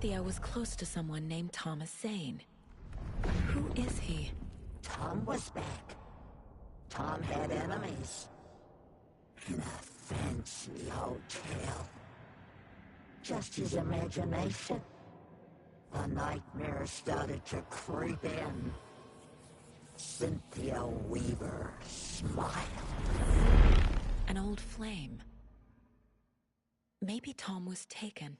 Cynthia was close to someone named Thomas Zane. Who is he? Tom was back. Tom had enemies. In a fancy hotel. Just his imagination. The nightmare started to creep in. Cynthia Weaver smiled. An old flame. Maybe Tom was taken.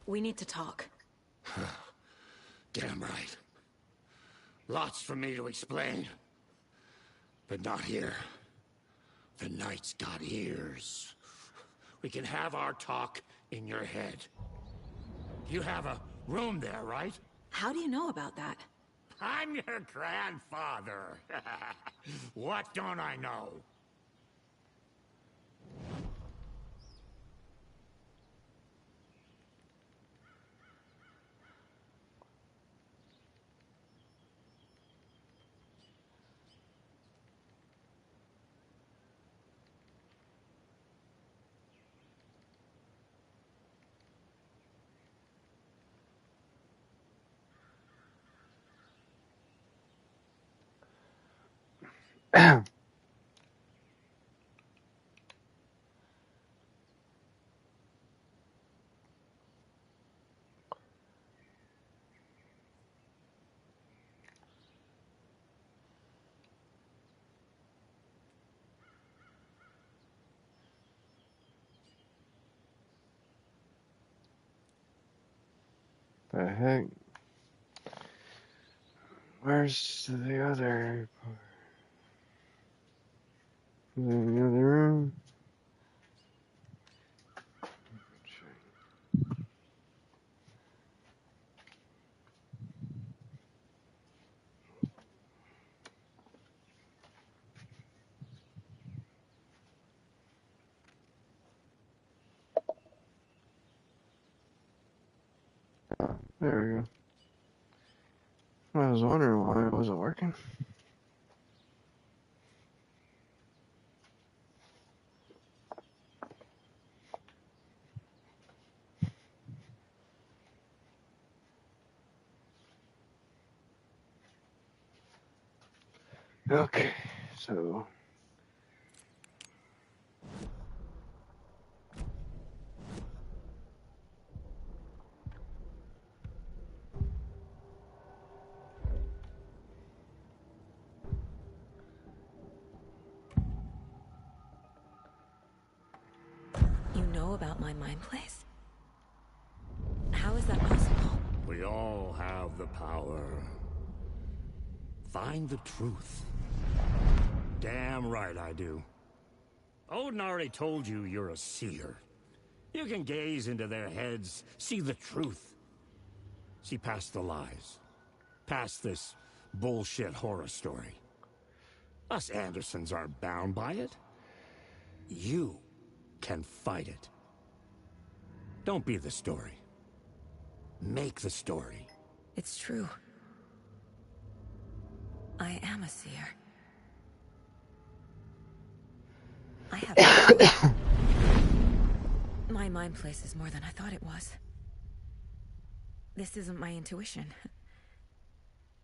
We need to talk. Damn right. Lots for me to explain. But not here. The night's got ears. We can have our talk in your head. You have a room there, right? How do you know about that? I'm your grandfather. What don't I know? The heck? Where's the other part? In the other room? There we go. I was wondering why it wasn't working. Okay, so You know about my mind place? How is that possible? We all have the power. Find the truth. Damn right I do. Odin already told you you're a seer. You can gaze into their heads, see the truth. See past the lies. Past this bullshit horror story. Us Andersons aren't bound by it. You can fight it. Don't be the story. Make the story. It's true. I am a seer. I have... My mind place is more than I thought it was. This isn't my intuition.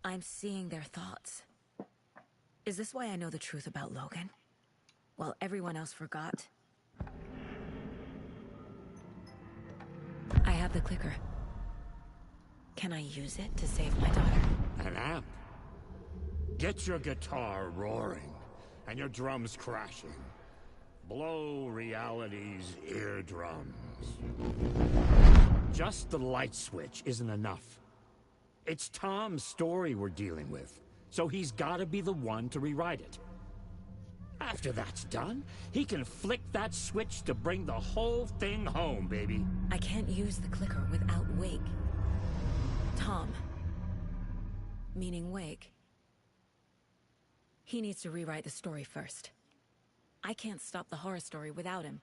I'm seeing their thoughts. Is this why I know the truth about Logan? While everyone else forgot? I have the clicker. Can I use it to save my daughter? An amp. Get your guitar roaring and your drums crashing. Blow reality's eardrums. Just the light switch isn't enough. It's Tom's story we're dealing with, so he's gotta be the one to rewrite it. After that's done, he can flick that switch to bring the whole thing home, baby. I can't use the clicker without Wig. Tom. Meaning Wake. He needs to rewrite the story first. I can't stop the horror story without him.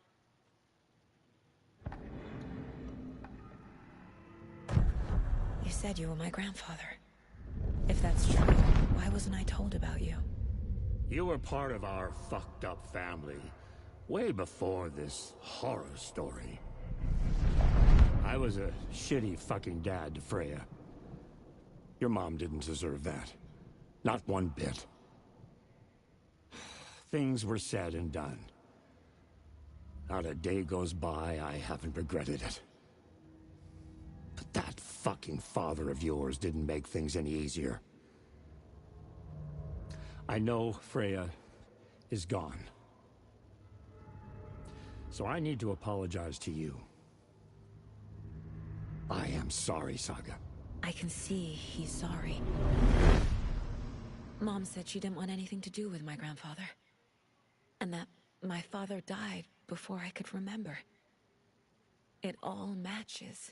You said you were my grandfather. If that's true, why wasn't I told about you? You were part of our fucked up family, way before this horror story. I was a shitty fucking dad to Freya. Your mom didn't deserve that. Not one bit. Things were said and done. Not a day goes by I haven't regretted it. But that fucking father of yours didn't make things any easier. I know Freya is gone. So I need to apologize to you. I am sorry, Saga. I can see he's sorry. Mom said she didn't want anything to do with my grandfather. And that my father died before I could remember. It all matches.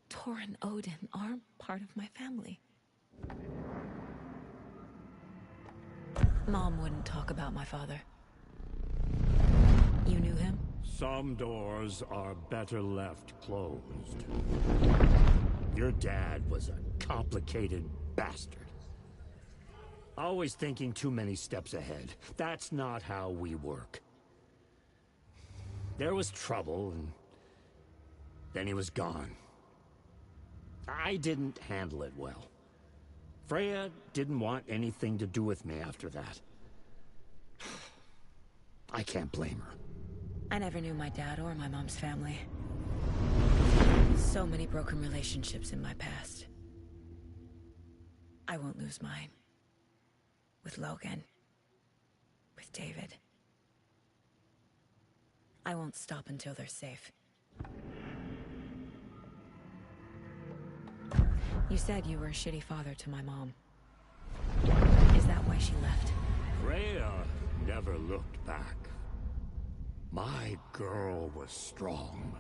Tor and Odin are part of my family. Mom wouldn't talk about my father. You knew him? Some doors are better left closed. Your dad was a complicated bastard. Always thinking too many steps ahead. That's not how we work. There was trouble, and then he was gone. I didn't handle it well. Freya didn't want anything to do with me after that. I can't blame her. I never knew my dad or my mom's family. So many broken relationships in my past. I won't lose mine. With Logan. With David. I won't stop until they're safe. You said you were a shitty father to my mom. Is that why she left? Freya never looked back. My girl was strong.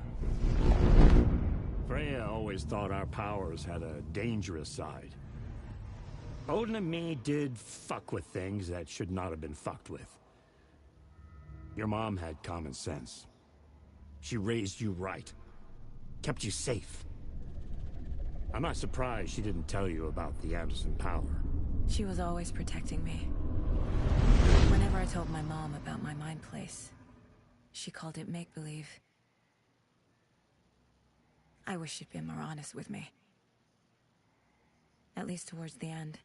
Freya always thought our powers had a dangerous side. Odin and me did fuck with things that should not have been fucked with. Your mom had common sense. She raised you right. Kept you safe. I'm not surprised she didn't tell you about the Anderson power. She was always protecting me. Whenever I told my mom about my mind place, she called it make-believe. I wish she'd been more honest with me. At least towards the end.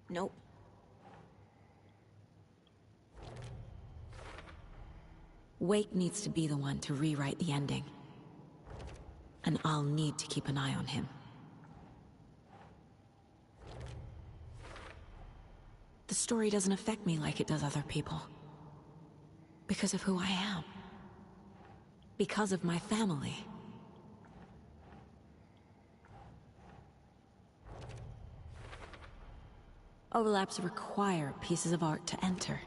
Nope. Wake needs to be the one to rewrite the ending. And I'll need to keep an eye on him. The story doesn't affect me like it does other people. Because of who I am. Because of my family. Overlaps require pieces of art to enter.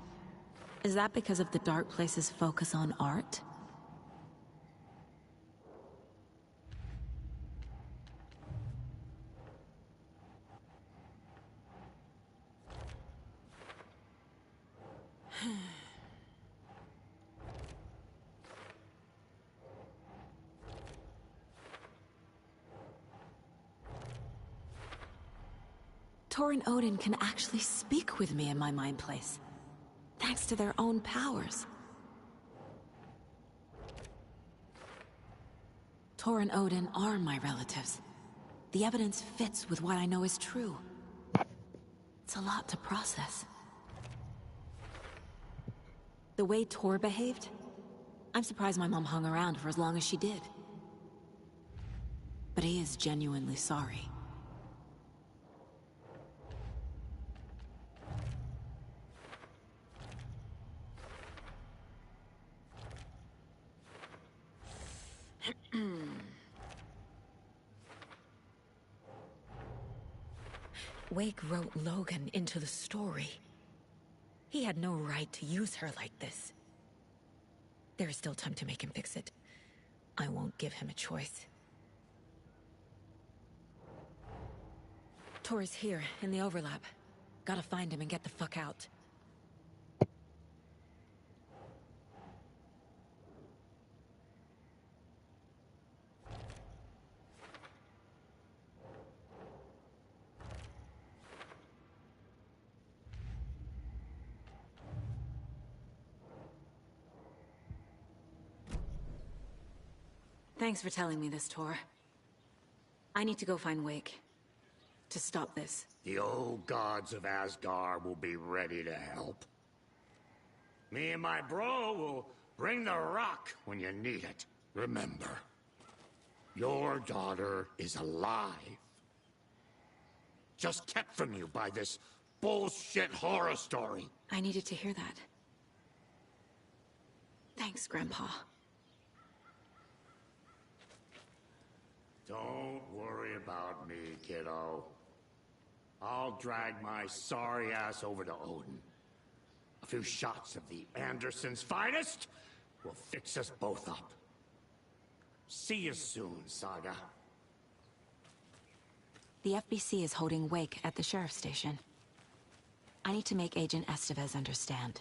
Is that because of the Dark Place's focus on art? Tor and Odin can actually speak with me in my mind place, thanks to their own powers. Tor and Odin are my relatives. The evidence fits with what I know is true. It's a lot to process. The way Tor behaved, I'm surprised my mom hung around for as long as she did. But he is genuinely sorry. Wake wrote Logan into the story. He had no right to use her like this. There is still time to make him fix it. I won't give him a choice. Tor's here, in the overlap. Gotta find him and get the fuck out. Thanks for telling me this, Tor. I need to go find Wake. To stop this. The old gods of Asgard will be ready to help. Me and my bro will bring the rock when you need it. Remember, your daughter is alive. Just kept from you by this bullshit horror story. I needed to hear that. Thanks, Grandpa. Don't worry about me, kiddo. I'll drag my sorry ass over to Odin. A few shots of the Andersons' finest will fix us both up. See you soon, Saga. The FBC is holding Wake at the sheriff's station. I need to make Agent Estevez understand.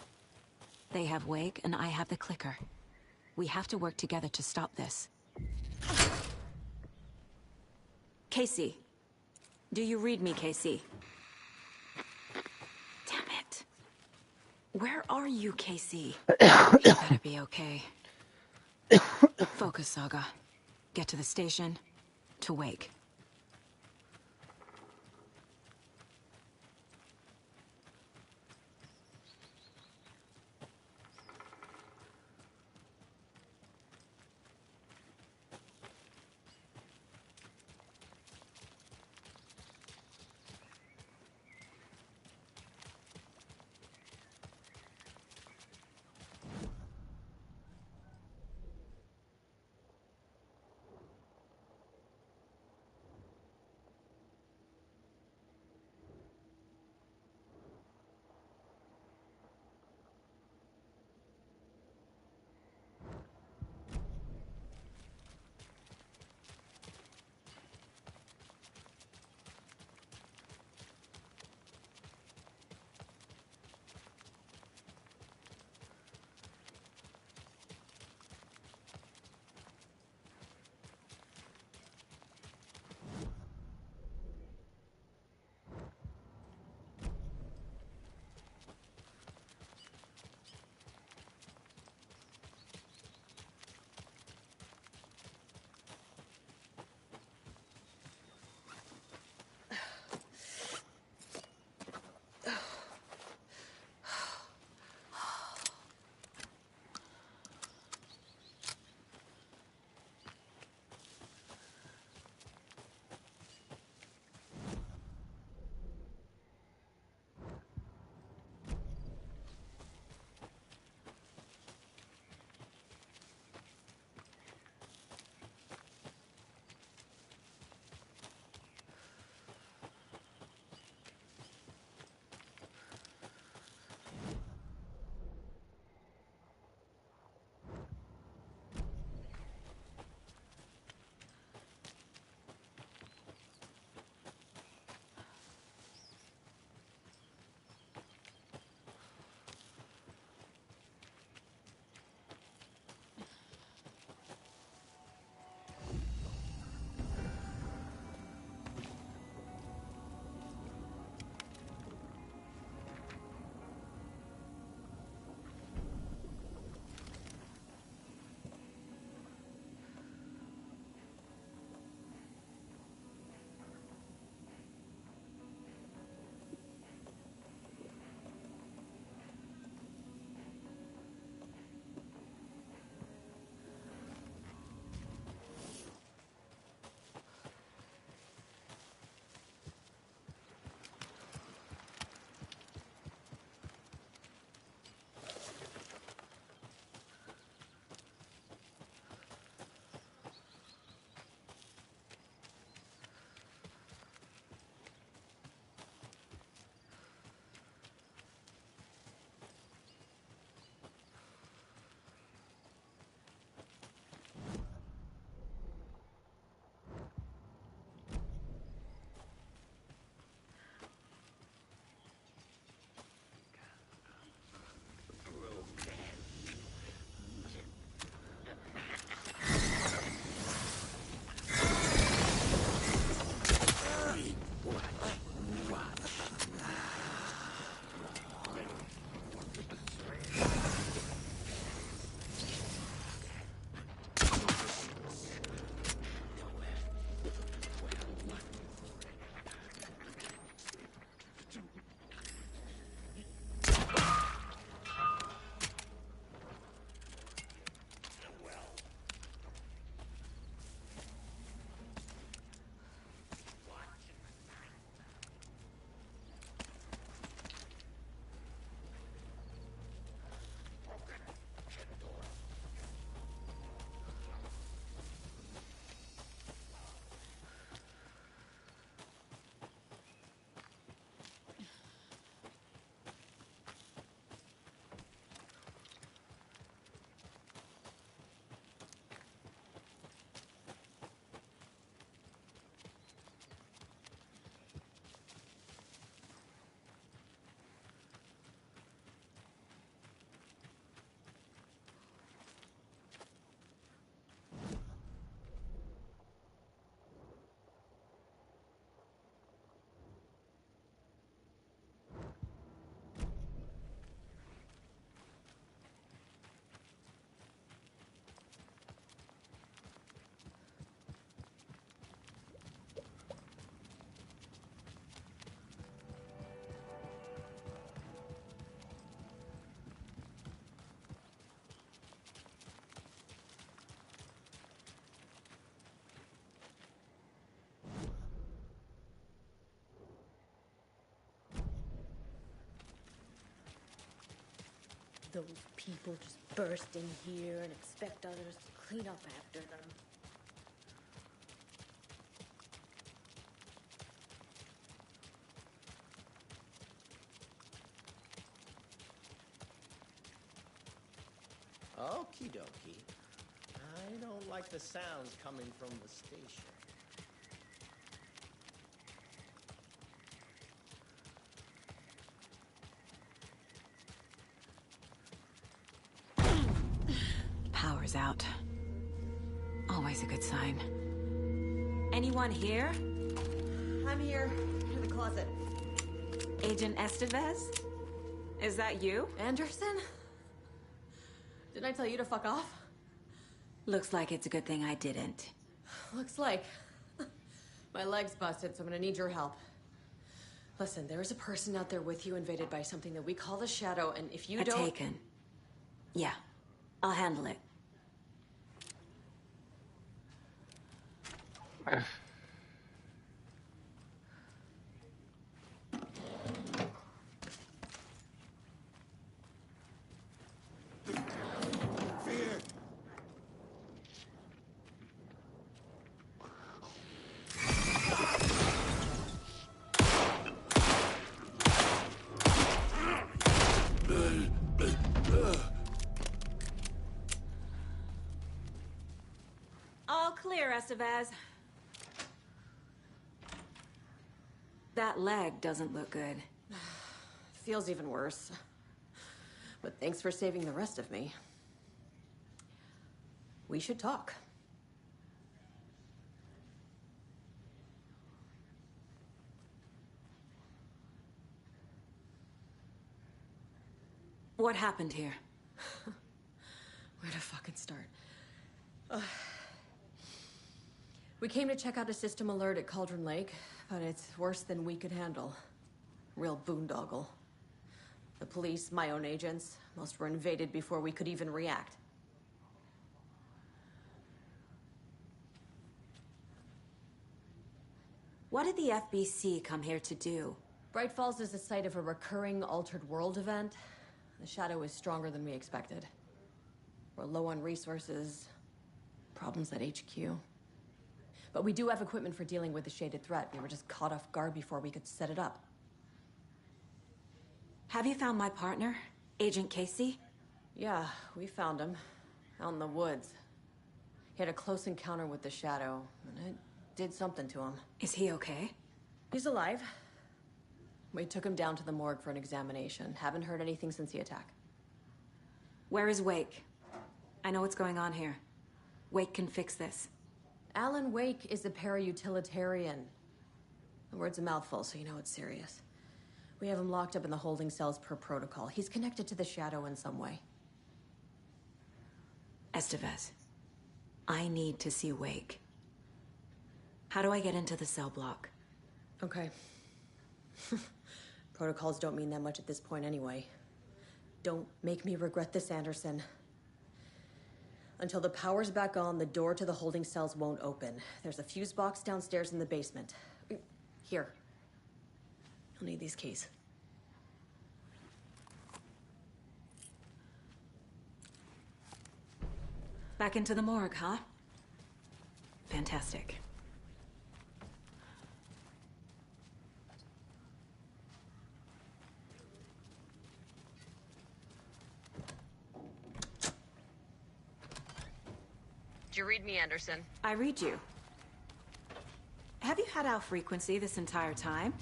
They have Wake, and I have the clicker. We have to work together to stop this. Casey. Do you read me, Casey? Damn it. Where are you, Casey? You better be okay. Focus, Saga. Get to the station, to Wake. Those people just burst in here and expect others to clean up after them. Okie dokie. I don't like the sounds coming from the station. Power's out. Always a good sign. Anyone here? I'm here, in the closet. Agent Estevez? Is that you? Anderson? Didn't I tell you to fuck off? Looks like it's a good thing I didn't. Looks like. My leg's busted, so I'm gonna need your help. Listen, there is a person out there with you invaded by something that we call the Shadow, and if you don't... Taken. Yeah, I'll handle it. All clear, Estevez. That leg doesn't look good. Feels even worse. But thanks for saving the rest of me. We should talk. What happened here? Where to fucking start? We came to check out a system alert at Cauldron Lake, but it's worse than we could handle. Real boondoggle. The police, my own agents, most were invaded before we could even react. What did the FBC come here to do? Bright Falls is the site of a recurring Altered World event. The Shadow is stronger than we expected. We're low on resources, problems at HQ. But we do have equipment for dealing with the shaded threat. We were just caught off guard before we could set it up. Have you found my partner, Agent Casey? Yeah, we found him. Out in the woods. He had a close encounter with the Shadow, and it did something to him. Is he okay? He's alive. We took him down to the morgue for an examination. Haven't heard anything since the attack. Where is Wake? I know what's going on here. Wake can fix this. Alan Wake is a para-utilitarian. The word's a mouthful, so you know it's serious. We have him locked up in the holding cells per protocol. He's connected to the Shadow in some way. Estevez, I need to see Wake. How do I get into the cell block? Okay. Protocols don't mean that much at this point anyway. Don't make me regret this, Anderson. Until the power's back on, the door to the holding cells won't open. There's a fuse box downstairs in the basement. Here. You'll need these keys. Back into the morgue, huh? Fantastic. Did you read me, Anderson? I read you. Have you had our frequency this entire time?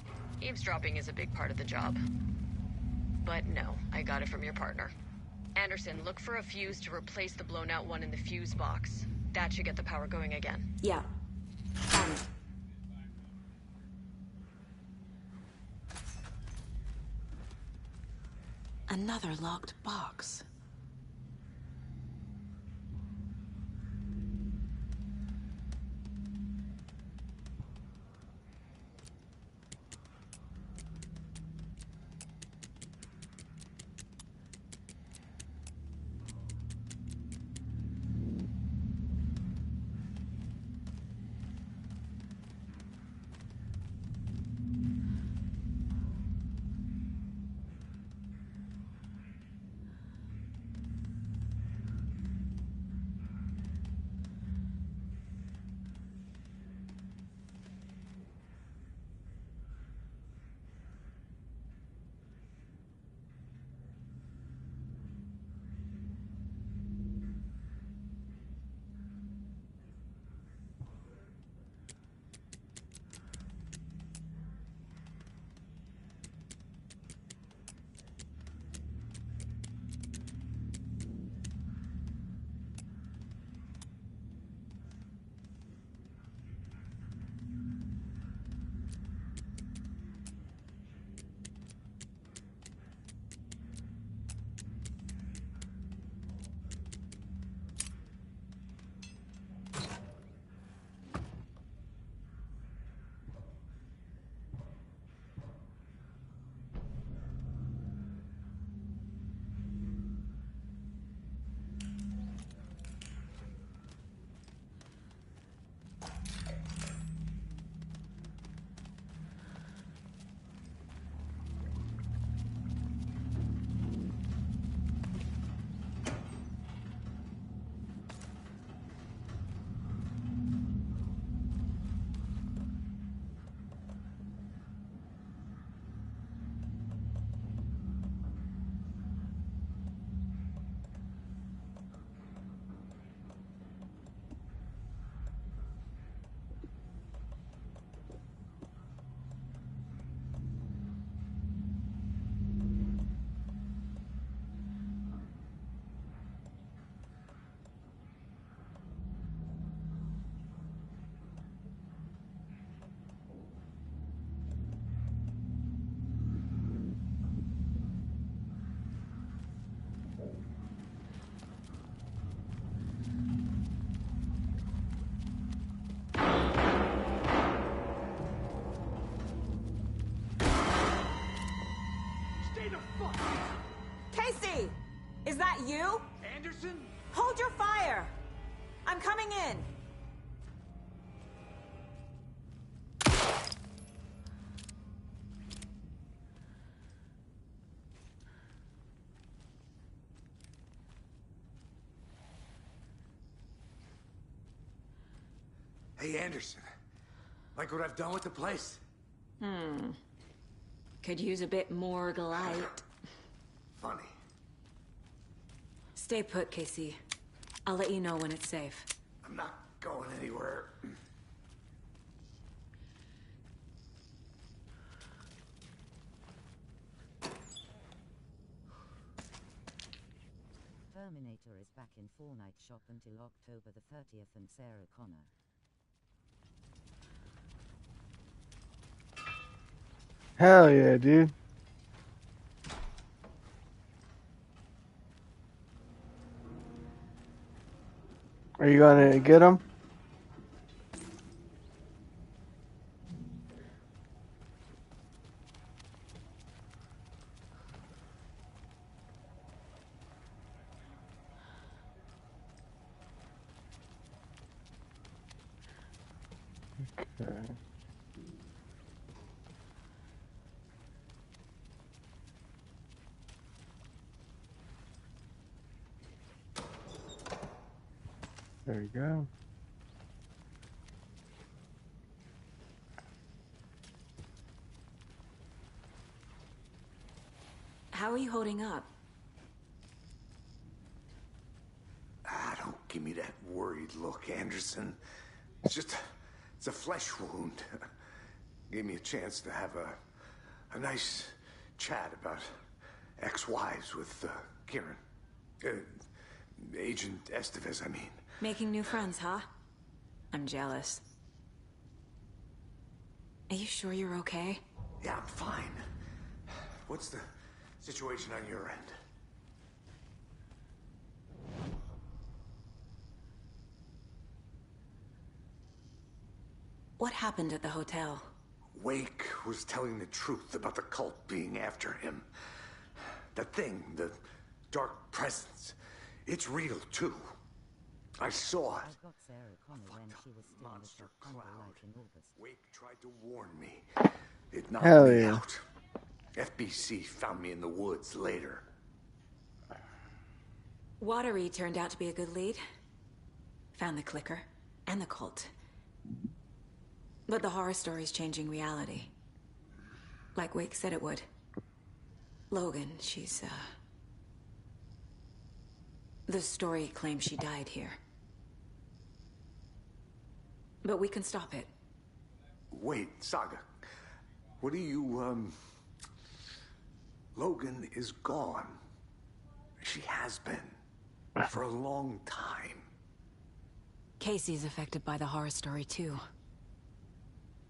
Eavesdropping is a big part of the job. But no, I got it from your partner. Anderson, look for a fuse to replace the blown out one in the fuse box. That should get the power going again. Yeah. On it. Another locked box. Casey! Is that you? Anderson? Hold your fire! I'm coming in! Hey, Anderson. Like what I've done with the place? Could use a bit more light. Funny. Stay put, Casey. I'll let you know when it's safe. I'm not going anywhere. Terminator is back in Fortnite shop until October the 30th and Sarah Connor. Hell yeah, dude. Are you gonna get him? Okay. There you go. How are you holding up? Don't give me that worried look, Anderson. It's a flesh wound. Gave me a chance to have a nice chat about ex-wives with Kieran. Agent Estevez, I mean. Making new friends, huh? I'm jealous. Are you sure you're okay? Yeah, I'm fine. What's the situation on your end? What happened at the hotel? Wake was telling the truth about the cult being after him. That thing, the dark presence, it's real too. I saw it. I got Sarah Connor when she was still with Monster the Thunder cloud. Light in August. Wake tried to warn me. It knocked Hell me yeah. out. FBC found me in the woods later. Watery turned out to be a good lead. Found the clicker and the cult. But the horror story's changing reality. Like Wake said it would. Logan, she's, the story claims she died here. But we can stop it. Wait, Saga. What do you, Logan is gone. She has been. For a long time. Casey's affected by the horror story, too.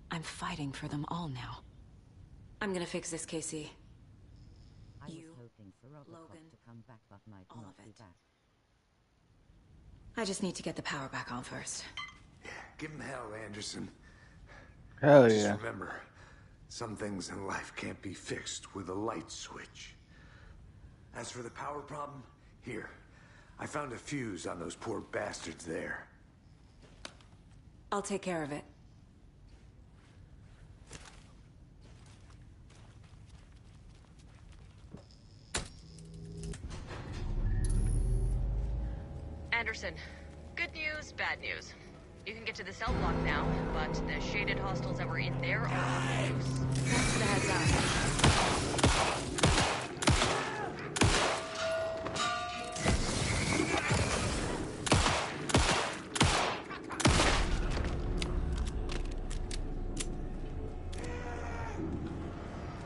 I'm fighting for them all now. I'm gonna fix this, Casey. I was You, hoping for Robocop Logan, to come back but might all not of be it. back. I just need to get the power back on first. Give him hell, Anderson. Hell Just yeah. remember, some things in life can't be fixed with a light switch. As for the power problem, here. I found a fuse on those poor bastards there. I'll take care of it. Anderson, good news, bad news. You can get to the cell block now, but the shaded hostiles that were in there are on loose. Thanks for the heads up.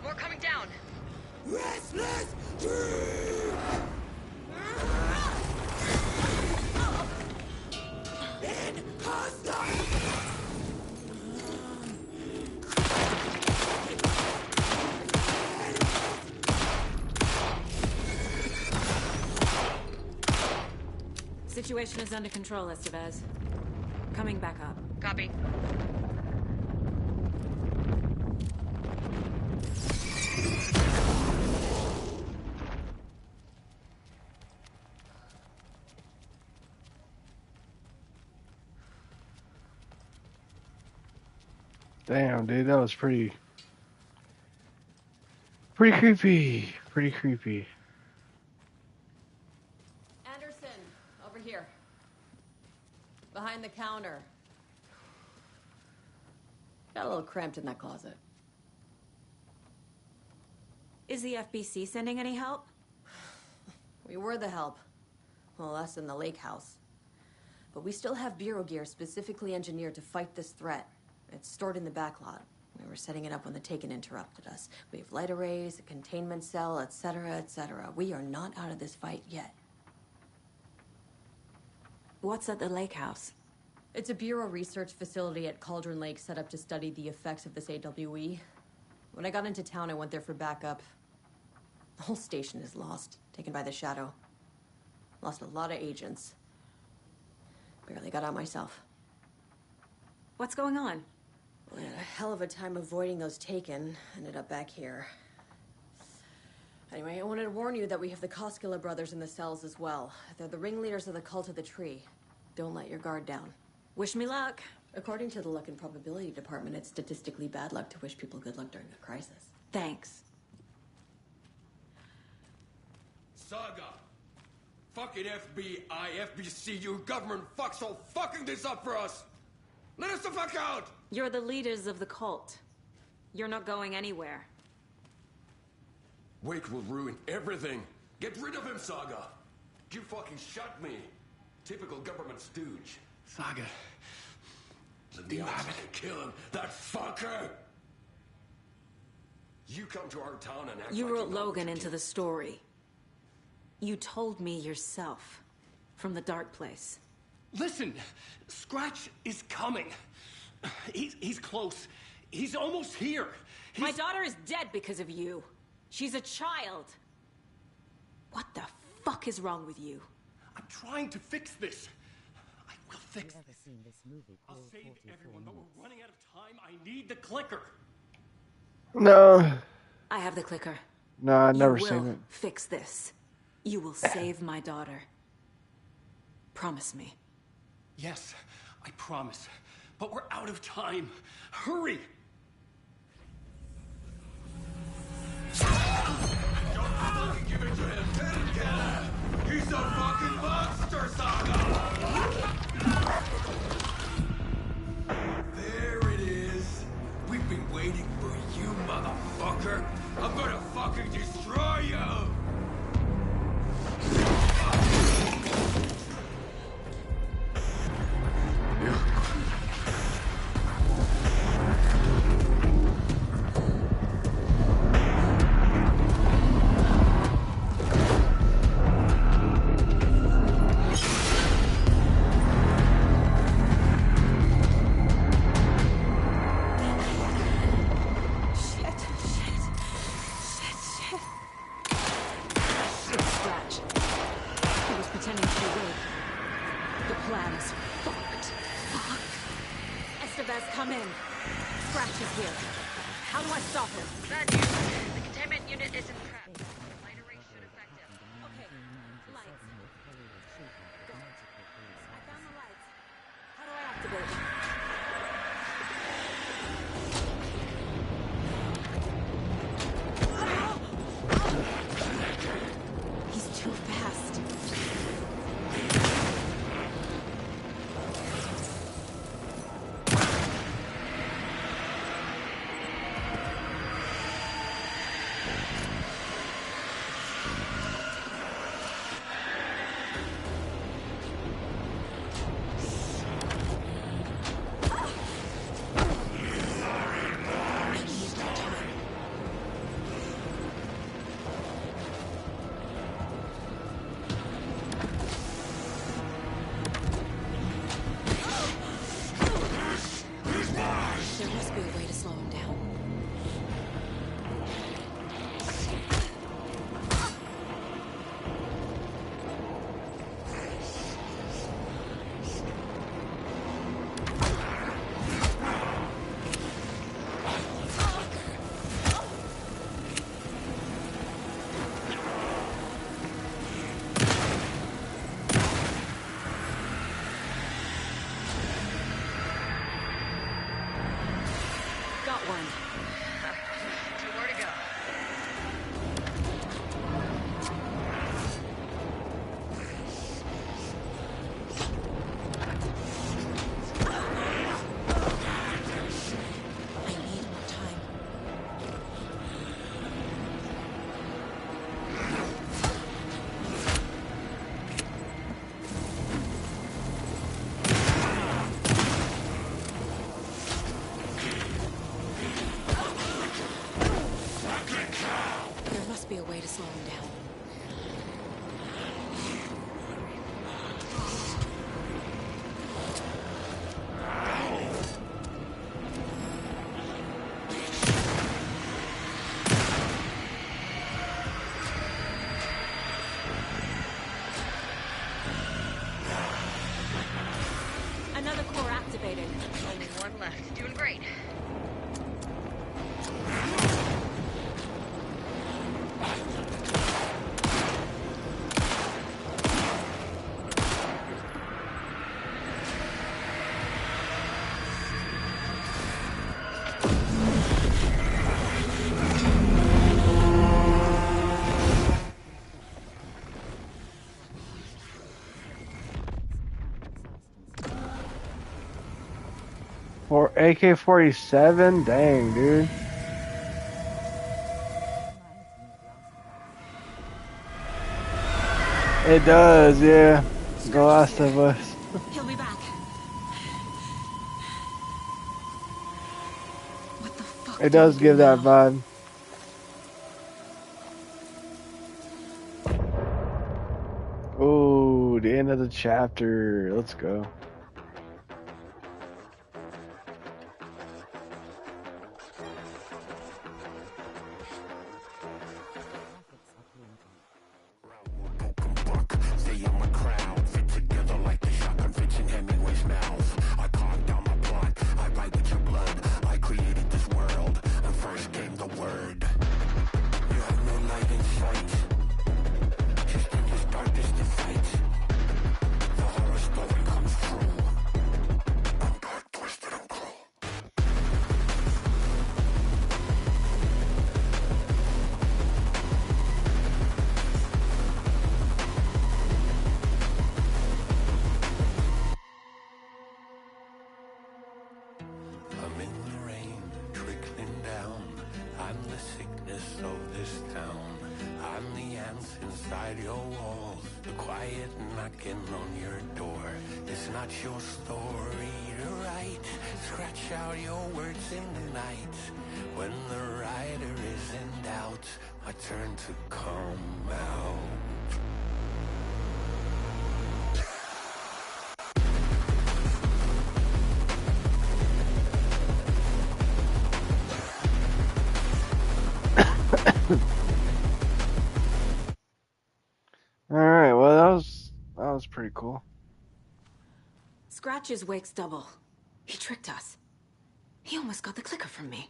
More coming down. Restless dream! In hostile! Situation is under control, Estevez. Coming back up. Copy. Damn, dude, that was pretty creepy. Pretty creepy. Anderson, over here. Behind the counter. Got a little cramped in that closet. Is the FBC sending any help? We were the help. Well, us in the lake house. But we still have Bureau gear specifically engineered to fight this threat. It's stored in the backlot. We were setting it up when the Taken interrupted us. We have light arrays, a containment cell, etc., etc. We are not out of this fight yet. What's at the lake house? It's a Bureau research facility at Cauldron Lake set up to study the effects of this AWE. When I got into town, I went there for backup. The whole station is lost, taken by the Shadow. Lost a lot of agents. Barely got out myself. What's going on? We had a hell of a time avoiding those Taken. Ended up back here. Anyway, I wanted to warn you that we have the Koskela brothers in the cells as well. They're the ringleaders of the Cult of the Tree. Don't let your guard down. Wish me luck. According to the Luck and Probability Department, it's statistically bad luck to wish people good luck during a crisis. Thanks. Saga! Fucking FBI, FBC, you government fucks all fucking this up for us! Let us the fuck out! You're the leaders of the cult. You're not going anywhere. Wake will ruin everything. Get rid of him, Saga! You fucking shot me. Typical government stooge. Saga. Do you have it? Kill him, that fucker! You come to our town and act You like wrote you know Logan what into you the story. You told me yourself. From the dark place. Listen, Scratch is coming. He's close. He's almost here. My daughter is dead because of you. She's a child. What the fuck is wrong with you? I'm trying to fix this. I will fix Have you ever seen this movie I'll called save 44 everyone, but Minutes? we're running out of time. I need the clicker. No. I have the clicker. No, I've never You seen will it. fix this. You will save my daughter. Promise me. Yes, I promise. But we're out of time. Hurry! Don't give it to him! He's a fucking monster, Saga! There it is! We've been waiting for you, motherfucker! I'm gonna fucking destroy you! Scratch. He was pretending to be awake. The plan is fucked. Fuck. Estevez, come in. Scratch is here. How do I stop him? Bad news. The containment unit isn't prepped. Light array should affect him. Okay, lights. I found the lights. How do I activate them? He's too fast. Great. For AK-47, dang, dude. It does, yeah. The Last of Us. He'll be back. What the fuck? It does give that vibe. Oh, the end of the chapter. Let's go. I'm in the rain, trickling down. I'm the sickness of this town. I'm the ants inside your walls, the quiet knocking on your door. It's not your story to write. Scratch out your words in the night. When the writer is in doubt, I turn to come out. Alright, well that was pretty cool. Scratch is Wake's double. He tricked us. He almost got the clicker from me.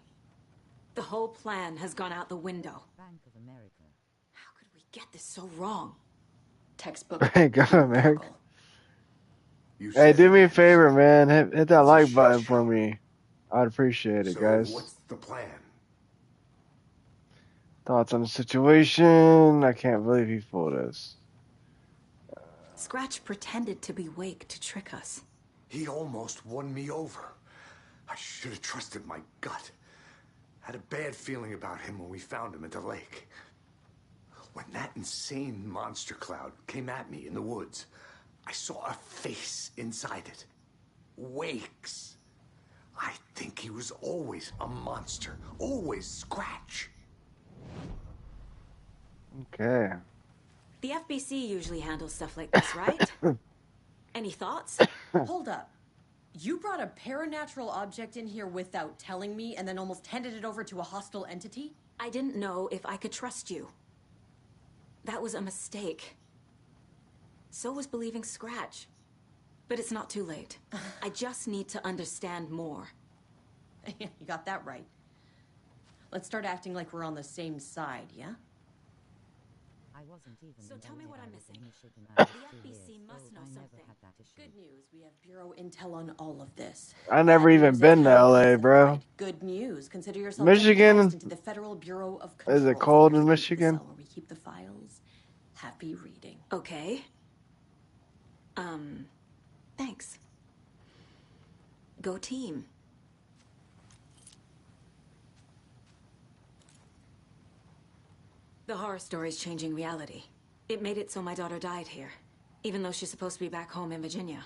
The whole plan has gone out the window. Bank of America. How could we get this so wrong? Textbook. Hey, go America. You Hey, said do me a it. favor, man. Hit that It's a like shit button show. for me. I'd appreciate it, So guys. what's the plan? Thoughts on the situation? I can't believe he fooled us. Scratch pretended to be Wake to trick us. He almost won me over. I should have trusted my gut. Had a bad feeling about him when we found him at the lake. When that insane monster cloud came at me in the woods, I saw a face inside it. Wake's. I think he was always a monster. Always Scratch. Okay. The FBC usually handles stuff like this, right? Any thoughts? Hold up. You brought a paranatural object in here without telling me and then almost handed it over to a hostile entity? I didn't know if I could trust you. That was a mistake. So was believing Scratch. But it's not too late. I just need to understand more. You got that right. Let's start acting like we're on the same side, yeah? I wasn't even So tell me aware what I I'm was in missing. Michigan The after 2 FBC years must old. know I never something. had that issue. Good news, we have Bureau intel on all of this. I never Bad even news, been it's to LA, highly bro. classified. Good news, consider yourself Michigan? deputized into the Federal Bureau of Control. Is it cold in The Michigan? cell where we keep the files. Happy reading. Okay. Thanks. Go team. The horror story's changing reality. It made it so my daughter died here, even though she's supposed to be back home in Virginia.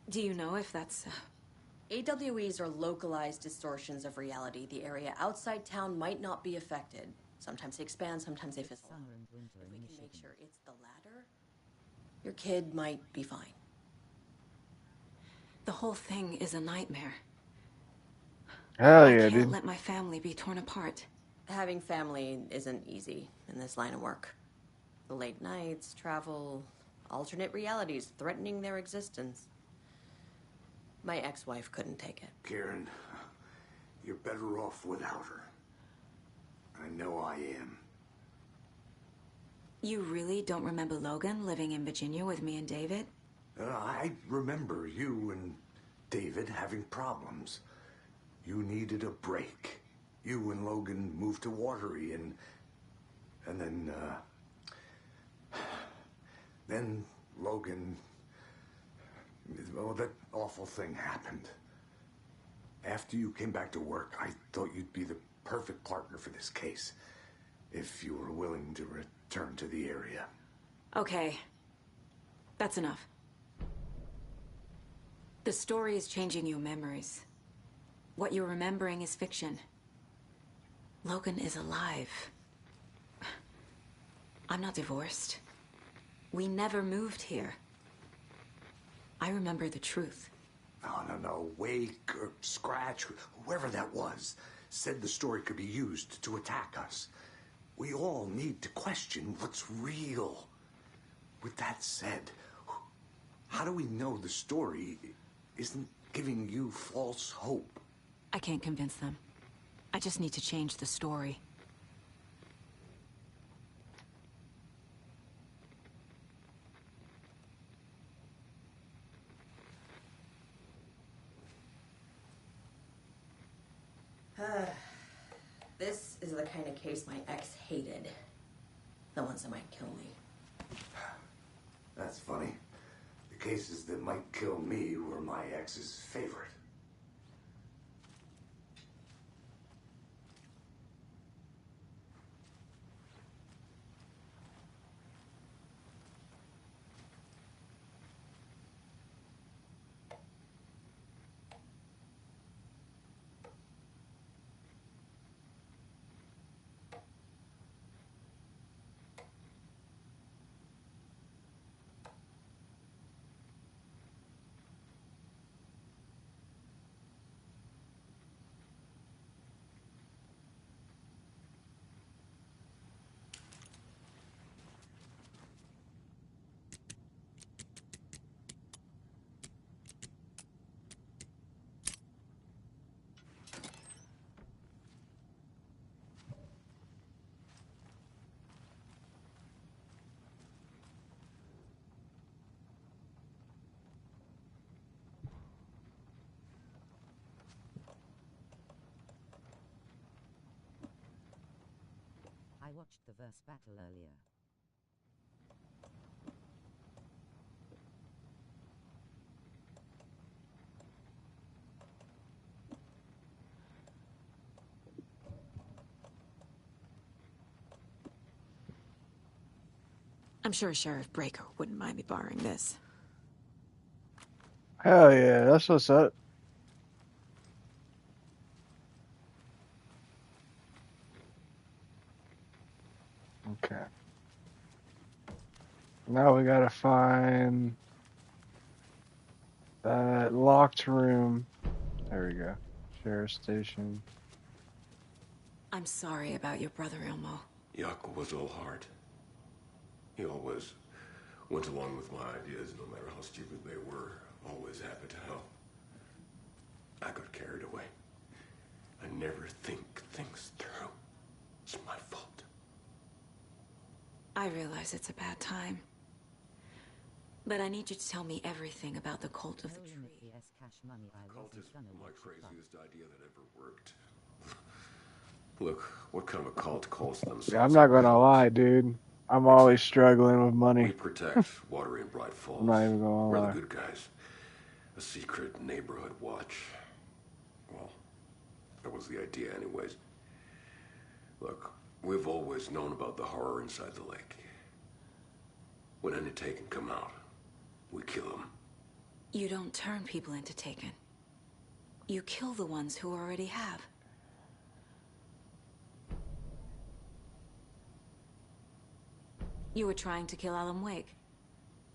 Do you know if that's... AWEs are localized distortions of reality. The area outside town might not be affected. Sometimes they expand, sometimes they fizzle. Summer and winter If in we can make Michigan. sure it's the latter, your kid might be fine. The whole thing is a nightmare. Hell I yeah, can't dude. let my family be torn apart. Having family isn't easy in this line of work. The late nights, travel, alternate realities threatening their existence. My ex-wife couldn't take it. Karen, you're better off without her. I know I am. You really don't remember Logan living in Virginia with me and David? I remember you and David having problems. You needed a break. You and Logan moved to Watery and then Logan, well, that awful thing happened. After you came back to work, I thought you'd be the perfect partner for this case, if you were willing to return to the area. Okay. That's enough. The story is changing your memories. What you're remembering is fiction. Logan is alive. I'm not divorced. We never moved here. I remember the truth. No. Wake or Scratch, whoever that was, said the story could be used to attack us. We all need to question what's real. With that said, how do we know the story isn't giving you false hope? I can't convince them. I just need to change the story. This is the kind of case my ex hated. The ones that might kill me. That's funny. The cases that might kill me were my ex's favorite. I watched the verse battle earlier. I'm sure Sheriff Breaker wouldn't mind me borrowing this. Hell yeah, that's what's up. Okay. Now we gotta find that locked room. There we go. Sheriff's station. I'm sorry about your brother, Ilmo. Jaco was all heart. He always went along with my ideas, no matter how stupid they were. Always happy to help. I got carried away. I never think things through. It's my fault. I realize it's a bad time. But I need you to tell me everything about the Cult of the Tree. Cult is my craziest idea that ever worked. Look, what kind of a cult calls themselves? Yeah, I'm not gonna lie, dude. I'm always struggling with money. We protect Watery and Bright Falls. I'm not even gonna We're lie. the good guys. A secret neighborhood watch. Well, that was the idea anyways. Look, we've always known about the horror inside the lake. When any Taken come out, we kill them. You don't turn people into Taken. You kill the ones who already have. You were trying to kill Alan Wake.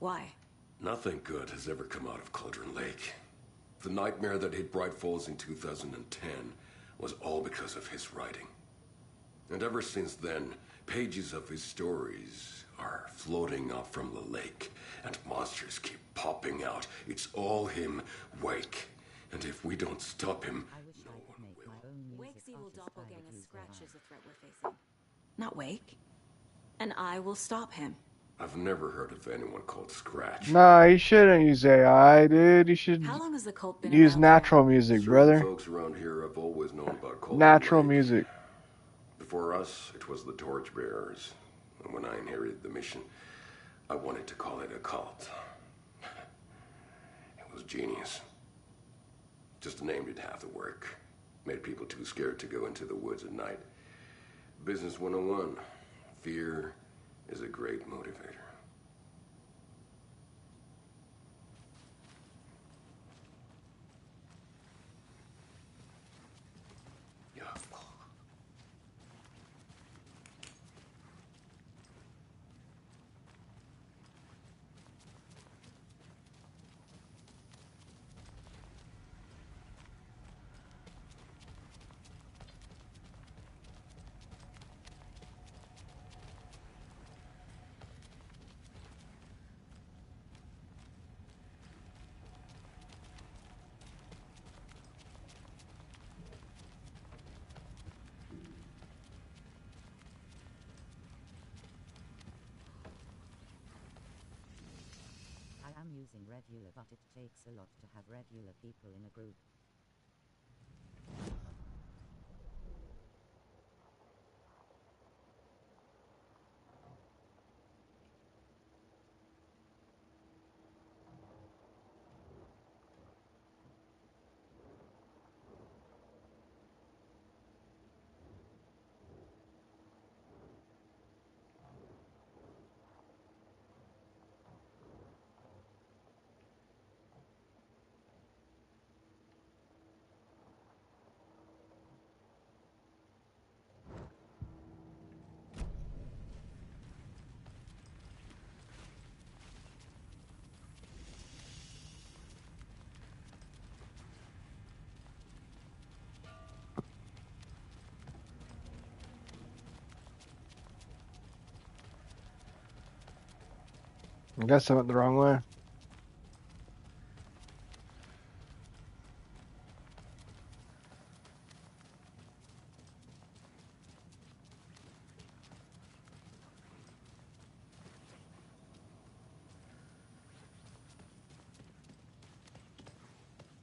Why? Nothing good has ever come out of Cauldron Lake. The nightmare that hit Bright Falls in 2010 was all because of his writing. And ever since then, pages of his stories are floating up from the lake, and monsters keep popping out. It's all him, Wake. And if we don't stop him, I wish no I could one make will. my own music. Wake's evil artist doppelganger use their Scratch is art. the threat we're facing. Not Wake. And I will stop him. I've never heard of anyone called Scratch. Nah, you shouldn't use AI, dude. You should How long has the cult been use around natural for? music, Certain brother. folks around here have always known about Cold Natural Lake. music. Before us, it was the Torchbearers. And when I inherited the mission, I wanted to call it a cult. It was genius. Just a name did half the work. Made people too scared to go into the woods at night. Business 101. Fear is a great motivator. Yeah. I am using regular, but it takes a lot to have regular people in a group. I guess I went the wrong way.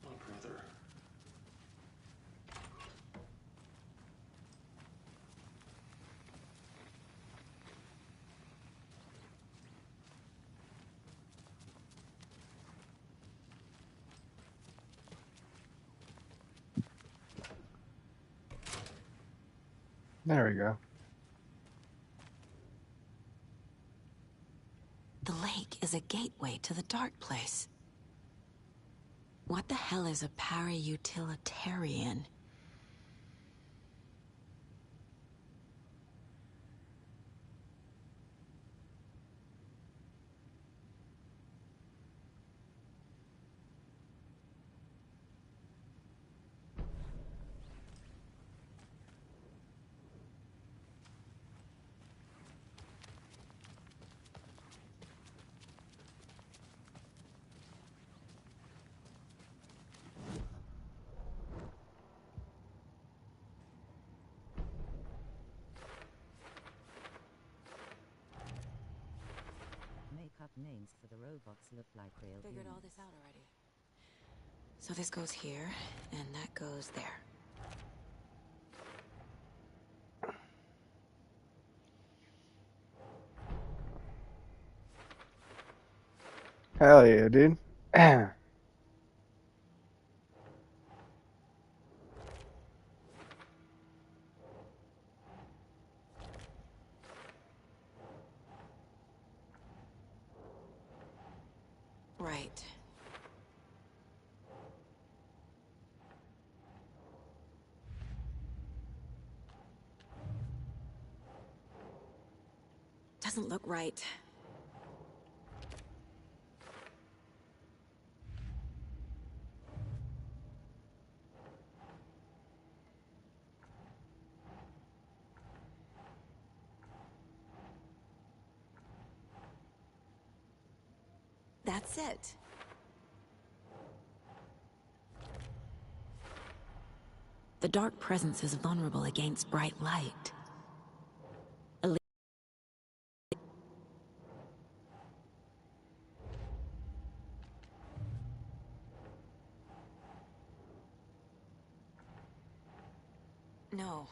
My brother. There we go. The lake is a gateway to the dark place. What the hell is a para-utilitarian? Make up names for the robots look like real Figured all humans. this out already. So this goes here, and that goes there. Hell yeah, dude. Right. Doesn't look right. That's it. The dark presence is vulnerable against bright light. No.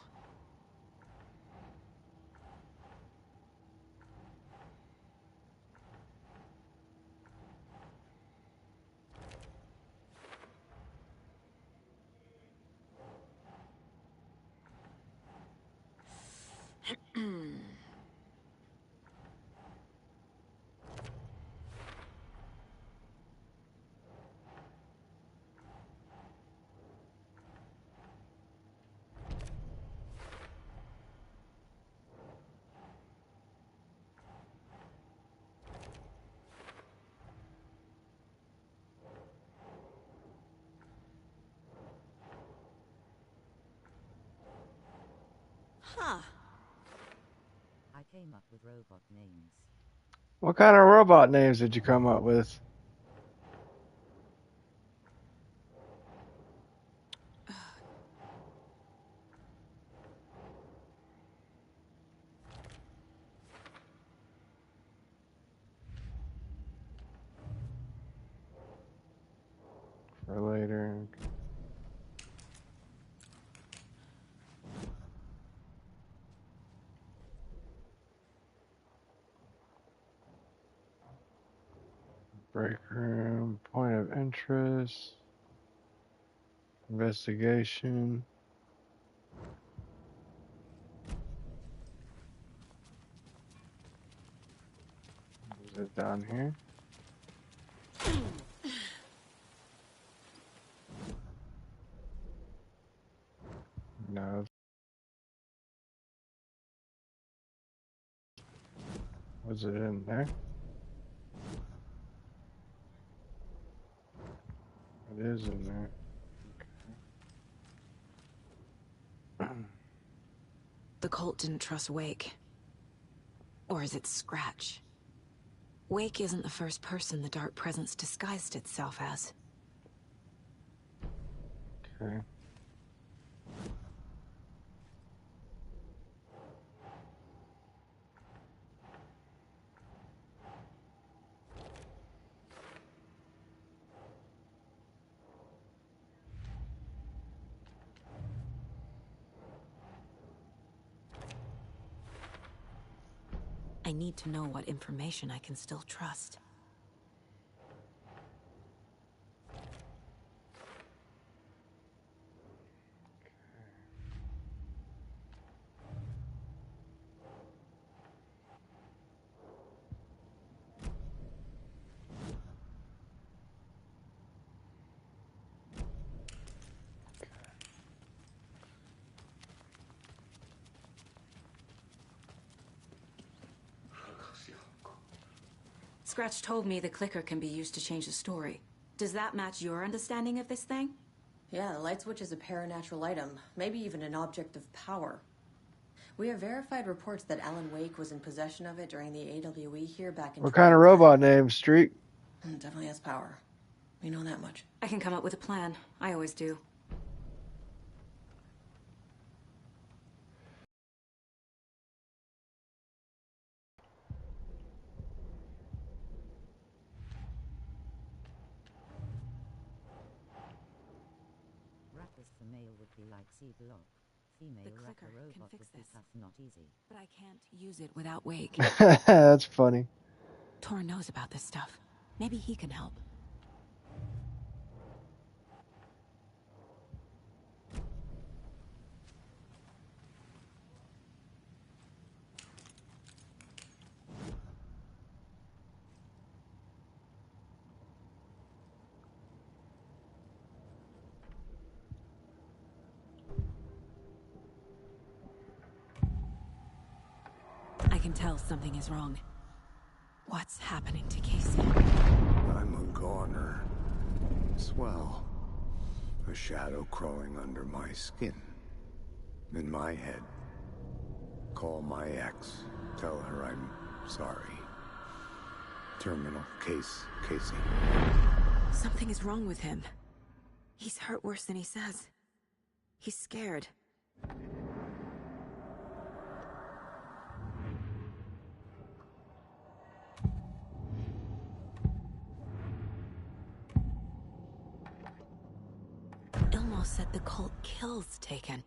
Huh. I came up with robot names. What kind of robot names did you come up with? For later. Break room, point of interest, investigation. Is it down here? No. Was it in there? It is in there. Okay. The cult didn't trust Wake. Or is it Scratch? Wake isn't the first person the Dark Presence disguised itself as. Okay. I need to know what information I can still trust. Scratch told me the clicker can be used to change the story. Does that match your understanding of this thing? Yeah, the light switch is a paranatural item, maybe even an object of power. We have verified reports that Alan Wake was in possession of it during the AWE here back in... What kind of robot name, Streak? Definitely has power. We know that much. I can come up with a plan. I always do. Rappers for male would be like C-Block. Female The rapper clicker can robot fix would be this. tough, not easy. But I can't use it without Wake. That's funny. Tor knows about this stuff. Maybe he can help. I can tell something is wrong. What's happening to Casey? I'm a goner. Swell. A shadow crawling under my skin. In my head. Call my ex. Tell her I'm sorry. Terminal case, Casey. Something is wrong with him. He's hurt worse than he says. He's scared. Ilmo said the cult kills Taken.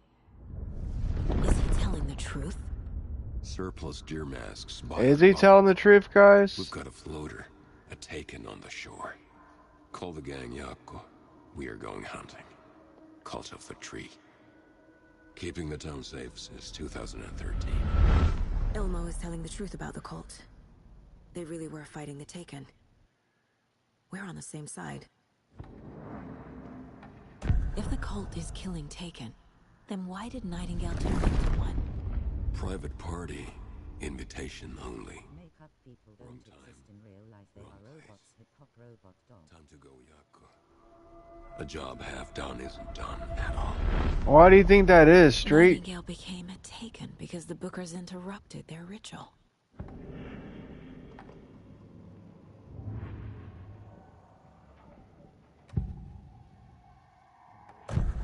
Is he telling the truth? Surplus deer masks. Is he telling the truth, guys? We've got a floater, a Taken on the shore. Call the gang Yako. We are going hunting. Cult of the Tree. Keeping the town safe since 2013. Ilmo is telling the truth about the cult. They really were fighting the Taken. We're on the same side. If the cult is killing Taken, then why did Nightingale turn into one? Private party. Invitation only. Makeup people don't exist in real life. They are robots that cop robot dogs. Time to go, Yako. A job half done isn't done at all. Why do you think that is, Street? Nightingale became a Taken because the Bookers interrupted their ritual.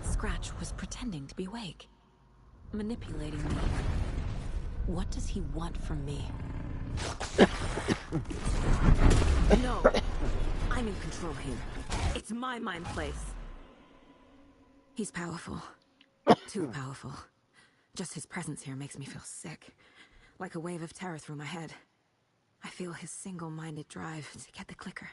Scratch was pretending to be Wake, manipulating me. What does he want from me? No! I'm in control here. It's my mind place. He's powerful. Too powerful. Just his presence here makes me feel sick. Like a wave of terror through my head. I feel his single-minded drive to get the clicker.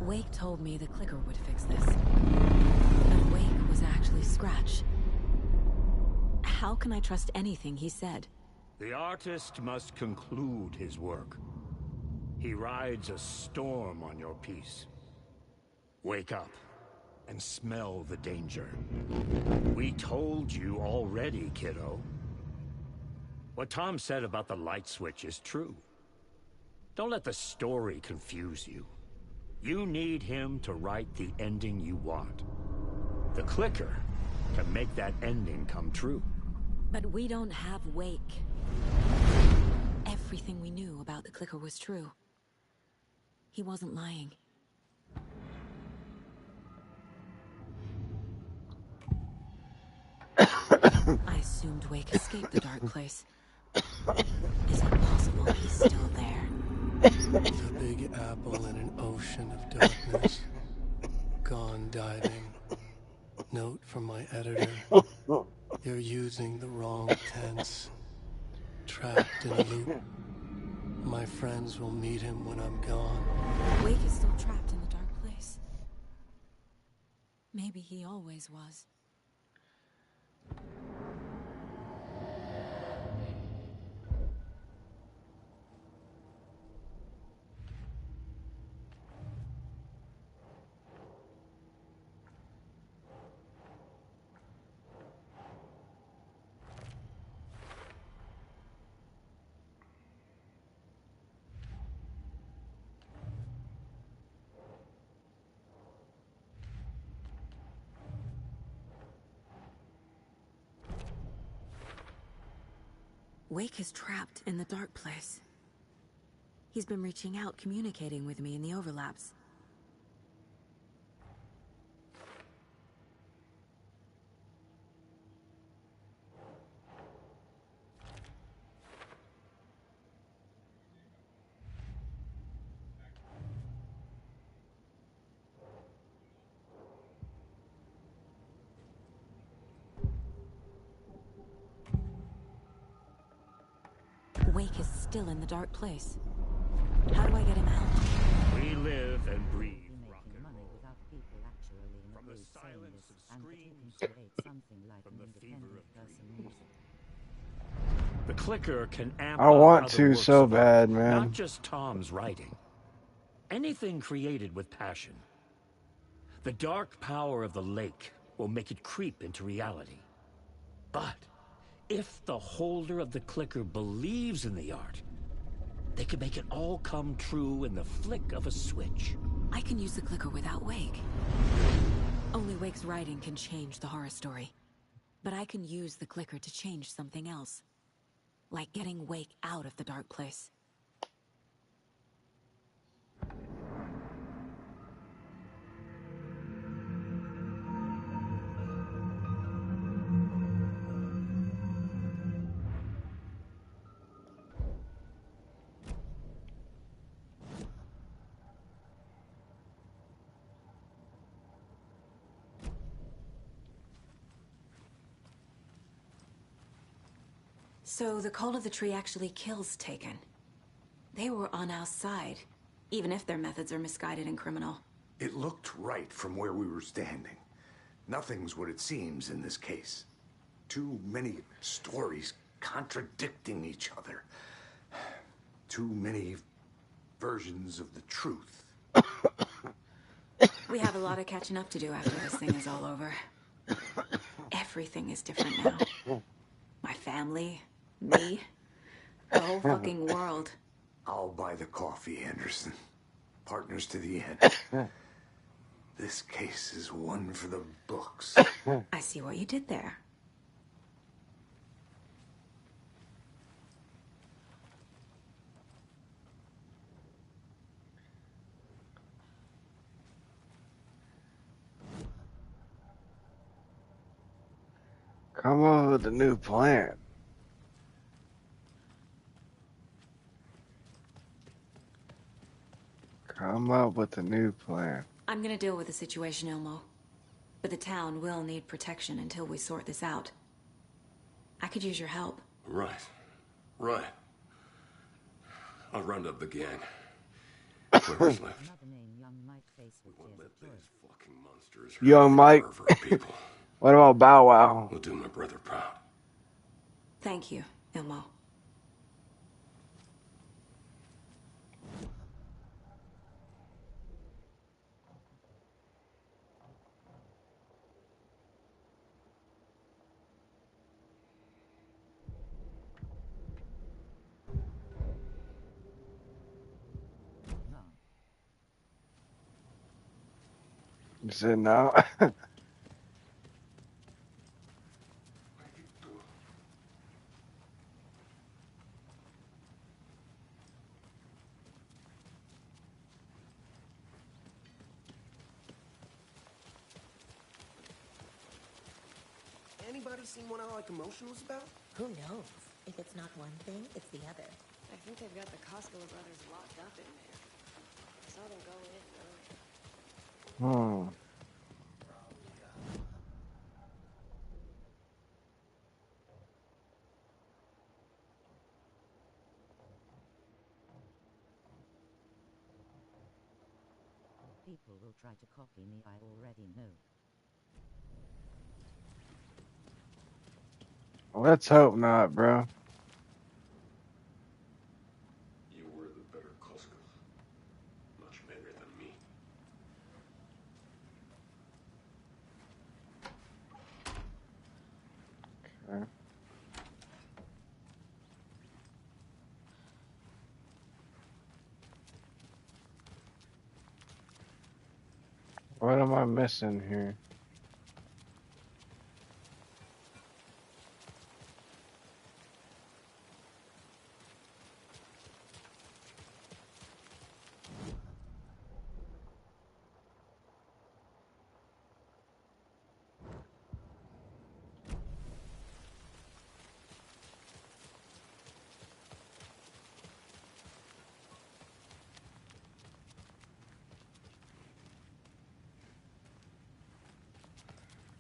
Wake told me the clicker would fix this. But Wake was actually Scratch. How can I trust anything he said? The artist must conclude his work. He rides a storm on your piece. Wake up and smell the danger. We told you already, kiddo. What Tom said about the light switch is true. Don't let the story confuse you. You need him to write the ending you want. The clicker can make that ending come true. But we don't have Wake. Everything we knew about the clicker was true. He wasn't lying. I assumed Wake escaped the dark place. Is it possible he's still there? The Big Apple in an ocean of darkness. Gone diving. Note from my editor. You're using the wrong tense. Trapped in a loop. My friends will meet him when I'm gone. Wake is still trapped in the dark place. Maybe he always was. Wake is trapped in the dark place. He's been reaching out, communicating with me in the overlaps. Wake is still in the dark place. How do I get him out? We live and breathe Making money without people actually in from a the mood saying silence this, of and the screams, Taken create something like from an the fever independent of person dreams. music. The clicker can amp I up want other to works so of art, bad, man. Not just Tom's writing. Anything created with passion. The dark power of the lake will make it creep into reality. But if the holder of the clicker believes in the art, they can make it all come true in the flick of a switch. I can use the clicker without Wake. Only Wake's writing can change the horror story. But I can use the clicker to change something else. Like getting Wake out of the dark place. So the Cult of the Tree actually kills Taken. They were on our side, even if their methods are misguided and criminal. It looked right from where we were standing. Nothing's what it seems in this case. Too many stories contradicting each other. Too many versions of the truth. We have a lot of catching up to do after this thing is all over. Everything is different now. My family, me, the whole fucking world. I'll buy the coffee, Anderson. Partners to the end. This case is one for the books. I see what you did there. Come up with a new plan. Come up with a new plan. I'm gonna deal with the situation, Ilmo. But the town will need protection until we sort this out. I could use your help. Right. Right. I'll round up the gang. Whoever's left. Another name young Mike face We with won't tears let of joy. these fucking monsters hurt Young the Mike. nerve of our people. What about Bow Wow? We'll do my brother proud. Thank you, Ilmo. No. You said no? Anybody seen one I like emotionals about? Who knows? If it's not one thing, it's the other. I think they've got the Costco brothers locked up in there. I saw them go in earlier. Hmm. People will try to copy me, I already know. Let's hope not, bro. You were the better Costco. Much better than me. Okay. What am I missing here?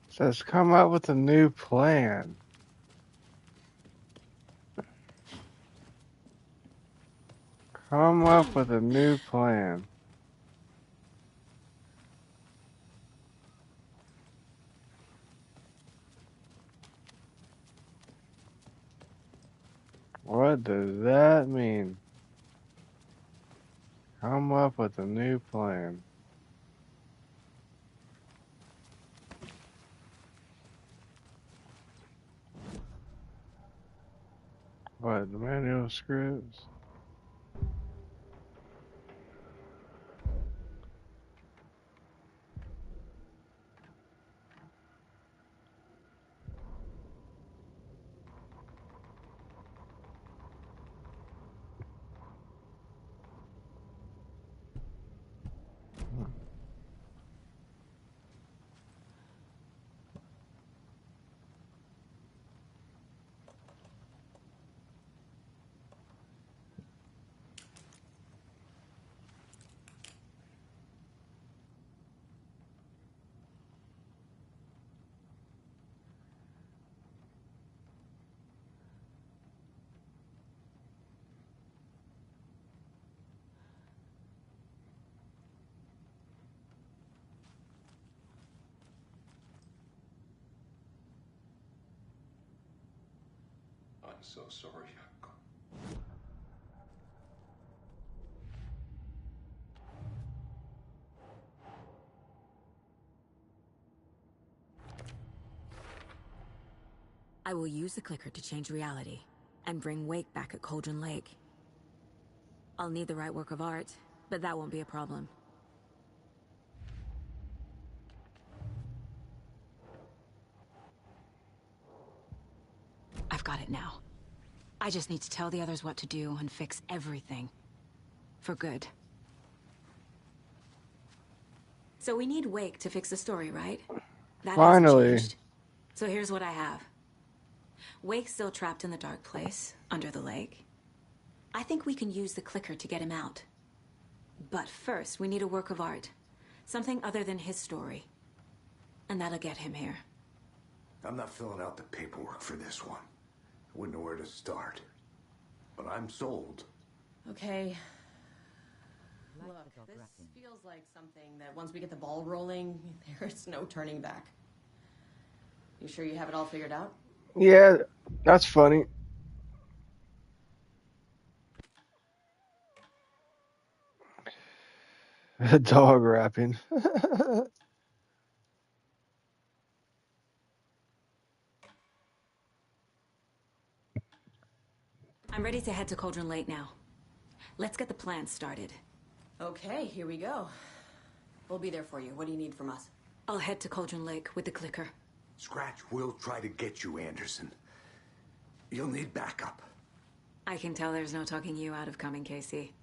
Says come up with a new plan. Come up with a new plan. What does that mean? Come up with a new plan. What, the manual scripts? so sorry. I will use the clicker to change reality and bring Wake back at Cauldron Lake. I'll need the right work of art, but that won't be a problem. I've got it now. I just need to tell the others what to do and fix everything. For good. So we need Wake to fix the story, right? That hasn't Finally. changed. So here's what I have. Wake's still trapped in the dark place, under the lake. I think we can use the clicker to get him out. But first, we need a work of art. Something other than his story. And that'll get him here. I'm not filling out the paperwork for this one. I wouldn't know where to start. But I'm sold. Okay. Look, this feels like something that once we get the ball rolling, there's no turning back. You sure you have it all figured out? Yeah, that's funny. Dog rapping. I'm ready to head to Cauldron Lake now. Let's get the plan started. Okay, here we go. We'll be there for you. What do you need from us? I'll head to Cauldron Lake with the clicker. Scratch will try to get you, Anderson. You'll need backup. I can tell there's no talking you out of coming, Casey.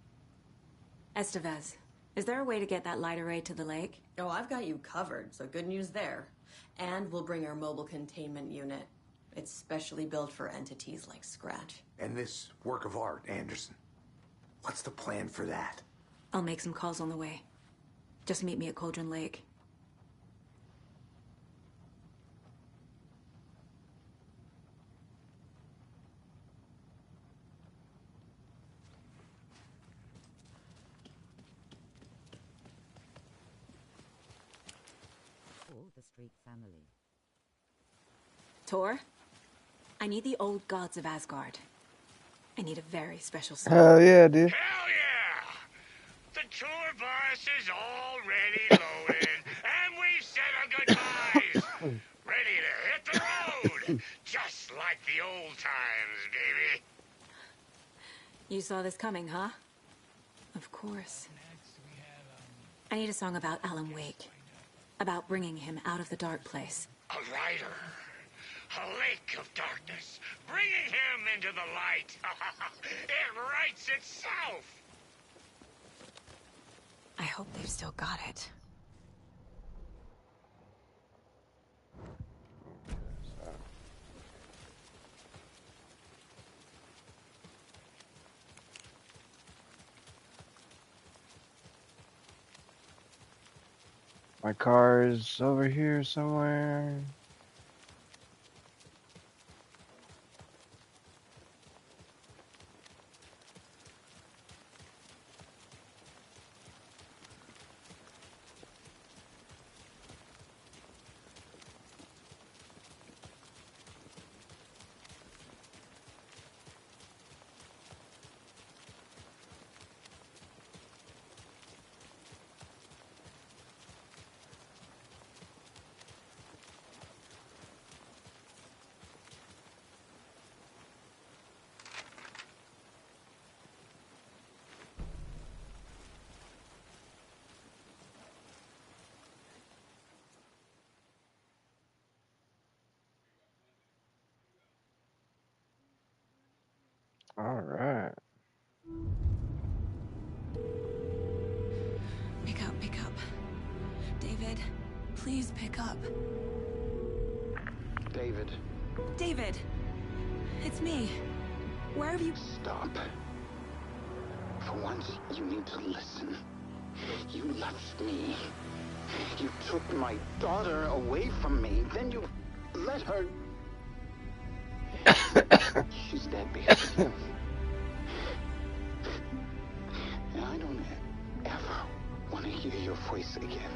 Estevez, is there a way to get that light array to the lake? Oh, I've got you covered, so good news there. And we'll bring our mobile containment unit. It's specially built for entities like Scratch. And this work of art, Anderson. What's the plan for that? I'll make some calls on the way. Just meet me at Cauldron Lake. All the Street family. Tor, I need the old gods of Asgard. I need a very special song. Hell yeah, dude. Hell yeah! The tour bus is already loaded, and we've said our goodbyes. Ready to hit the road, just like the old times, baby. You saw this coming, huh? Of course. I need a song about Alan Wake. About bringing him out of the dark place. A rider. A lake of darkness, bringing him into the light. It writes itself. I hope they've still got it. My car is over here somewhere. All right. Pick up, pick up. David, please pick up. David. David! It's me. Where have you... Stop. For once, you need to listen. You left me. You took my daughter away from me. Then you let her... She's dead, baby. And I don't ever want to hear your voice again.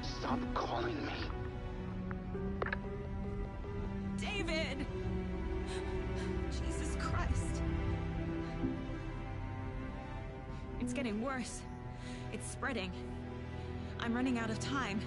Stop calling me. It's getting worse. It's spreading. I'm running out of time.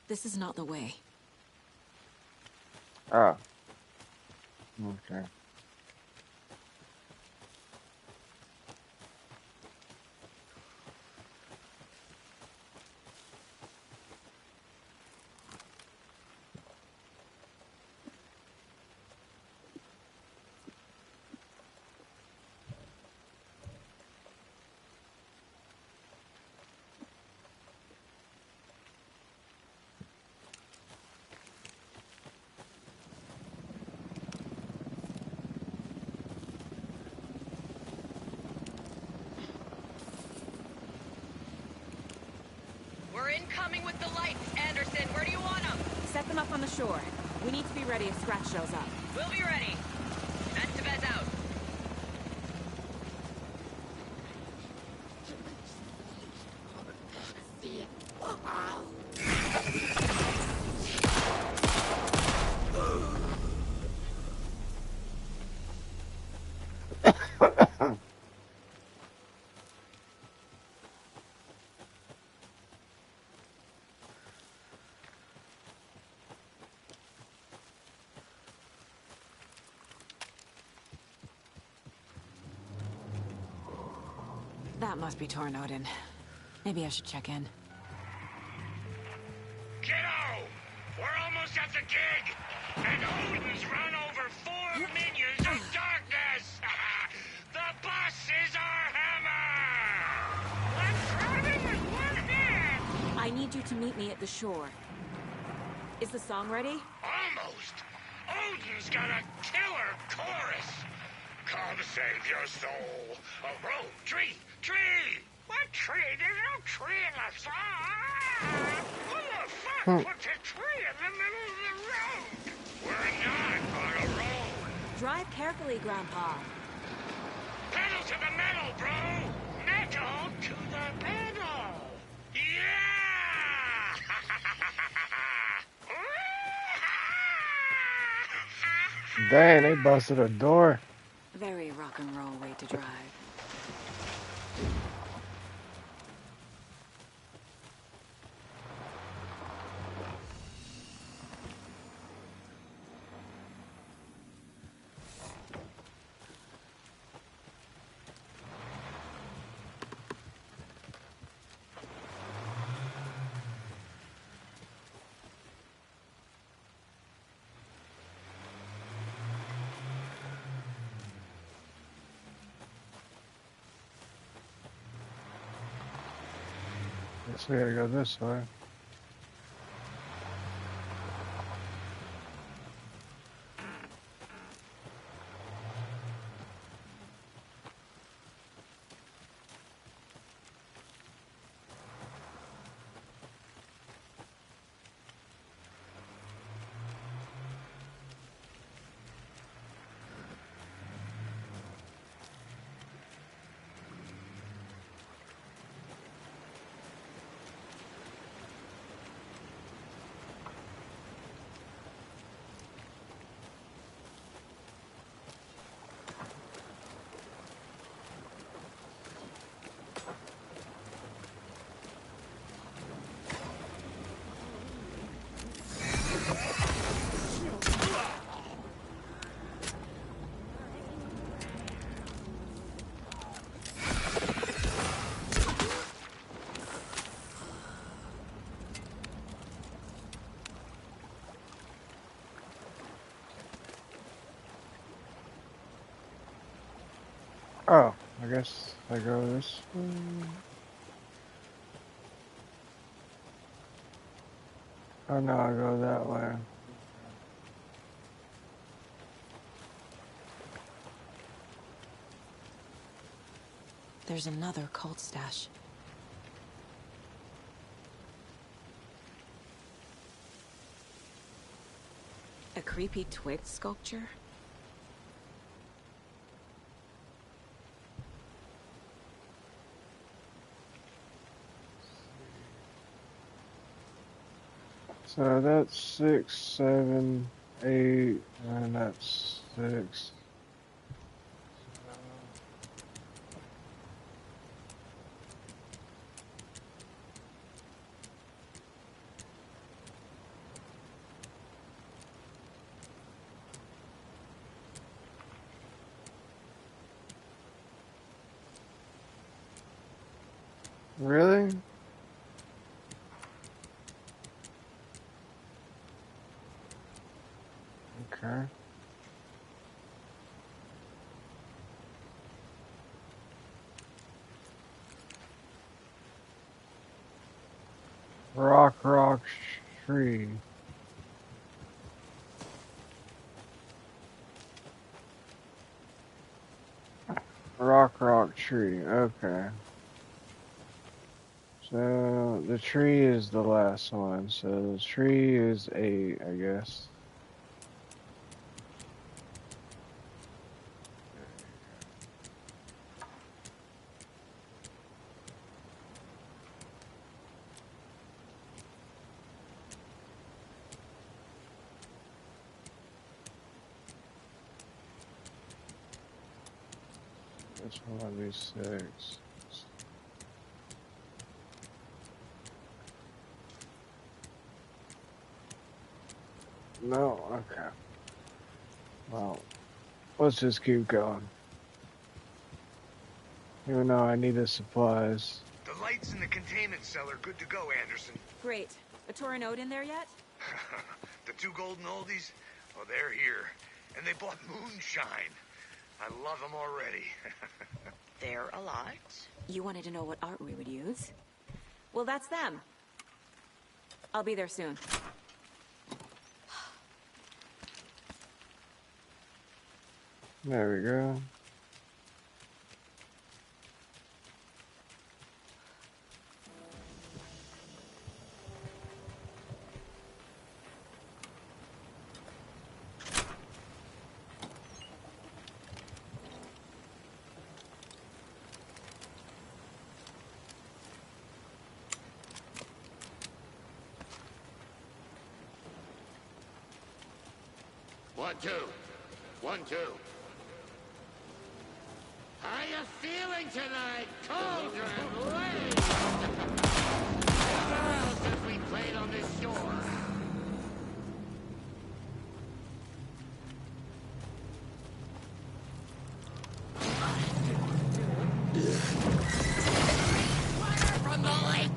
This is not the way. Oh. Okay. We're incoming with the lights, Anderson. Where do you want them? Set them up on the shore. We need to be ready if Scratch shows up. We'll be ready. Estevez out. That must be Tornodin. Maybe I should check in. Kiddo! We're almost at the gig! And Odin's run over 4 minions of darkness! The boss is our hammer! Let's run it with one hand! I need you to meet me at the shore. Is the song ready? Almost! Odin's got a killer chorus! Come save your soul! A road, tree! What tree? There's no tree in the song! Who the fuck puts a tree in the middle of the road? We're not on a road! Drive carefully, Grandpa. Pedal to the metal, bro! Metal to the pedal! Yeah! Dang, they busted a door. Very rock and roll way to drive. Guess we gotta go this way. Oh, I guess I go this way. Oh no, I go that way. There's another cult stash. A creepy twig sculpture? So that's 6, 7, 8, and that's 6. Really? Okay. Rock tree. Rock tree. Okay. So the tree is the last one. So the tree is 8, I guess. Which one would be 6? No, okay. Well, let's just keep going. Even though I need the supplies. The lights in the containment cell are good to go, Anderson. Great. A Torinode in there yet? The 2 golden oldies? Oh, they're here. And they bought moonshine. I love them already. They're a lot. You wanted to know what art we would use? Well, that's them. I'll be there soon. There we go. One, two. 1, 2. How you feeling tonight, Cauldron Lane? Never else have we played on this shore. Water from the lake!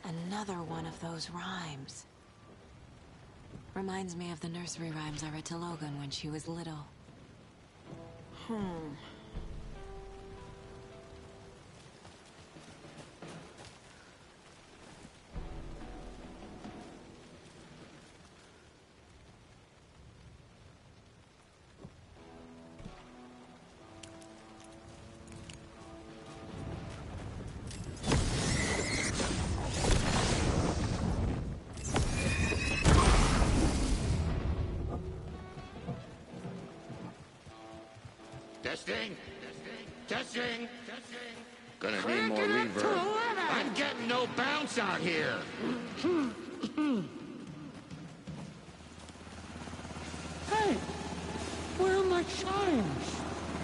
Another one of those rhymes. Reminds me of the nursery rhymes I read to Logan when she was little. Testing. Testing. Gonna need more reverb. I'm getting no bounce out here. Hey, where are my chimes?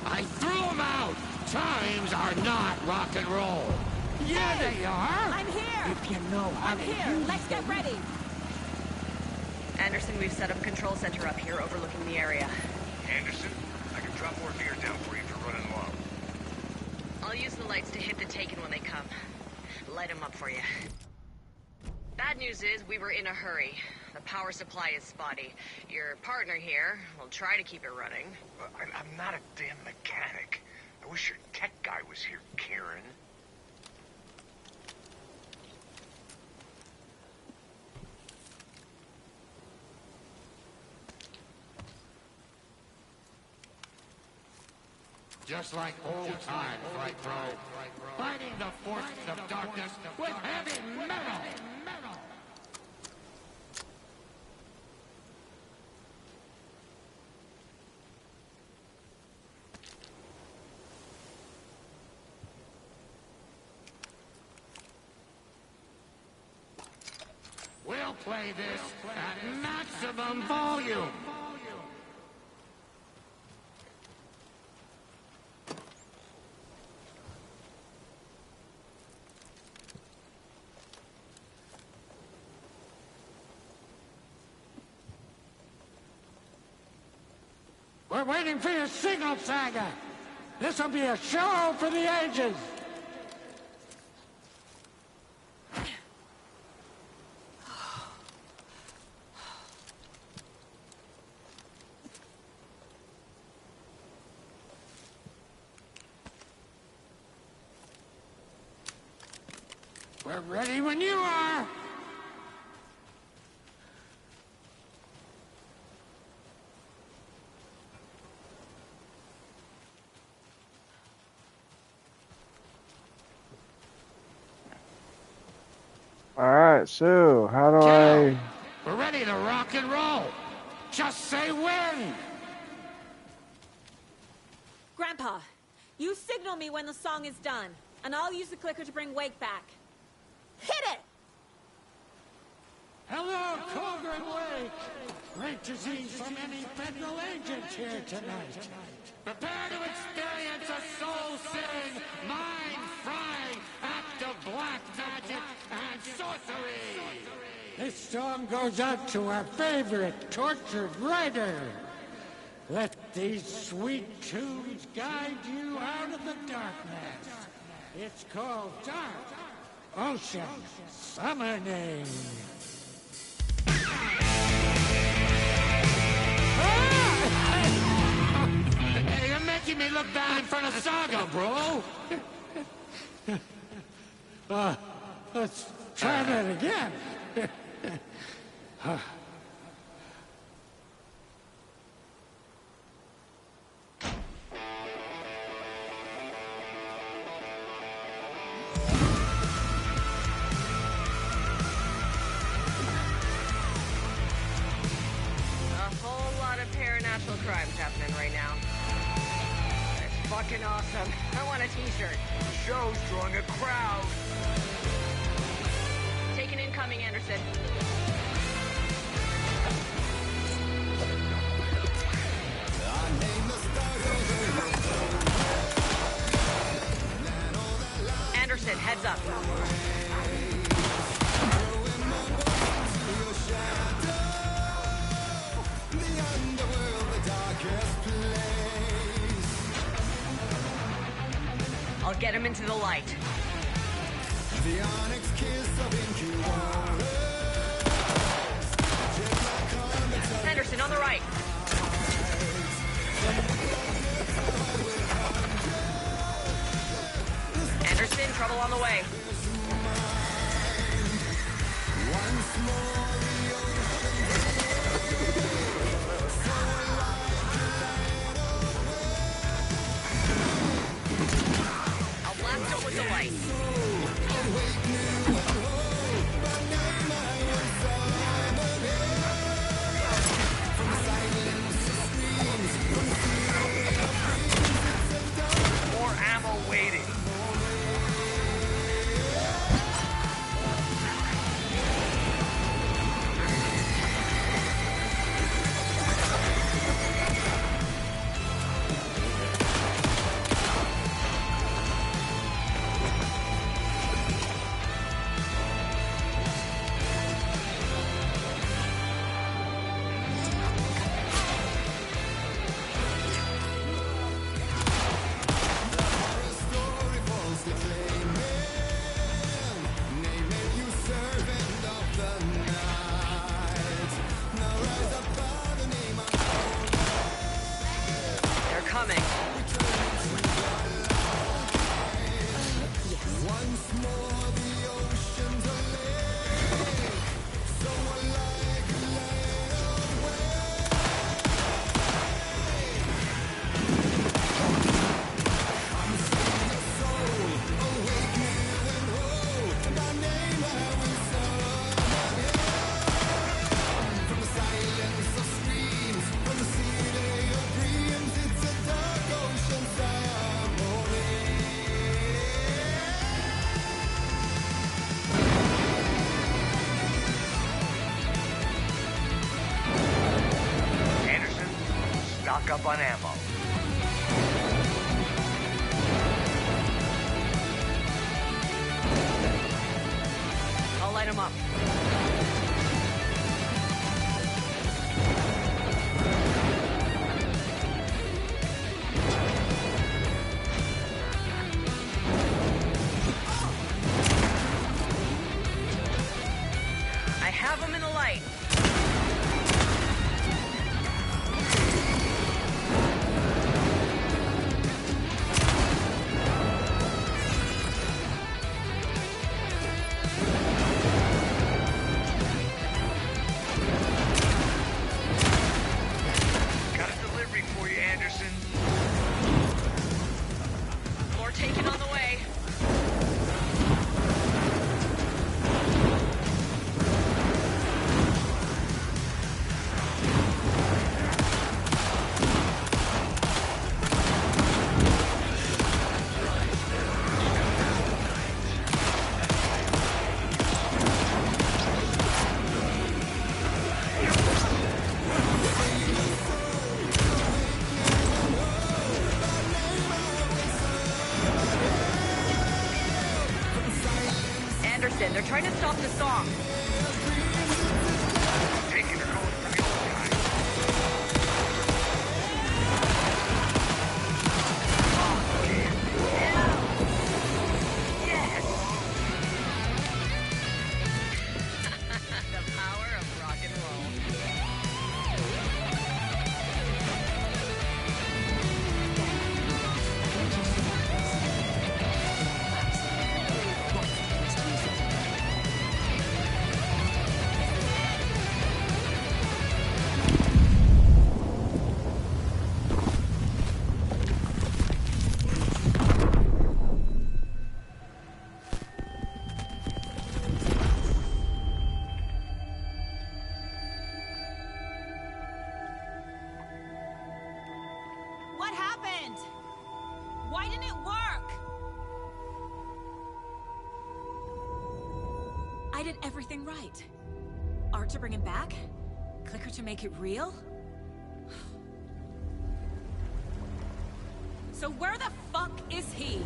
I threw them out. Chimes are not rock and roll. Yeah, they are. I'm here. If you know how I'm to here. use Let's get ready. Anderson, we've set up a control center up here overlooking the area. Anderson, I can drop more gear down for you if you're running low. I'll use the lights to hit the Taken when they come. Light them up for you. Bad news is we were in a hurry. The power supply is spotty. Your partner here will try to keep it running. I'm not a damn mechanic. I wish your tech guy was here, Karen. Just like old times, right, bro? Fighting the forces of darkness with heavy metal! We'll play this at maximum volume! We're waiting for your signal, Saga! This'll be a show for the ages! We're ready when you are! Alright, so, how do I... We're ready to rock and roll! Just say when! Grandpa, you signal me when the song is done, and I'll use the clicker to bring Wake back. Hit it! Hello, Colgan Wake! Great to see so many federal agents here tonight. Prepare to experience a soul-searing, mind-frying act of black magic and sorcery! This song goes out to our favorite tortured writer. Let these sweet tunes guide you out of the darkness. It's called Dark Ocean Summoning. Hey, you're making me look bad in front of Saga, bro. Let's try that again. Supernatural crimes happening right now. It's fucking awesome. I want a t-shirt. The show's drawing a crowd. Take an incoming, Anderson. Anderson, heads up. I'll get him into the light. The onyx kiss of Henderson, on the right. Anderson, trouble on the way. I'll blast him with the light. More ammo waiting. stock up on ammo. I'll light him up. I have him in the light. Got a delivery for you, Anderson. More taken on the way. Anderson, they're trying to stop the song. Taking her going for the old guy. Oh, yeah. Yes! The power of rock and roll. What happened? Why didn't it work? I did everything right. Art to bring him back? Clicker to make it real? So where the fuck is he?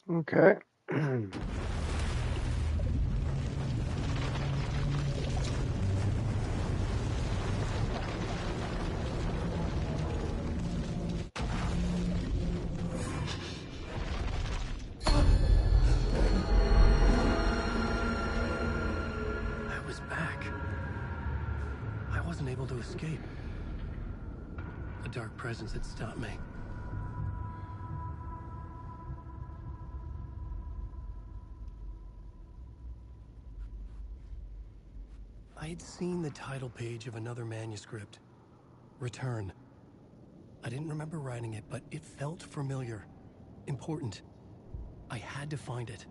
Okay. I was back. I wasn't able to escape. A dark presence had stopped me. I had seen the title page of another manuscript. Return. I didn't remember writing it, but it felt familiar. Important. I had to find it.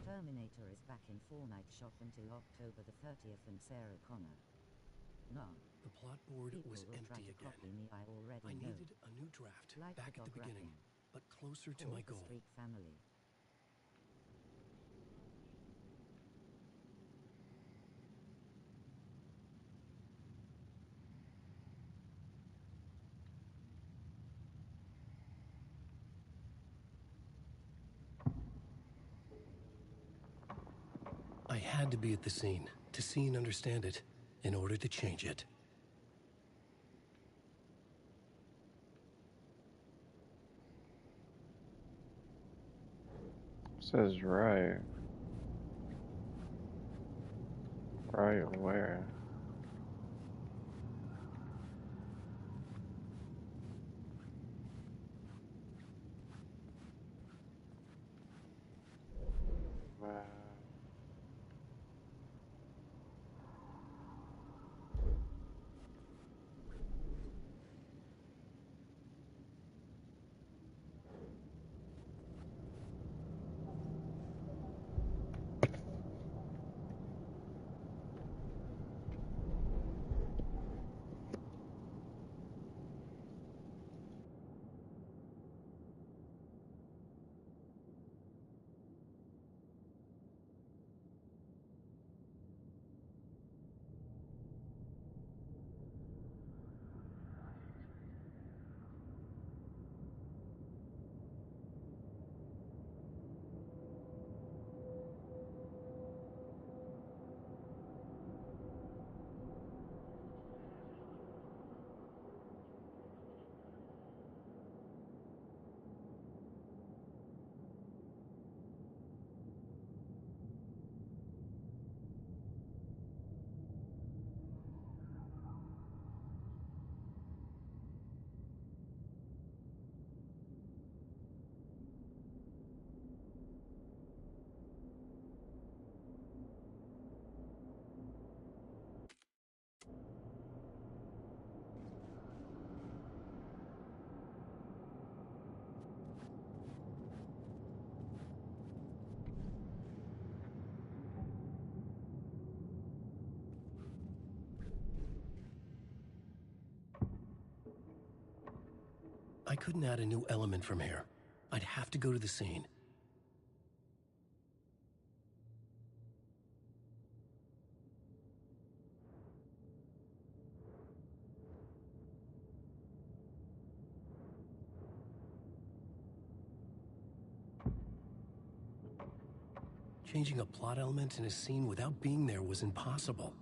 Terminator is back in Fortnite shop until October the 30th and Sarah Connor. No. The plot board People was will try empty to copy again. me, I already I know. needed a new draft, Like back the at the dog beginning, rapping. but closer to Or my the goal. Street family. I had to be at the scene, to see and understand it, in order to change it. Says right. Right where? I couldn't add a new element from here. I'd have to go to the scene. Changing a plot element in a scene without being there was impossible.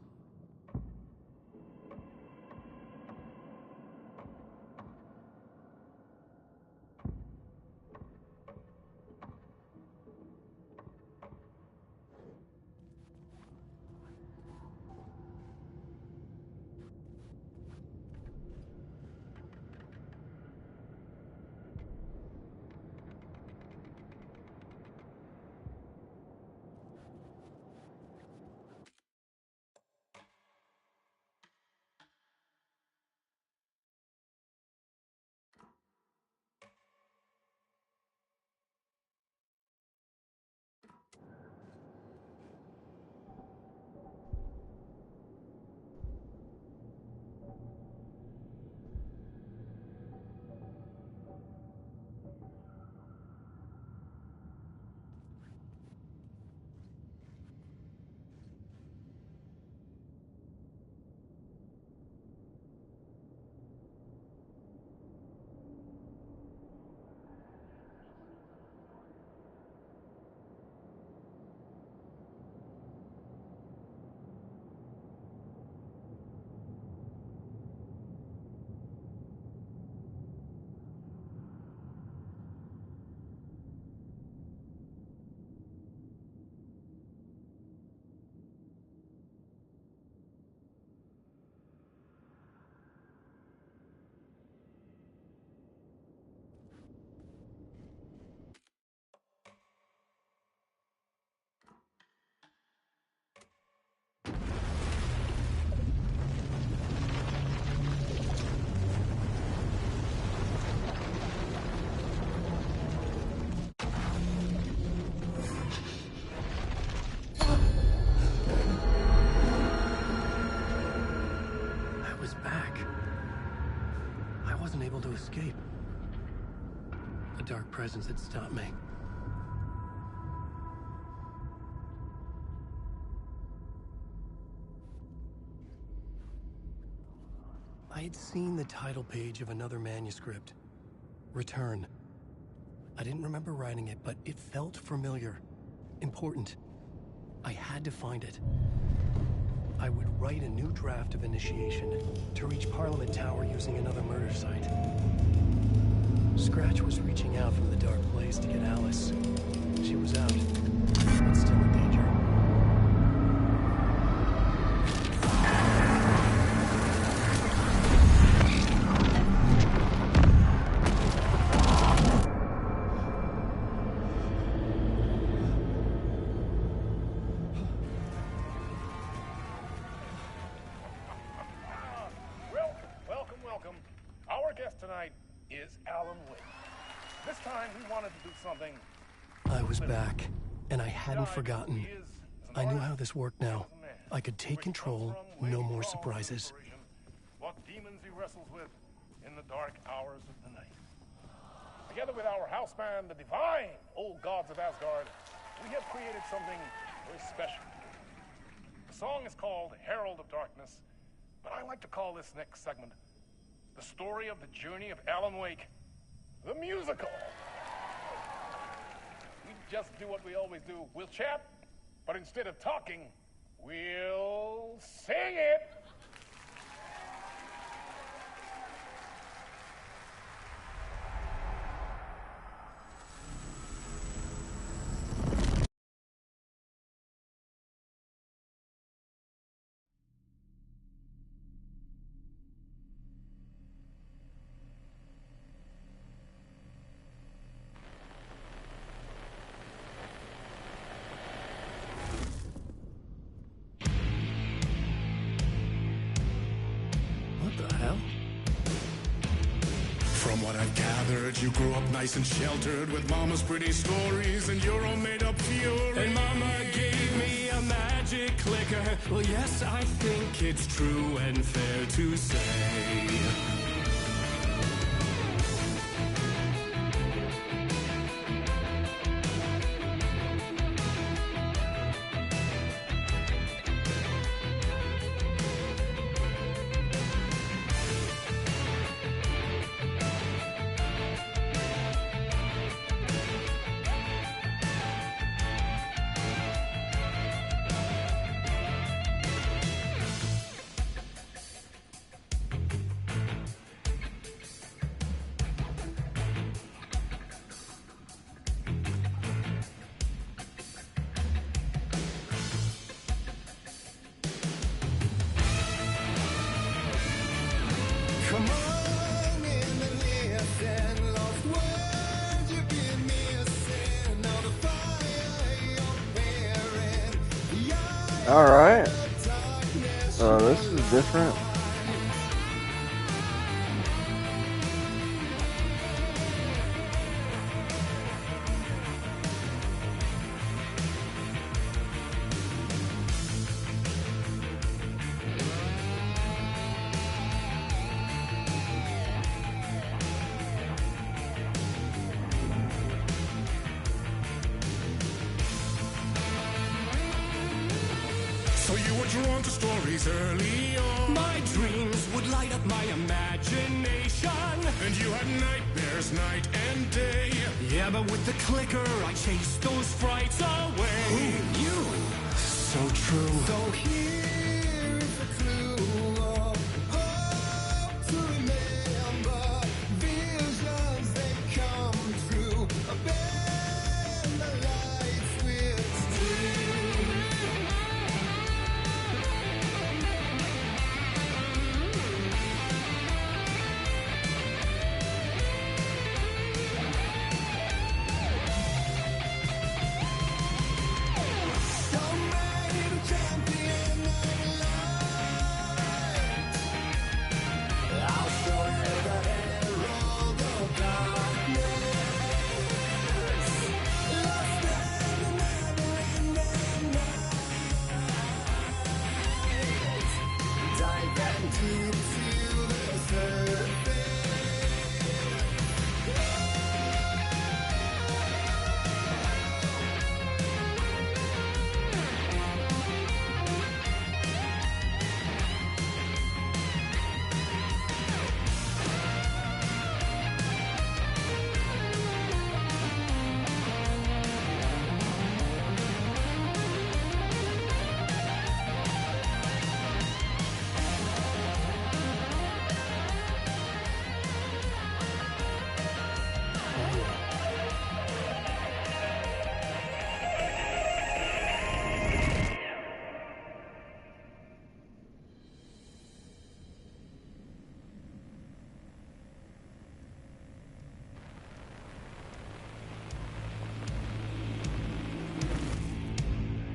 To escape. A dark presence had stopped me. I had seen the title page of another manuscript. Return. I didn't remember writing it, but it felt familiar. Important. I had to find it. I would write a new draft of Initiation to reach Parliament Tower using another murder site. Scratch was reaching out from the dark place to get Alice. She was out, but still in danger. Welcome. Our guest tonight is Alan Wake. This time he wanted to do something. I was back, and I hadn't forgotten. I knew how this worked now. I could take control, no more surprises. What demons he wrestles with in the dark hours of the night. Together with our house band, the divine old gods of Asgard, we have created something very special. The song is called Herald of Darkness, but I like to call this next segment the story of the journey of Alan Wake, the musical. We just do what we always do. We'll chat, but instead of talking, we'll sing it. From what I've gathered, you grew up nice and sheltered with mama's pretty stories and your own made-up fury. And mama gave me a magic clicker. Well, yes, I think it's true and fair to say Alright. This is different. So you were drawn to stories early on. My dreams would light up my imagination. And you had nightmares night and day. Yeah, but with the clicker, I chased those frights away. Who knew? So true. So here is a clue of hope to remember. Visions, they come true. Bend the lights with steel.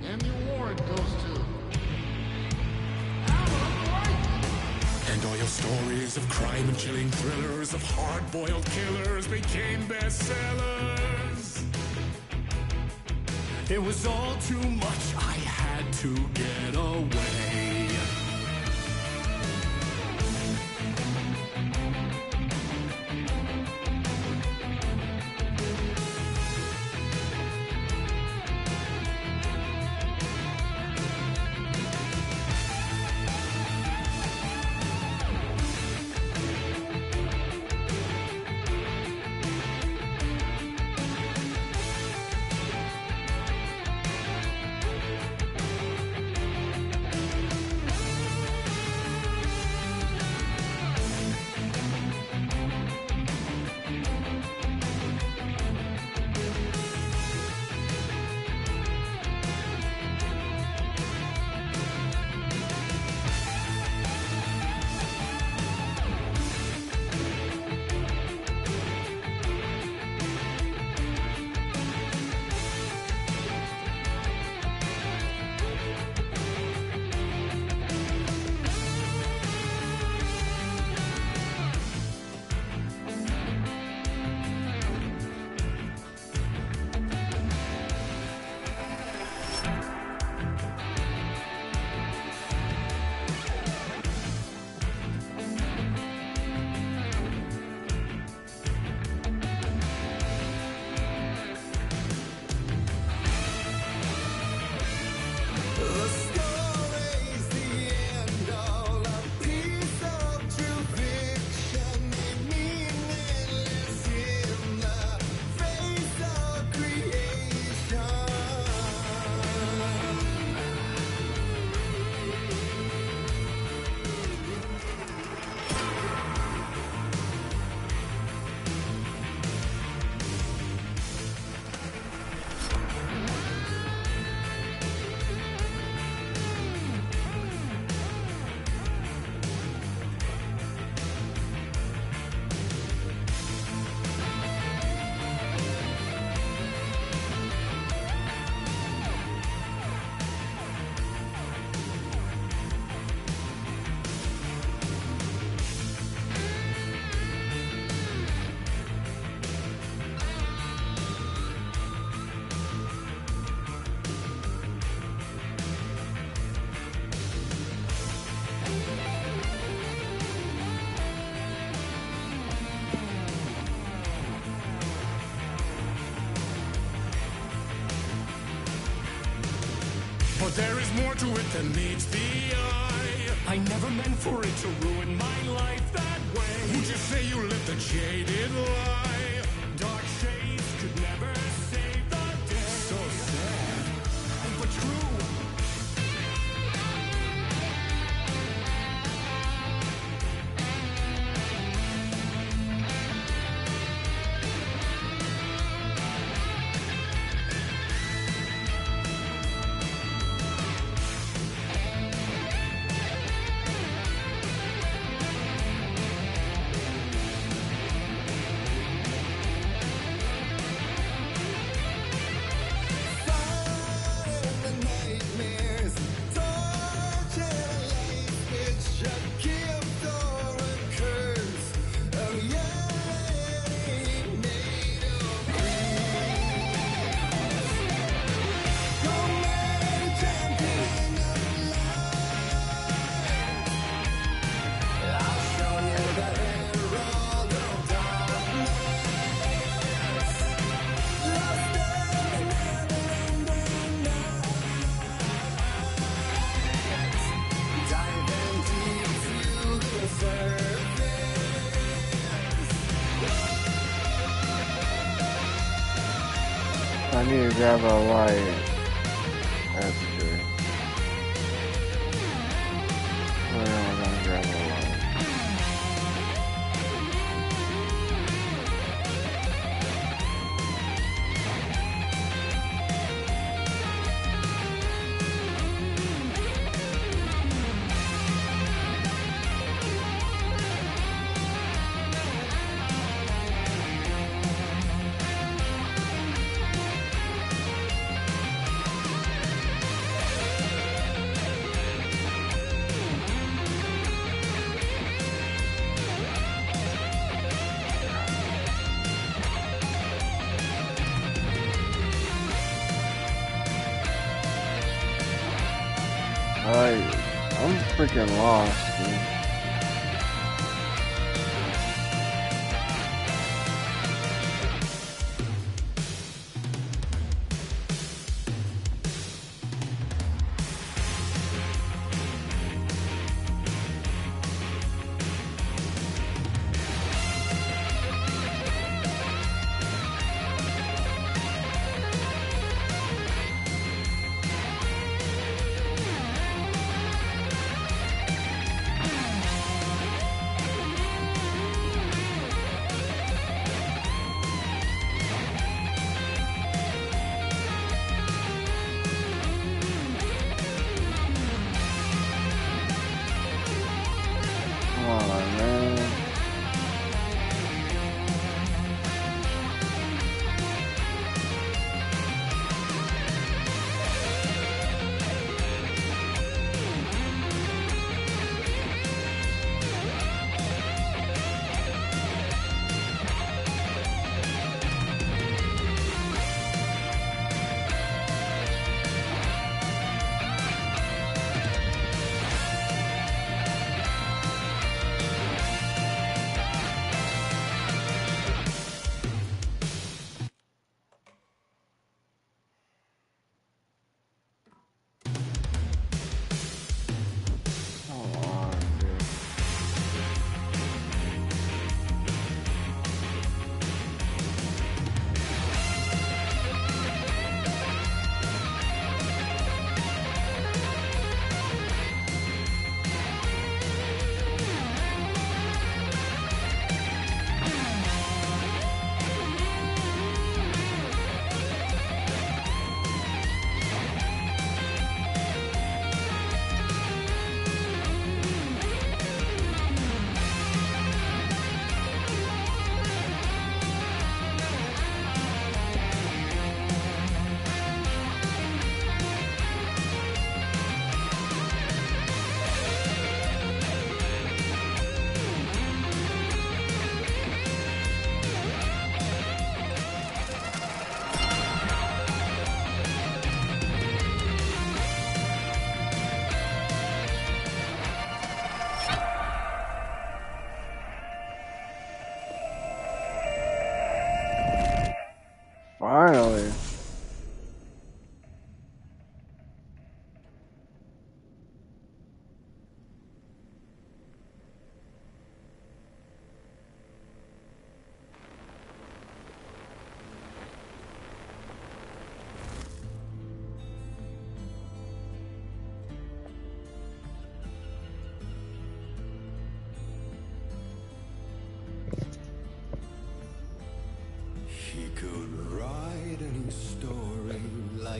And the award goes to... And all your stories of crime and chilling thrillers of hard-boiled killers became bestsellers. It was all too much. I had to get away. But there is more to it than meets the eye. I never meant for it to ruin my life that way. Would you say you lived a jaded lie? Dark shades could never save the day. So sad, but true. I need to grab a light. That's true. Where am I gonna grab a light? I'm freaking lost, dude.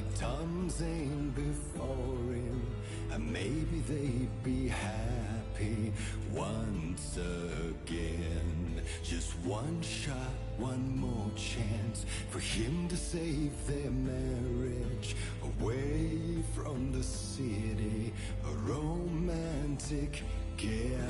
like Tom Zane before him, and maybe they'd be happy once again. Just one shot, one more chance for him to save their marriage, away from the city, a romantic getaway.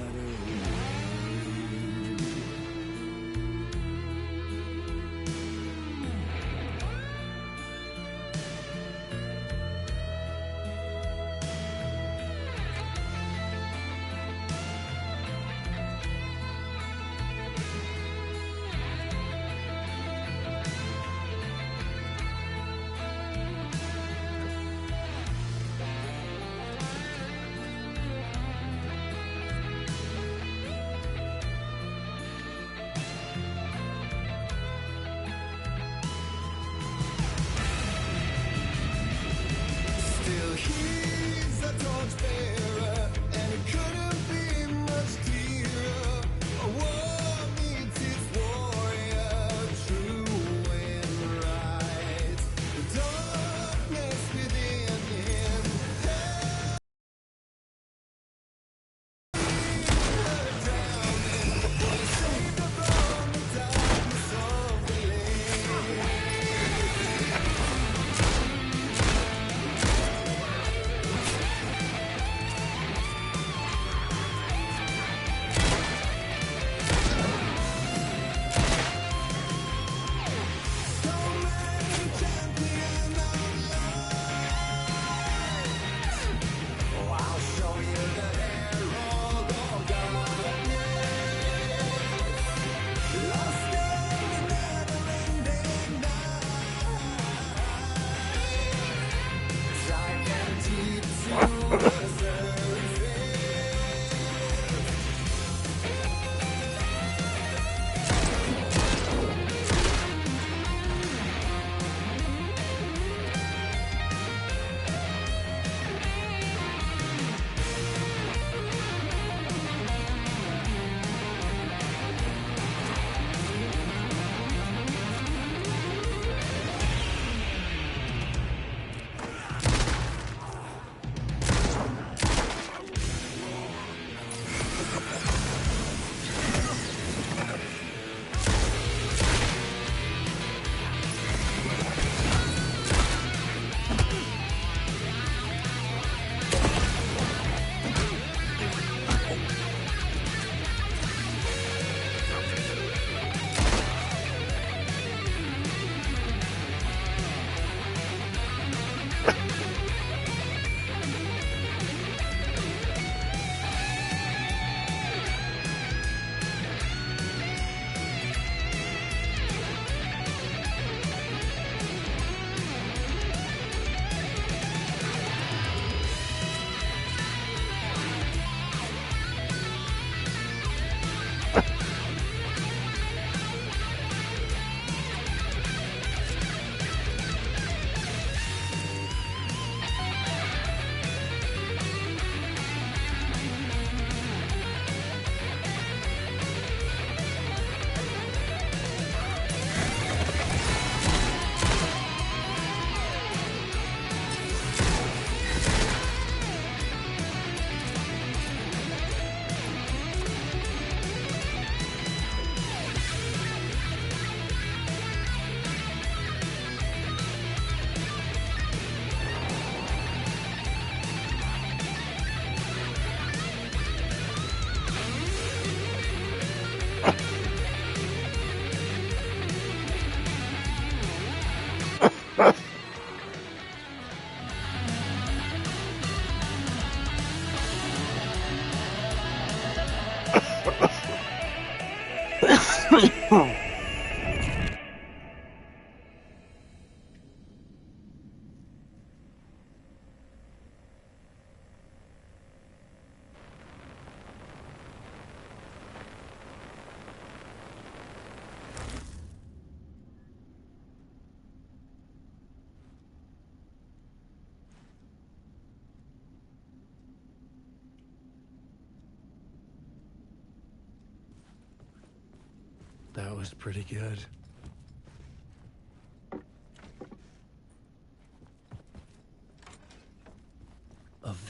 That was pretty good.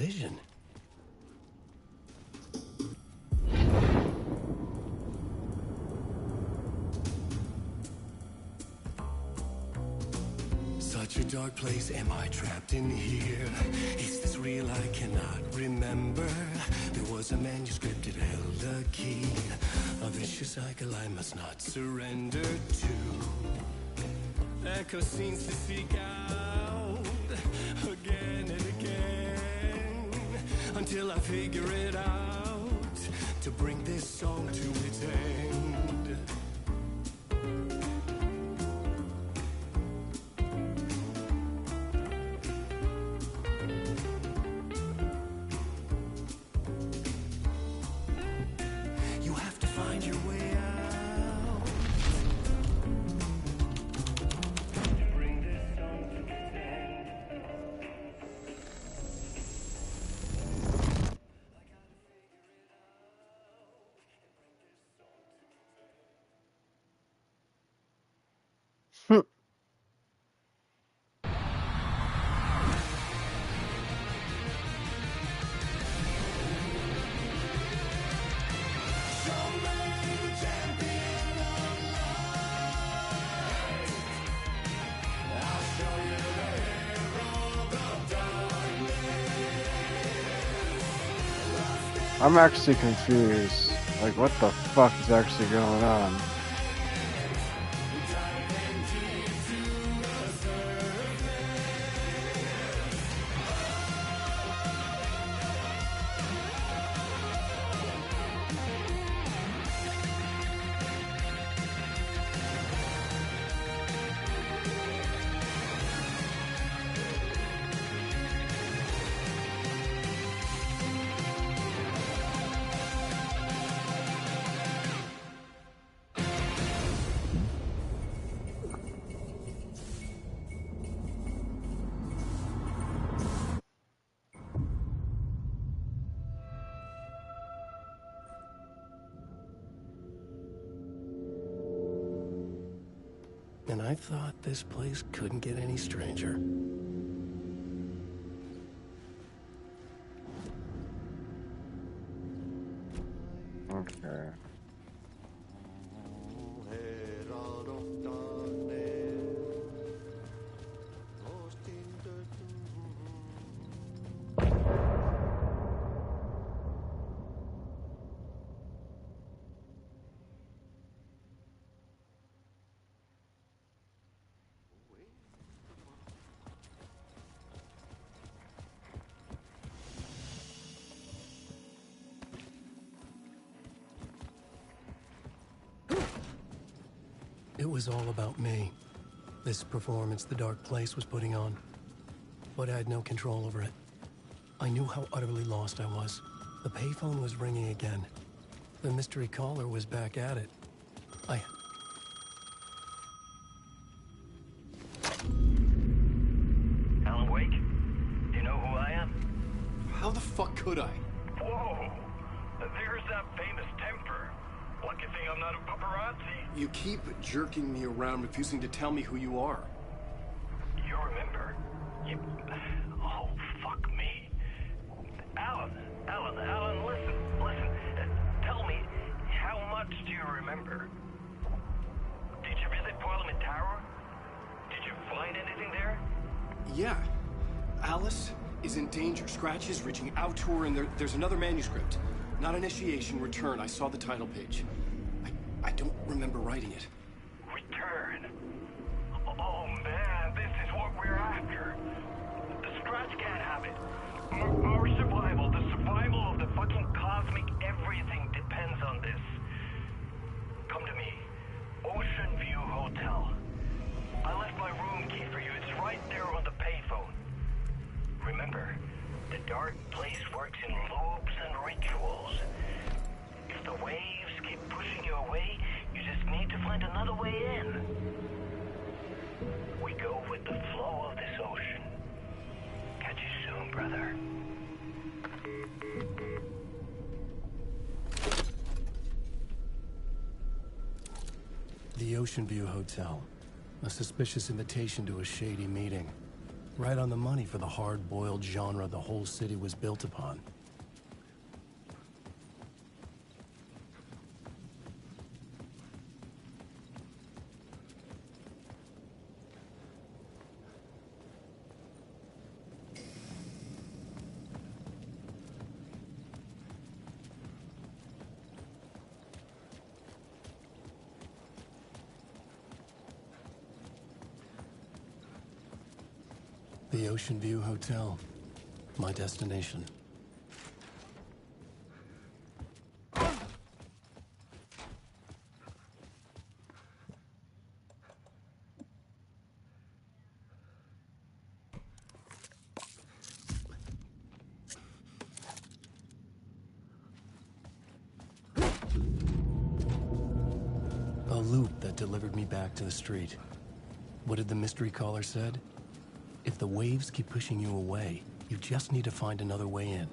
vision. Such a dark place, am I trapped in here? Is this real? I cannot remember. There was a manuscript, it held a key. A vicious cycle I must not surrender to. Echo scenes to seek out again and again, until I figure it out, to bring this song to its end. You have to find your way out. Bring this song to its end. I'm actually confused. Like, what the fuck is actually going on? And I thought this place couldn't get any stranger. Okay. It was all about me. This performance the Dark Place was putting on. But I had no control over it. I knew how utterly lost I was. The payphone was ringing again. The mystery caller was back at it. Alan Wake? Do you know who I am? How the fuck could I? Whoa! There's that famous temper. Lucky thing I'm not a paparazzi. You keep jerking me around, refusing to tell me who you are. You remember? Oh, fuck me. Alan, listen. Tell me, how much do you remember? Did you visit Parliament Tower? Did you find anything there? Yeah. Alice is in danger. Scratch is reaching out to her, and there's another manuscript. Not initiation, return. I saw the title page. I don't remember writing it. Return? Oh man, this is what we're after. The Scratch can't have it. Our survival, the survival of the fucking cosmic everything depends on this. Come to me. Ocean View Hotel. I left my room key for you. It's right there on the payphone. Remember, the Dark Place works in loops and rituals. If the waves keep pushing you away, you just need to find another way in. We go with the flow of this ocean. Catch you soon, brother. The Ocean View Hotel. A suspicious invitation to a shady meeting. Right on the money for the hard-boiled genre the whole city was built upon. The Ocean View Hotel, my destination. A loop that delivered me back to the street. What did the mystery caller said? If the waves keep pushing you away, you just need to find another way in.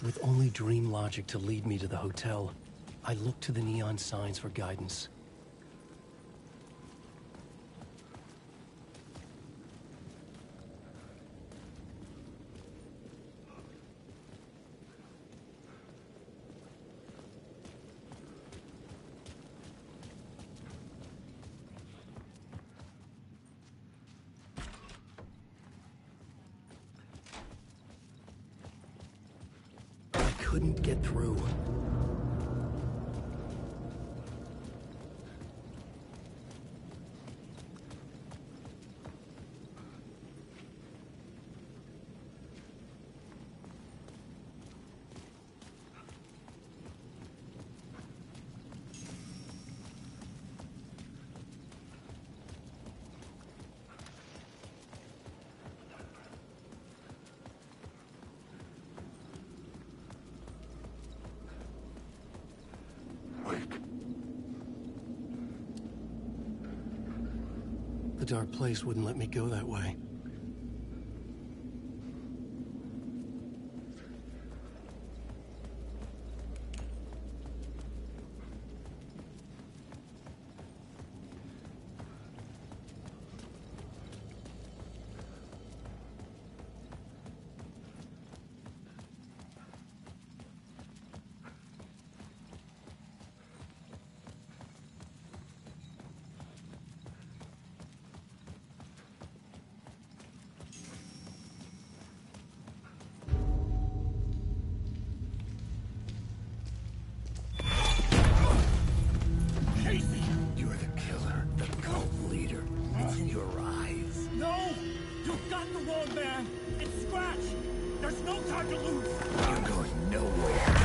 With only dream logic to lead me to the hotel, I looked to the neon signs for guidance. Couldn't get through. The dark place wouldn't let me go that way. You're the killer, the cult leader. It's in your eyes. No! You've got the wrong man! It's Scratch! There's no time to lose! You're going nowhere.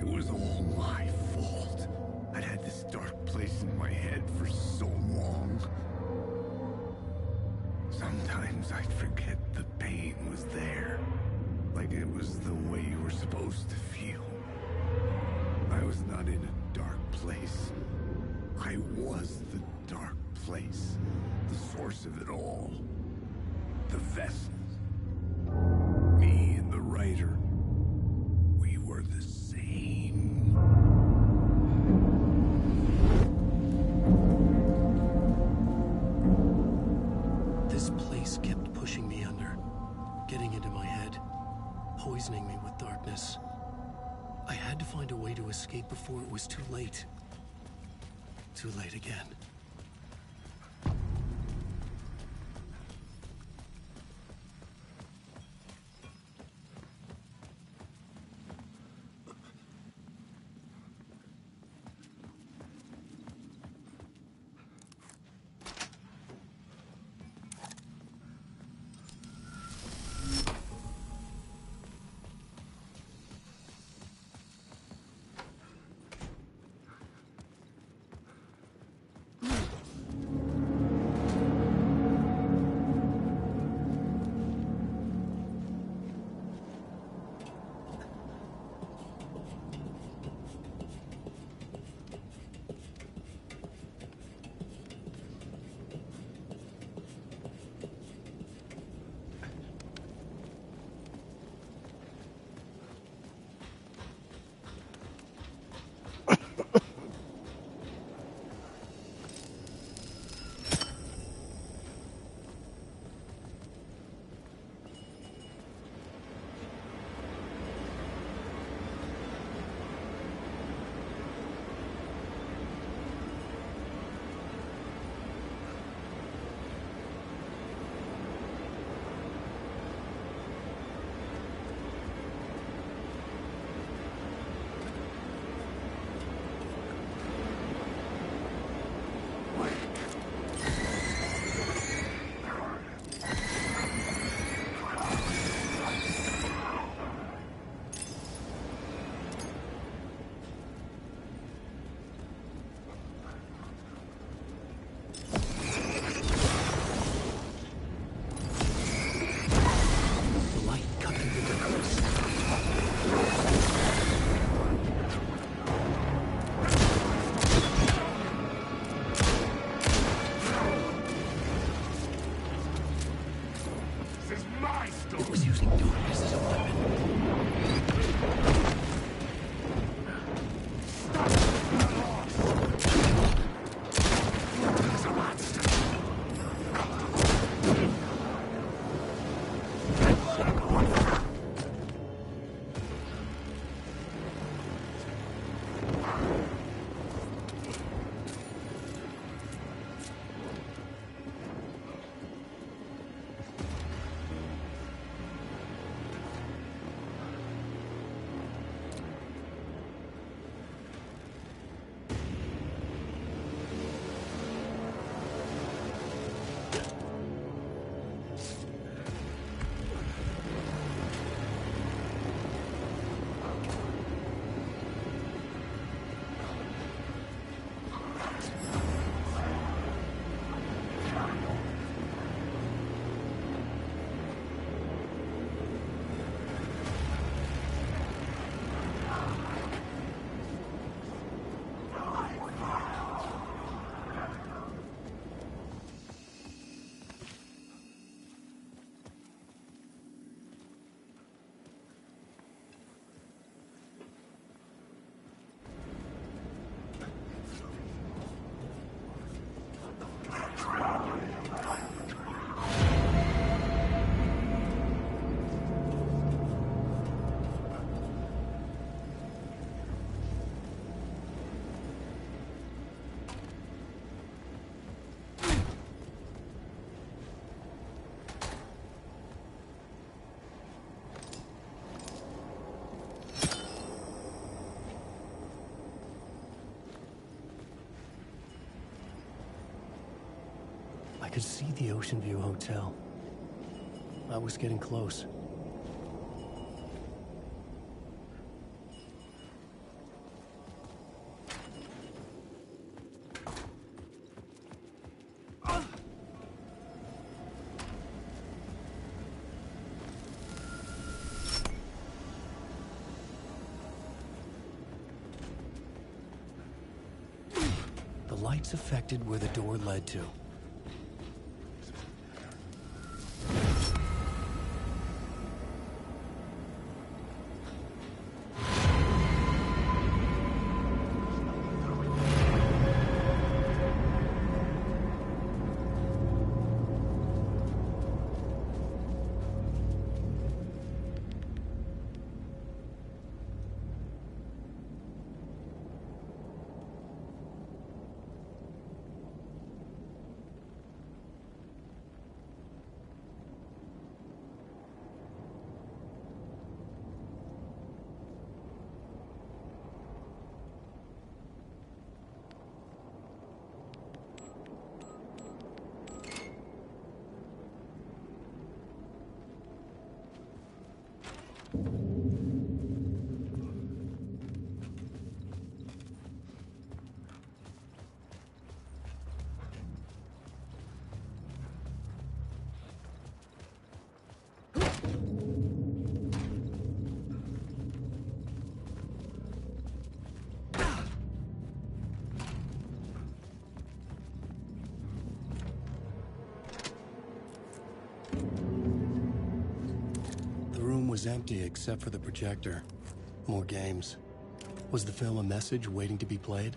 It was all my fault. I'd had this dark place in my head for so long. Sometimes I'd forget the pain was there. Like it was the way you were supposed to feel. I was not in a dark place. I was the dark place. The source of it all. The vessel. Me and the writer. We were the same. This place kept pushing me under, getting into my head, poisoning me with darkness. I had to find a way to escape before it was too late. Too late again. I could see the Ocean View Hotel. I was getting close. The lights affected where the door led to. Was empty except for the projector. More games. Was the film a message waiting to be played?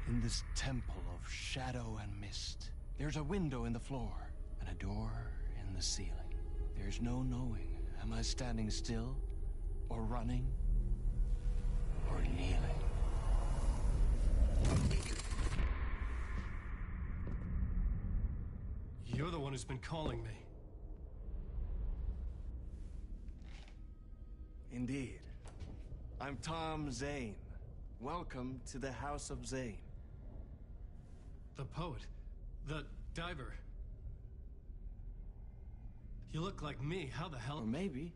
In this temple of shadow and mist, there's a window in the floor and a door in the ceiling. There's no knowing, am I standing still, or running, or kneeling? You're the one who's been calling me. Indeed. I'm Tom Zane. Welcome to the House of Zane. The poet. The diver. You look like me. How the hell? Or maybe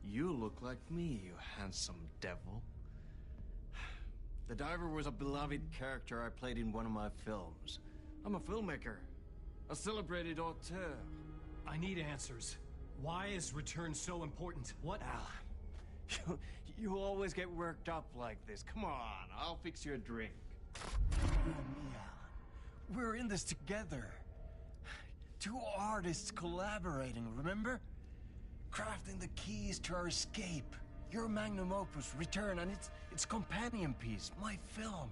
you look like me, you handsome devil. The diver was a beloved character I played in one of my films. I'm a filmmaker. A celebrated auteur. I need answers. Why is Return so important? What? Alan, you always get worked up like this. Come on, I'll fix you a drink. You and me, Alan. We're in this together. Two artists collaborating, remember? Crafting the keys to our escape. Your magnum opus, Return, and its companion piece, my film.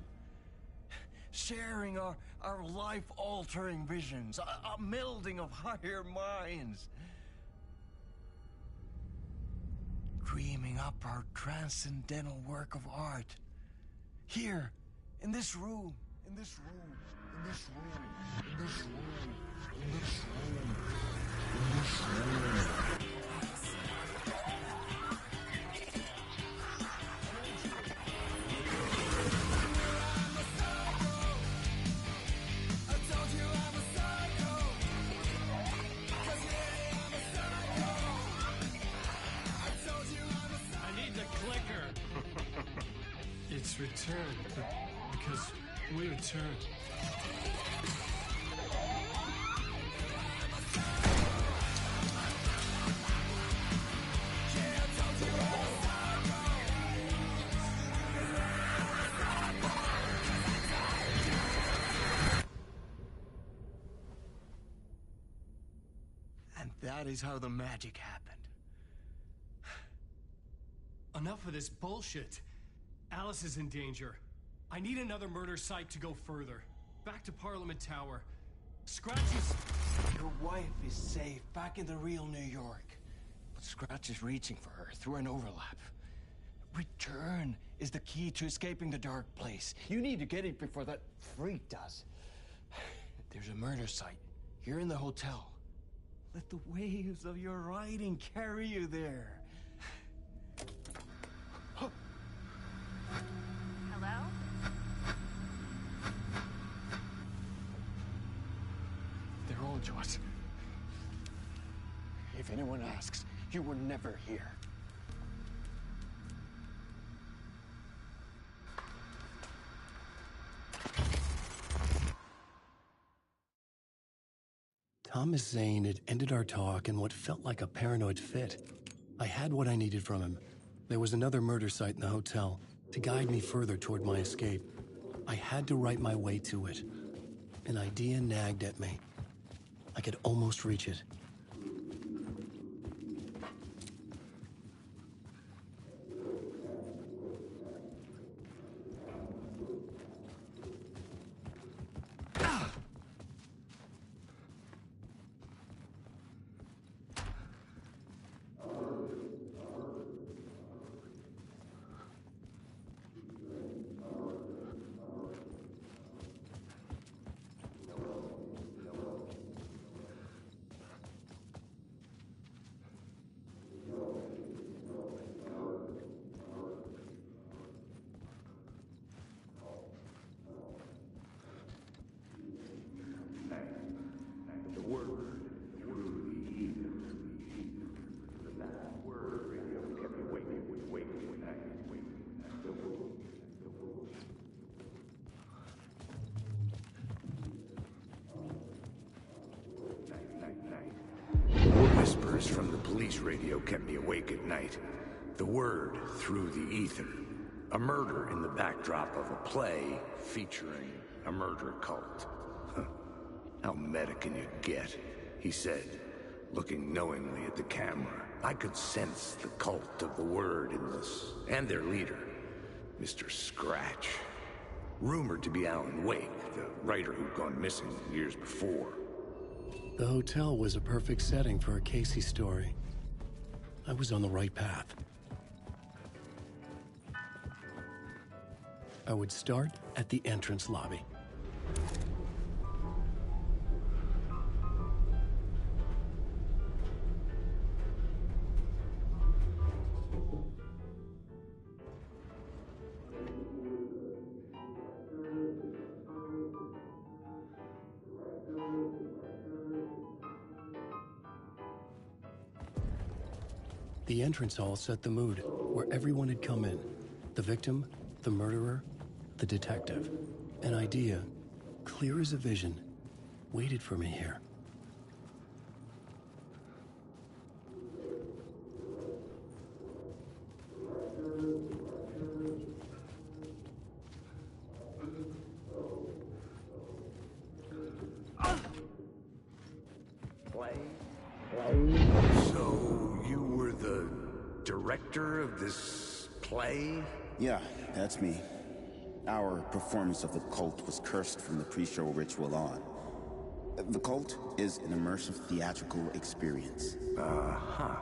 Sharing our life-altering visions, a melding of higher minds. Dreaming up our transcendental work of art. Here, in this room, in this room, in this room, in this room, in this room, in this room. It's Return, because Way to turn. And that is how the magic happened. Enough of this bullshit. Alice is in danger. I need another murder site to go further. Back to Parliament Tower. Scratch is... Your wife is safe, back in the real New York. But Scratch is reaching for her through an overlap. Return is the key to escaping the dark place. You need to get it before that freak does. There's a murder site here in the hotel. Let the waves of your writing carry you there. Hello? They're all yours. If anyone asks, you were never here. Thomas Zane had ended our talk in what felt like a paranoid fit. I had what I needed from him. There was another murder site in the hotel to guide me further toward my escape. I had to write my way to it. An idea nagged at me. I could almost reach it. Whispers from the police radio kept me awake at night. The word through the ether. A murder in the backdrop of a play featuring a murder cult. Huh. How meta can you get? He said, looking knowingly at the camera. I could sense the cult of the word in this, and their leader, Mr. Scratch. Rumored to be Alan Wake, the writer who'd gone missing years before. The hotel was a perfect setting for a Casey story. I was on the right path. I would start at the entrance lobby. The entrance hall set the mood, where everyone had come in. The victim, the murderer, the detective. An idea, clear as a vision, waited for me here. So, you were the director of this play? Yeah, that's me. Our performance of the cult was cursed from the pre-show ritual on. The cult is an immersive theatrical experience. Uh-huh.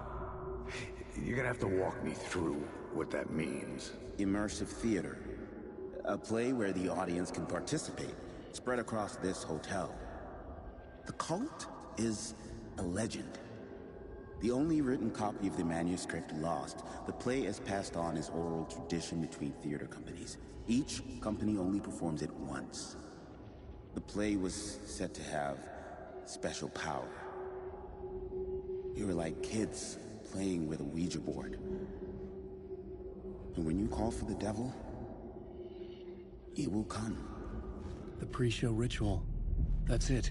You're gonna have to walk me through what that means. Immersive theater. A play where the audience can participate, spread across this hotel. The cult is a legend. The only written copy of the manuscript lost, the play is passed on as oral tradition between theater companies. Each company only performs it once. The play was said to have special power. We were like kids playing with a Ouija board. And when you call for the devil, he will come. The pre-show ritual. That's it.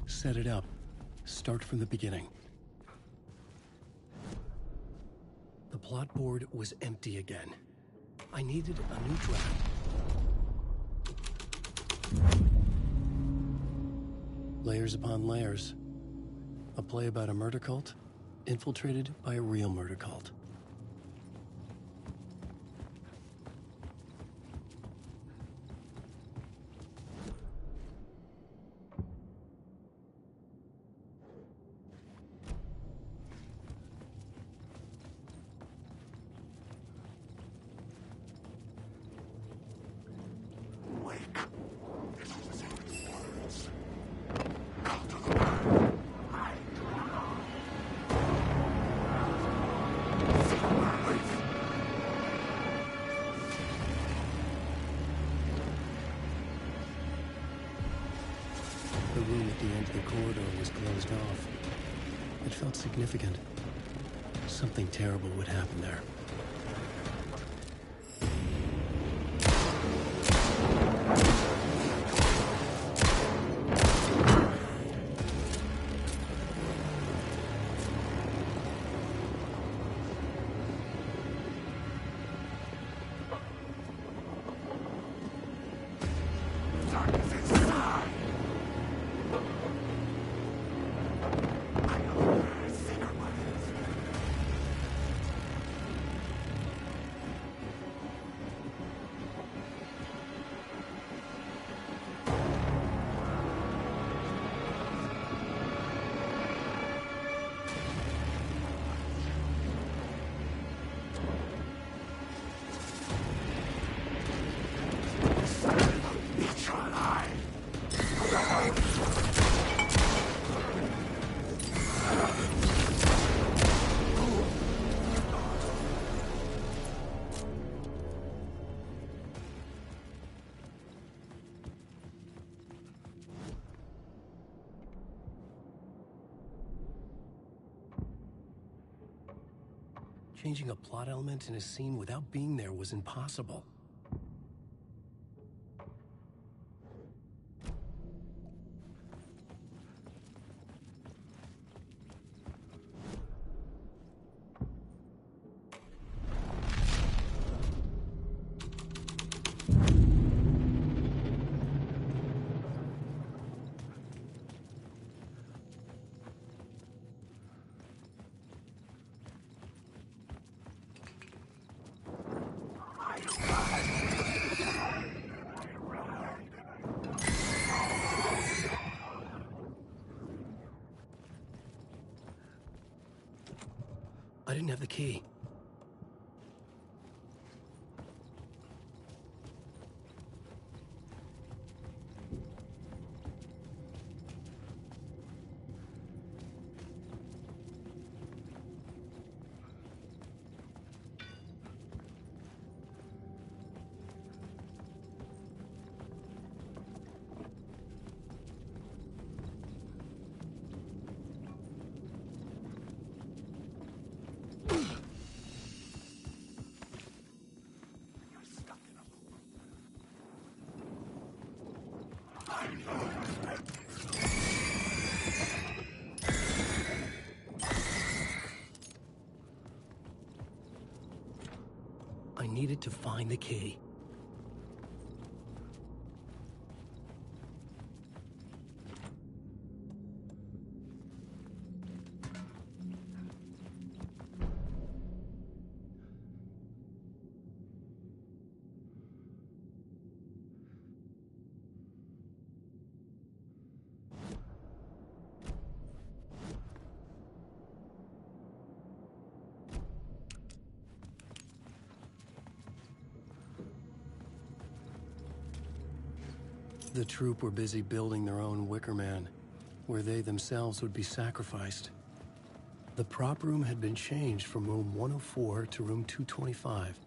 Set it up. Start from the beginning. The plot board was empty again. I needed a new draft. Layers upon layers. A play about a murder cult, infiltrated by a real murder cult. The room at the end of the corridor was closed off. It felt significant. Something terrible would happen there. Changing a plot element in a scene without being there was impossible. I didn't have the key. I needed to find the key. The troop were busy building their own Wicker Man, where they themselves would be sacrificed. The prop room had been changed from room 104 to room 225.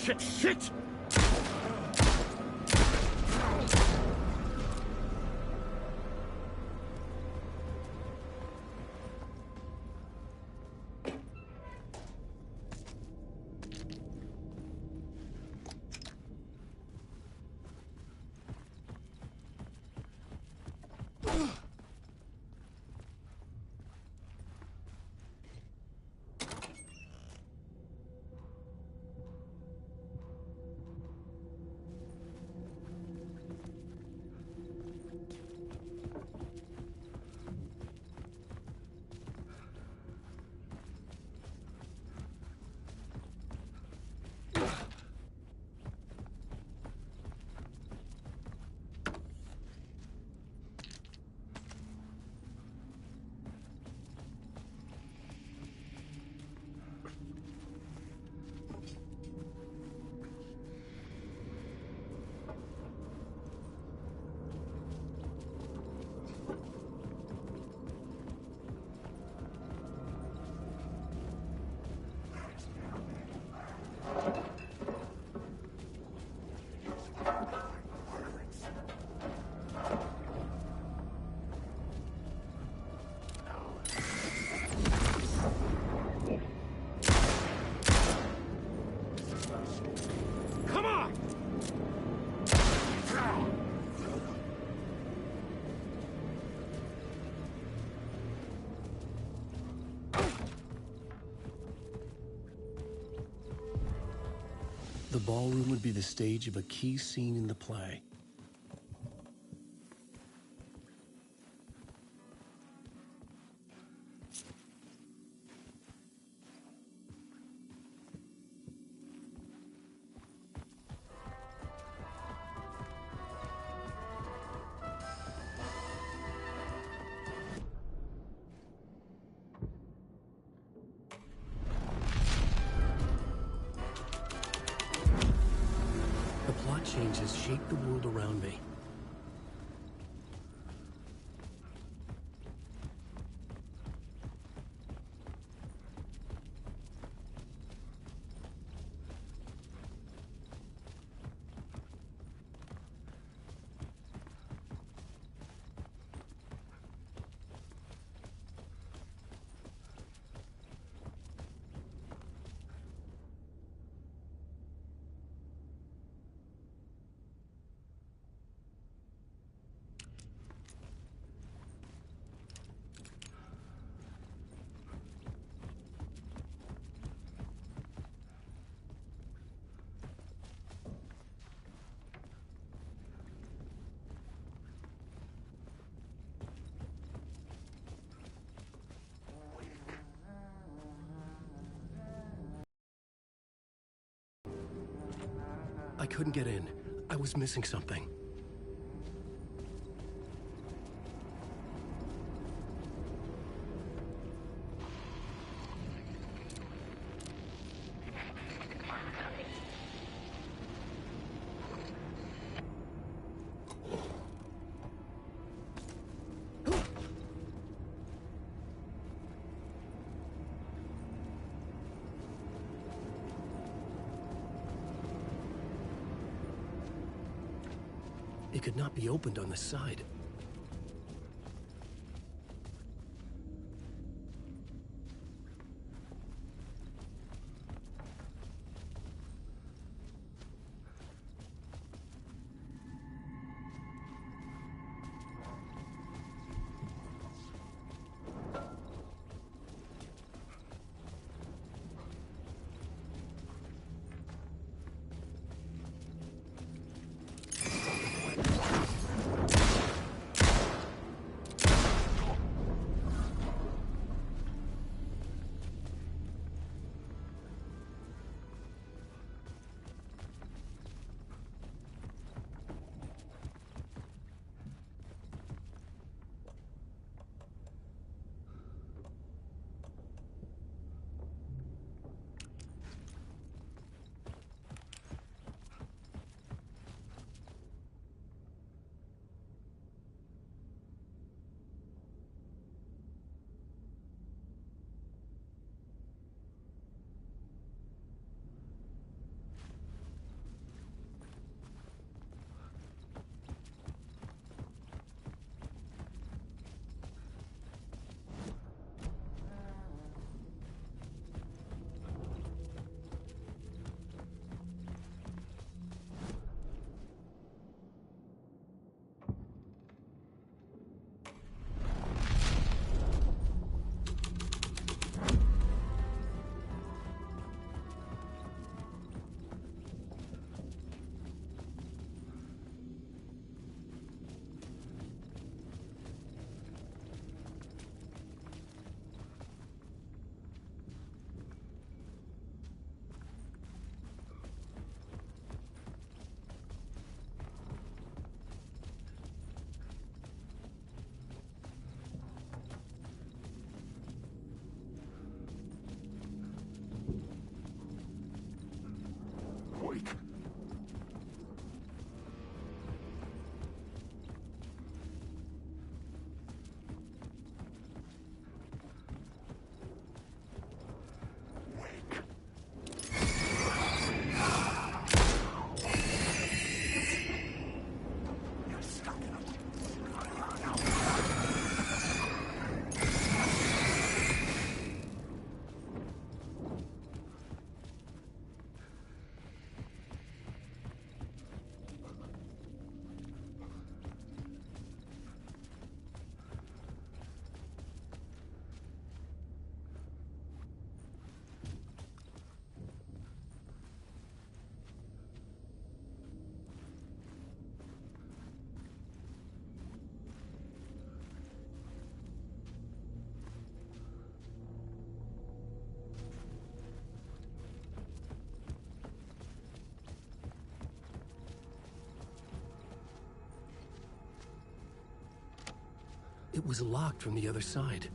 Shit! The ballroom would be the stage of a key scene in the play. Changes shape the world around me. I couldn't get in. I was missing something. It could not be opened on the side. It was locked from the other side.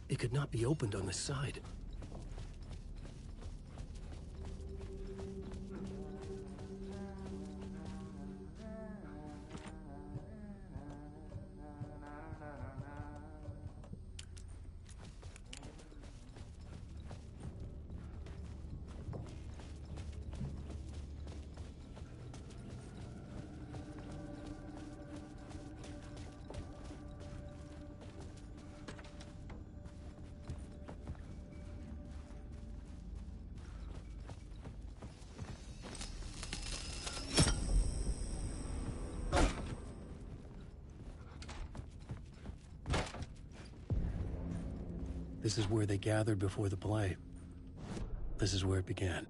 It could not be opened on the side. This is where they gathered before the play. This is where it began.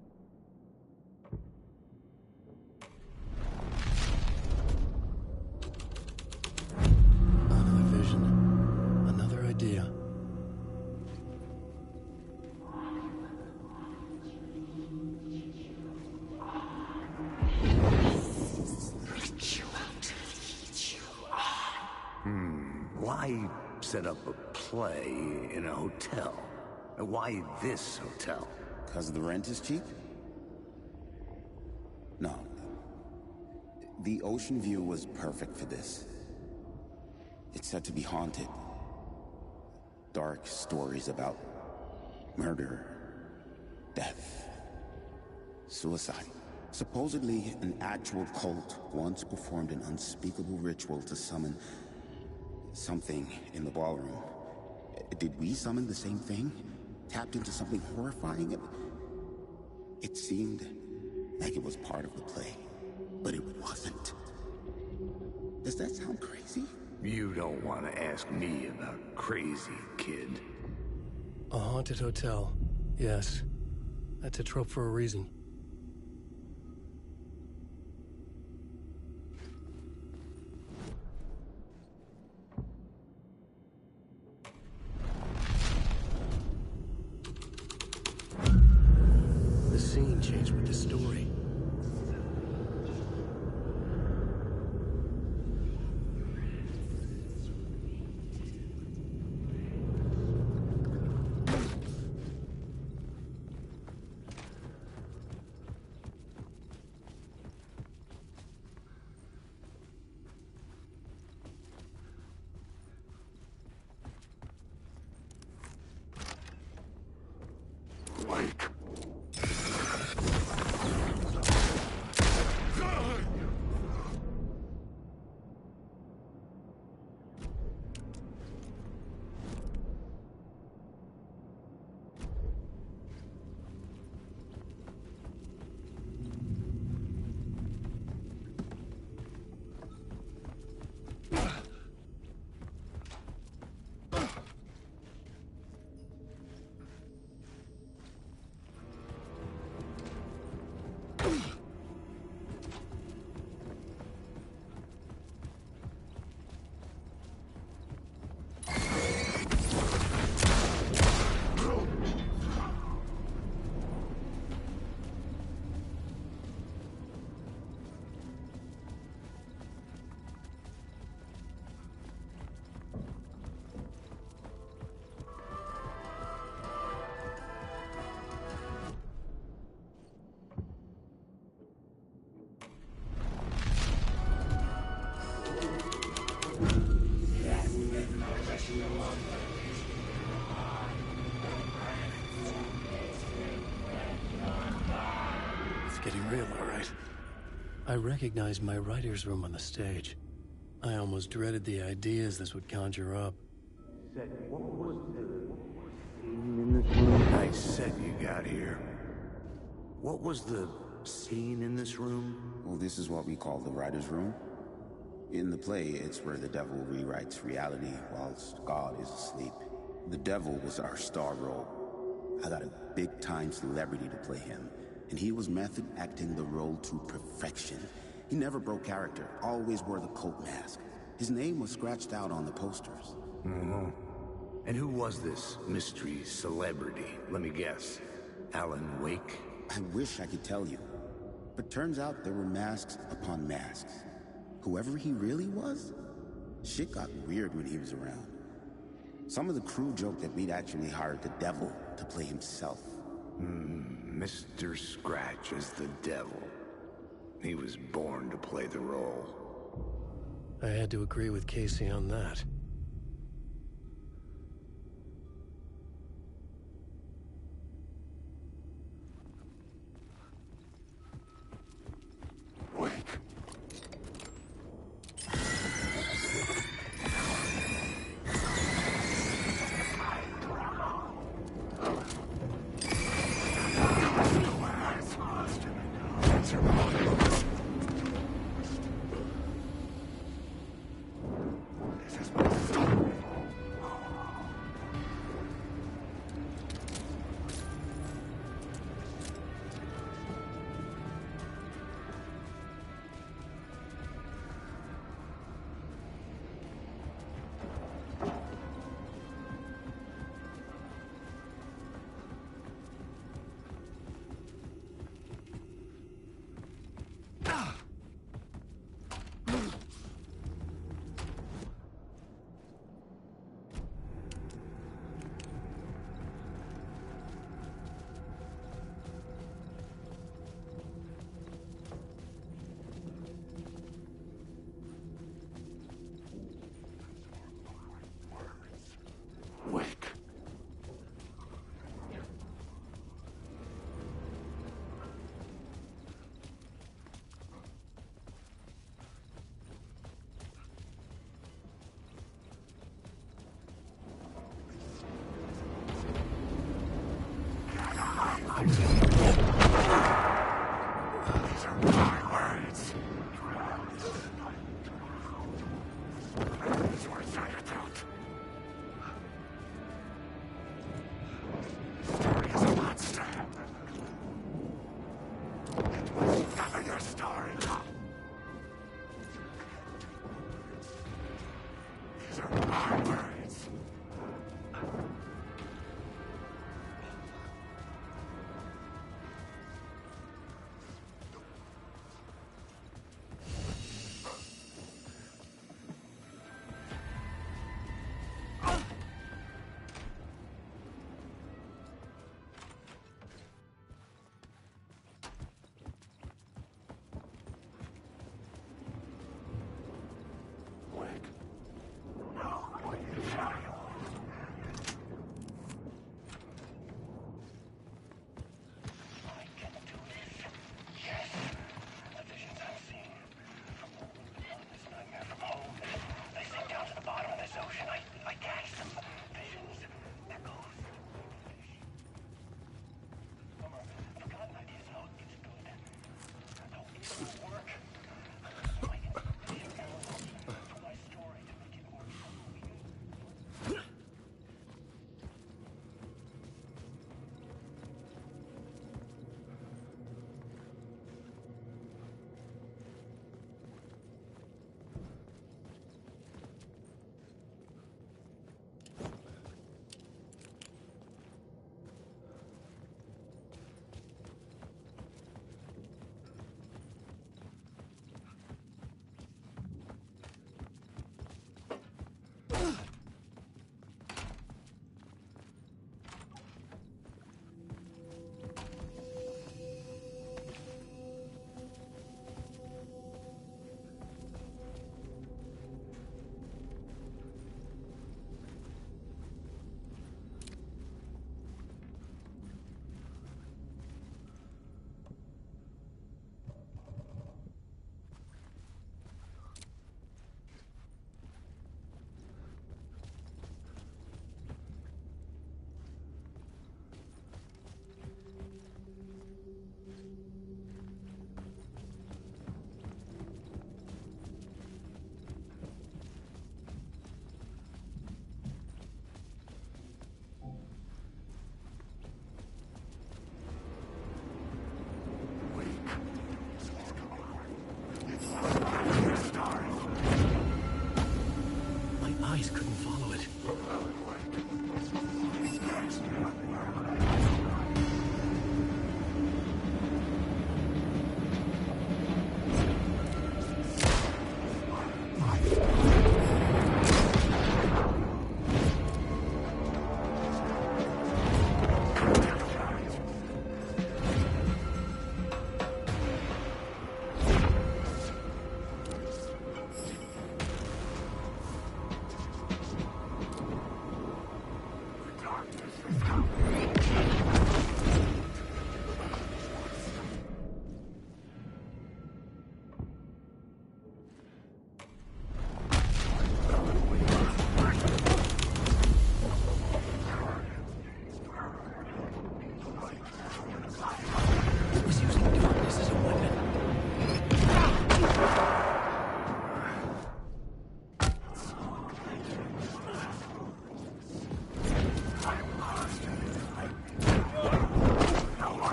Another vision. Another idea. Why set up a play in a hotel? Why this hotel? Because the rent is cheap? No. The ocean view was perfect for this. It's said to be haunted. Dark stories about murder, death, suicide. Supposedly, an actual cult once performed an unspeakable ritual to summon something in the ballroom. Did we summon the same thing? Tapped into something horrifying? It seemed like it was part of the play, but it wasn't. Does that sound crazy? You don't want to ask me about crazy, kid. A haunted hotel. Yes. That's a trope for a reason. The scene changed with the story. It's getting real, all right. I recognized my writer's room on the stage. I almost dreaded the ideas this would conjure up. Nice set you got here. What was the scene in this room? Well, this is what we call the writer's room. In the play, it's where the devil rewrites reality whilst God is asleep. The devil was our star role. I got a big-time celebrity to play him, and he was method acting the role to perfection. He never broke character, always wore the cult mask. His name was scratched out on the posters. Mm-hmm. And who was this mystery celebrity? Let me guess. Alan Wake? I wish I could tell you. But turns out there were masks upon masks. Whoever he really was, shit got weird when he was around. Some of the crew joked that we'd actually hired the devil to play himself. Mr. Scratch as the devil. He was born to play the role. I had to agree with Casey on that.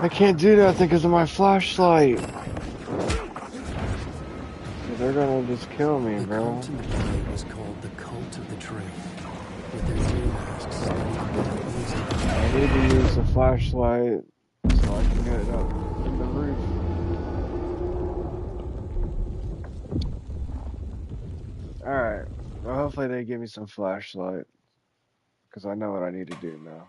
I can't do nothing because of my flashlight. They're gonna just kill me, bro. The cult in the play was called the Cult of the Train. With their deer masks I need to use the flashlight so I can get up in the roof. Alright. Well, hopefully they give me some flashlight. Because I know what I need to do now.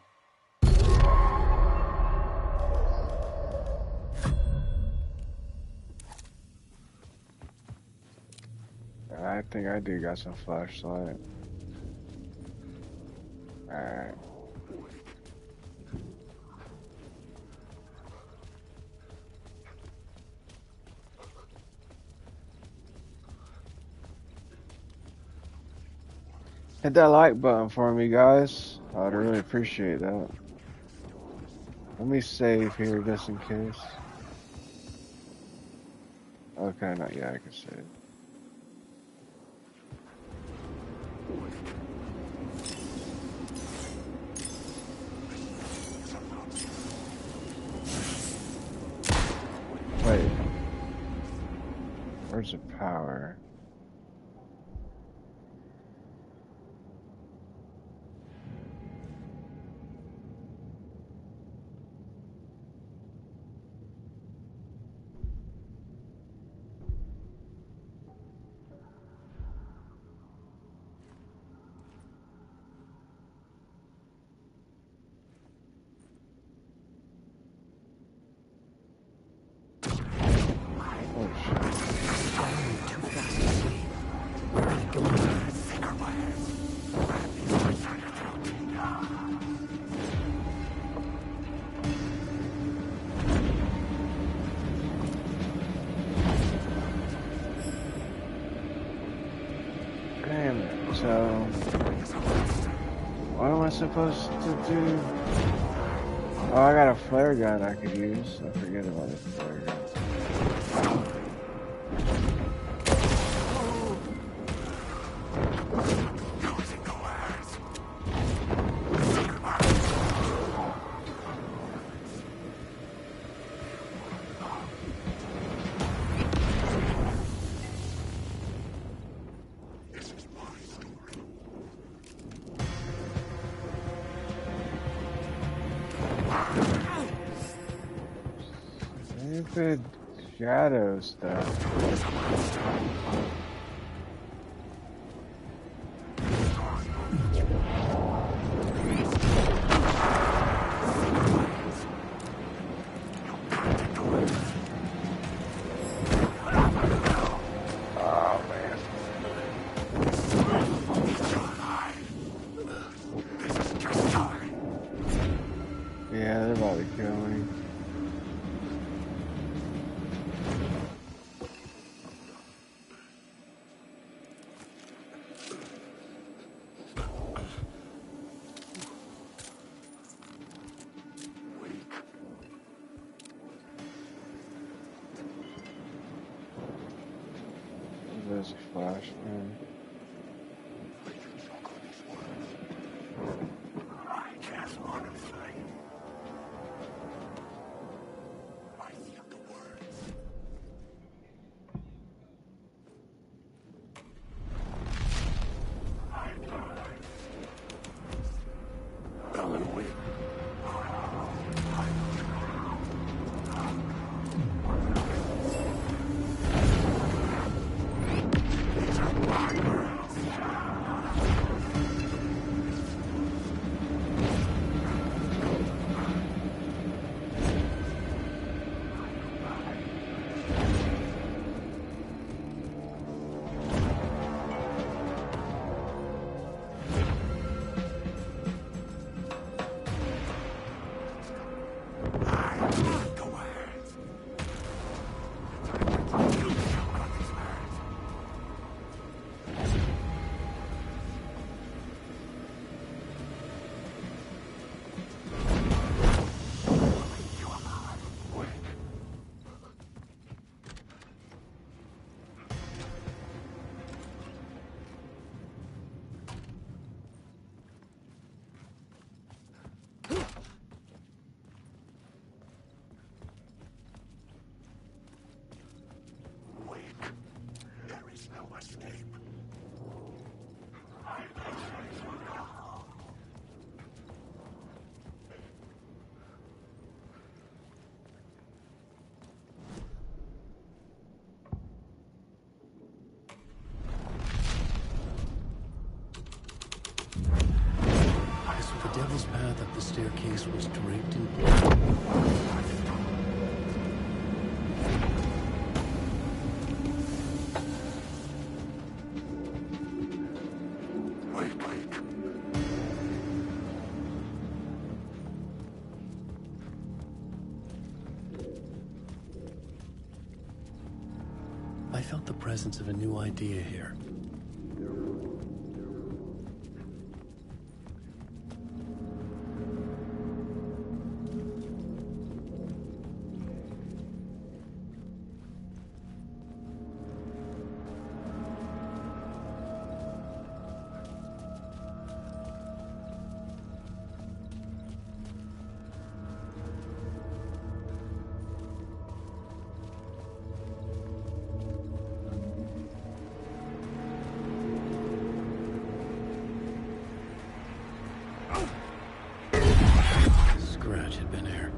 I think I do got some flashlight. Alright. Hit that like button for me, guys. I'd really appreciate that. Let me save here just in case. Okay, not yet. I can save. Wait. Where's the power? Damn it. So, what am I supposed to do? Oh, I got a flare gun I could use. I forget about the flare gun. Stupid shadow stuff. Yeah, they're about to kill me. There's a flash, man. staircase was draped in blood. I felt the presence of a new idea here. Scratch had been here.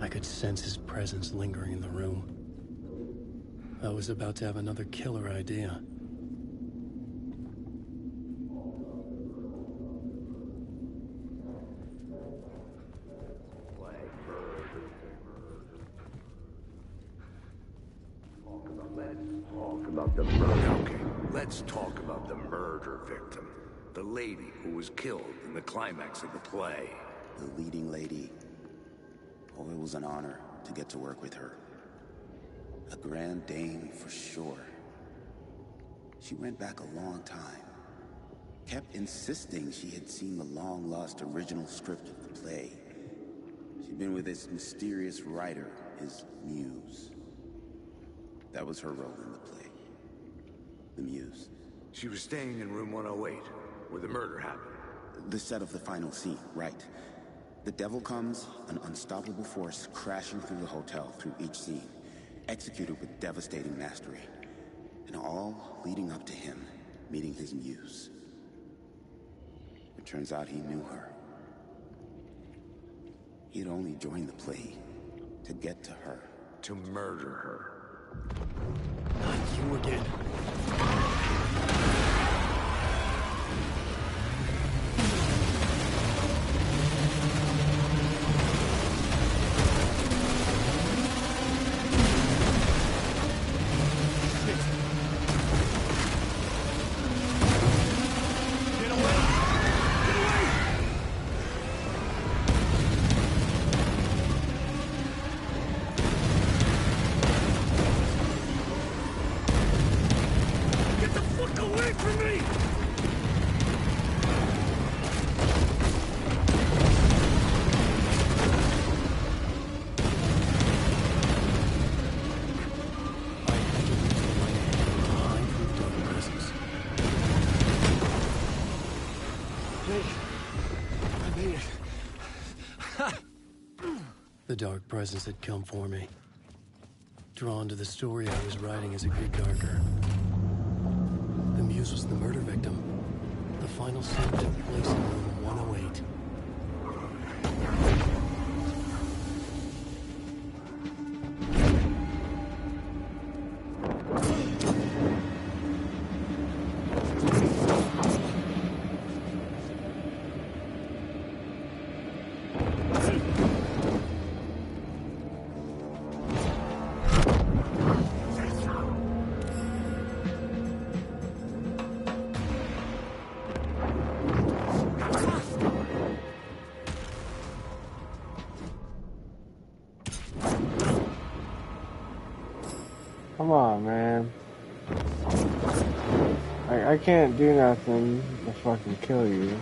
I could sense his presence lingering in the room. I was about to have another killer idea. Let's talk about the murder victim. The lady who was killed in the climax of the play. The leading lady. Oh, it was an honor to get to work with her. A grand dame for sure. She went back a long time. Kept insisting she had seen the long-lost original script of the play. She'd been with this mysterious writer, his muse. That was her role in the play. The muse. She was staying in room 108, where the murder happened. The set of the final scene, right. The devil comes, an unstoppable force crashing through the hotel through each scene, executed with devastating mastery. And all leading up to him meeting his muse. It turns out he knew her. He'd only joined the play to get to her. To murder her. Not you again. The dark presence had come for me. Drawn to the story I was writing as it grew darker. The muse was the murder victim. The final scene took place in room 108. Come on, man. I can't do nothing to fucking kill you.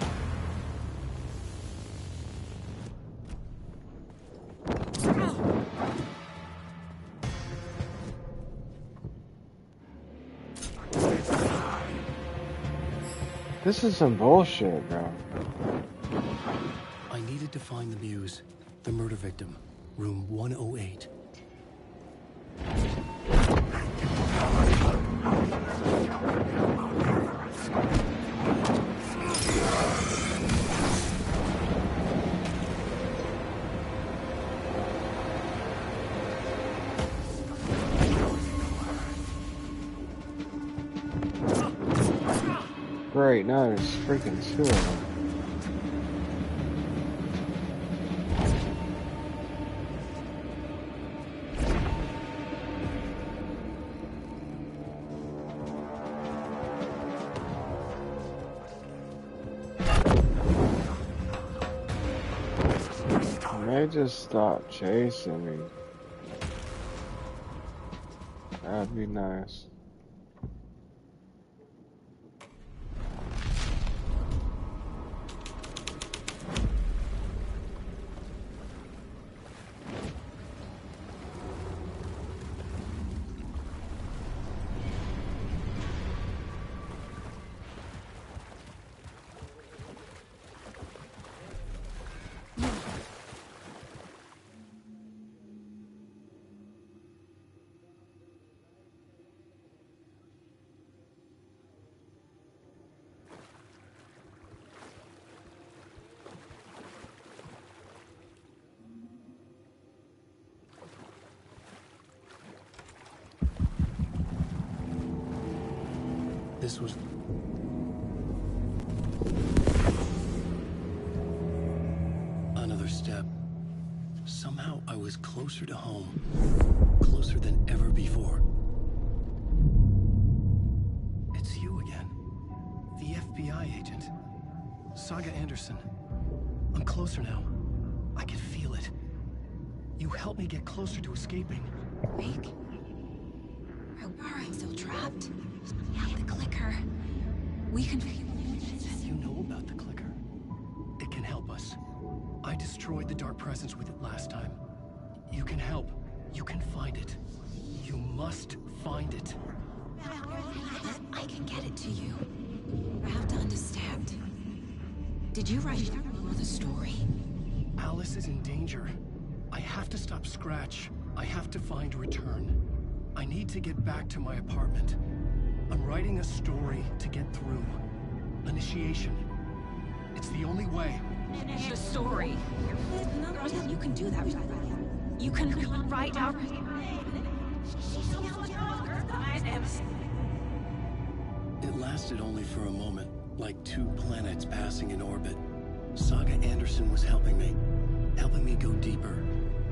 This is some bullshit, bro. I needed to find the muse, the murder victim, room 108. Great, now there's freaking two of them. They just stop chasing me. That'd be nice. This was... Another step. Somehow I was closer to home. Closer than ever before. It's you again. The FBI agent. Saga Anderson. I'm closer now. I can feel it. You helped me get closer to escaping. Rick? I'm still trapped. We have the clicker. We can... You know about the clicker. It can help us. I destroyed the Dark Presence with it last time. You can help. You can find it. You must find it. I can get it to you. I have to understand. Did you write the story? Alice is in danger. I have to stop Scratch. I have to find Return. I need to get back to my apartment. I'm writing a story to get through. Initiation. It's the only way. The story. You can do that. You can write out... It lasted only for a moment, like two planets passing in orbit. Saga Anderson was helping me go deeper,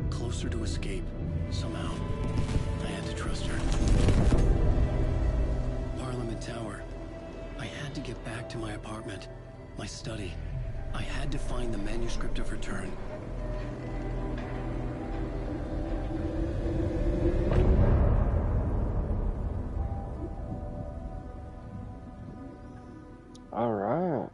closer to escape. Somehow, I had to trust her. Parliament Tower. I had to get back to my apartment, my study. I had to find the manuscript of Return. All right.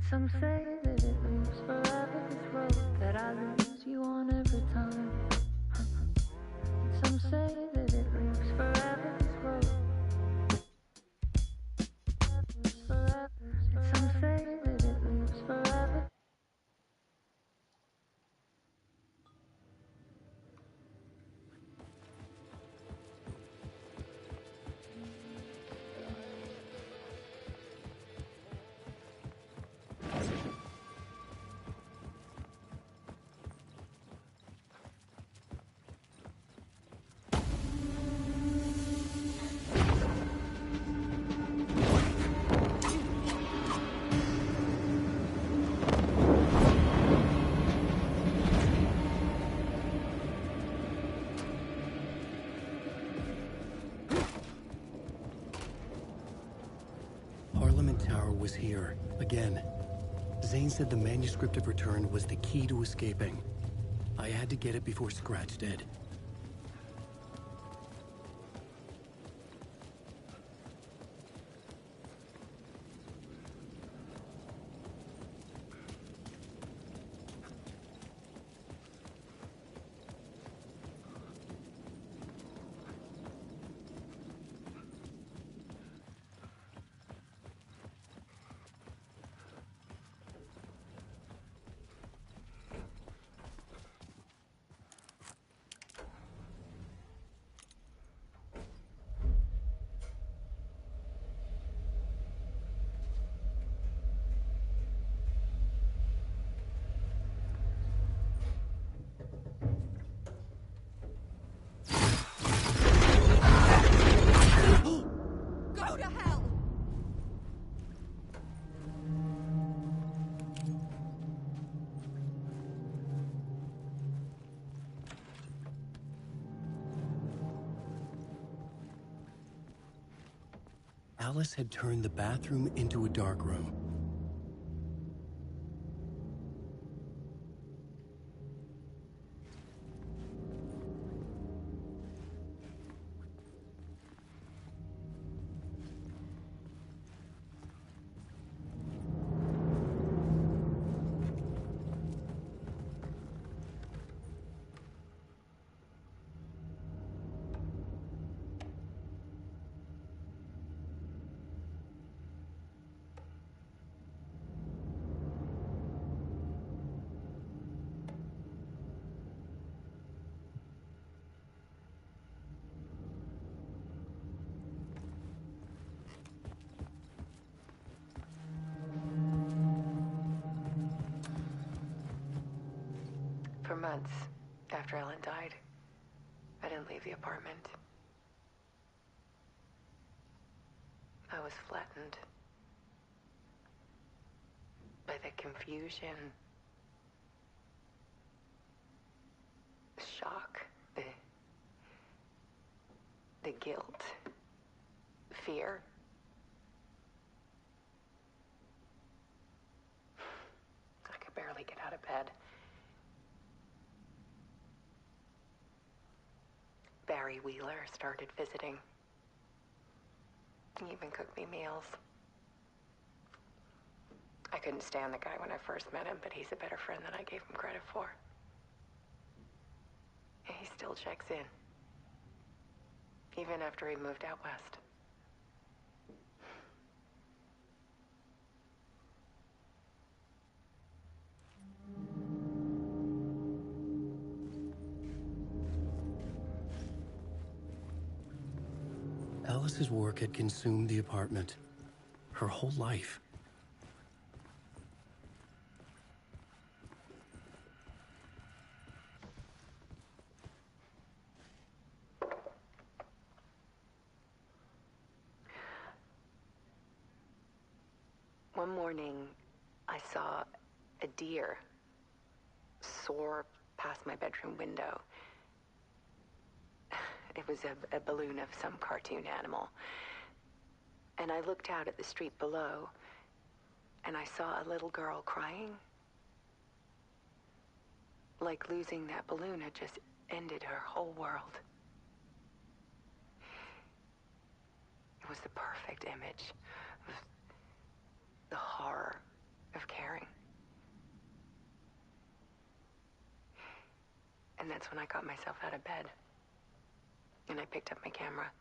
Some say that it moves forever, this road that I lose you on every time. Some say that it moves forever, this road. Some say that it moves forever. Was here, again. Zane said the manuscript of Return was the key to escaping. I had to get it before Scratch did. Alice had turned the bathroom into a dark room. For months after Ellen died, I didn't leave the apartment. I was flattened by the confusion, the shock, the guilt, fear. I could barely get out of bed. Barry Wheeler started visiting. He even cooked me meals. I couldn't stand the guy when I first met him, but he's a better friend than I gave him credit for. And he still checks in, even after he moved out west. Alice's work had consumed the apartment. Her whole life. One morning, I saw a deer soar past my bedroom window. It was a balloon of some cartoon animal. And I looked out at the street below, and I saw a little girl crying. Like losing that balloon had just ended her whole world. It was the perfect image of the horror of caring. And that's when I got myself out of bed. And I picked up my camera.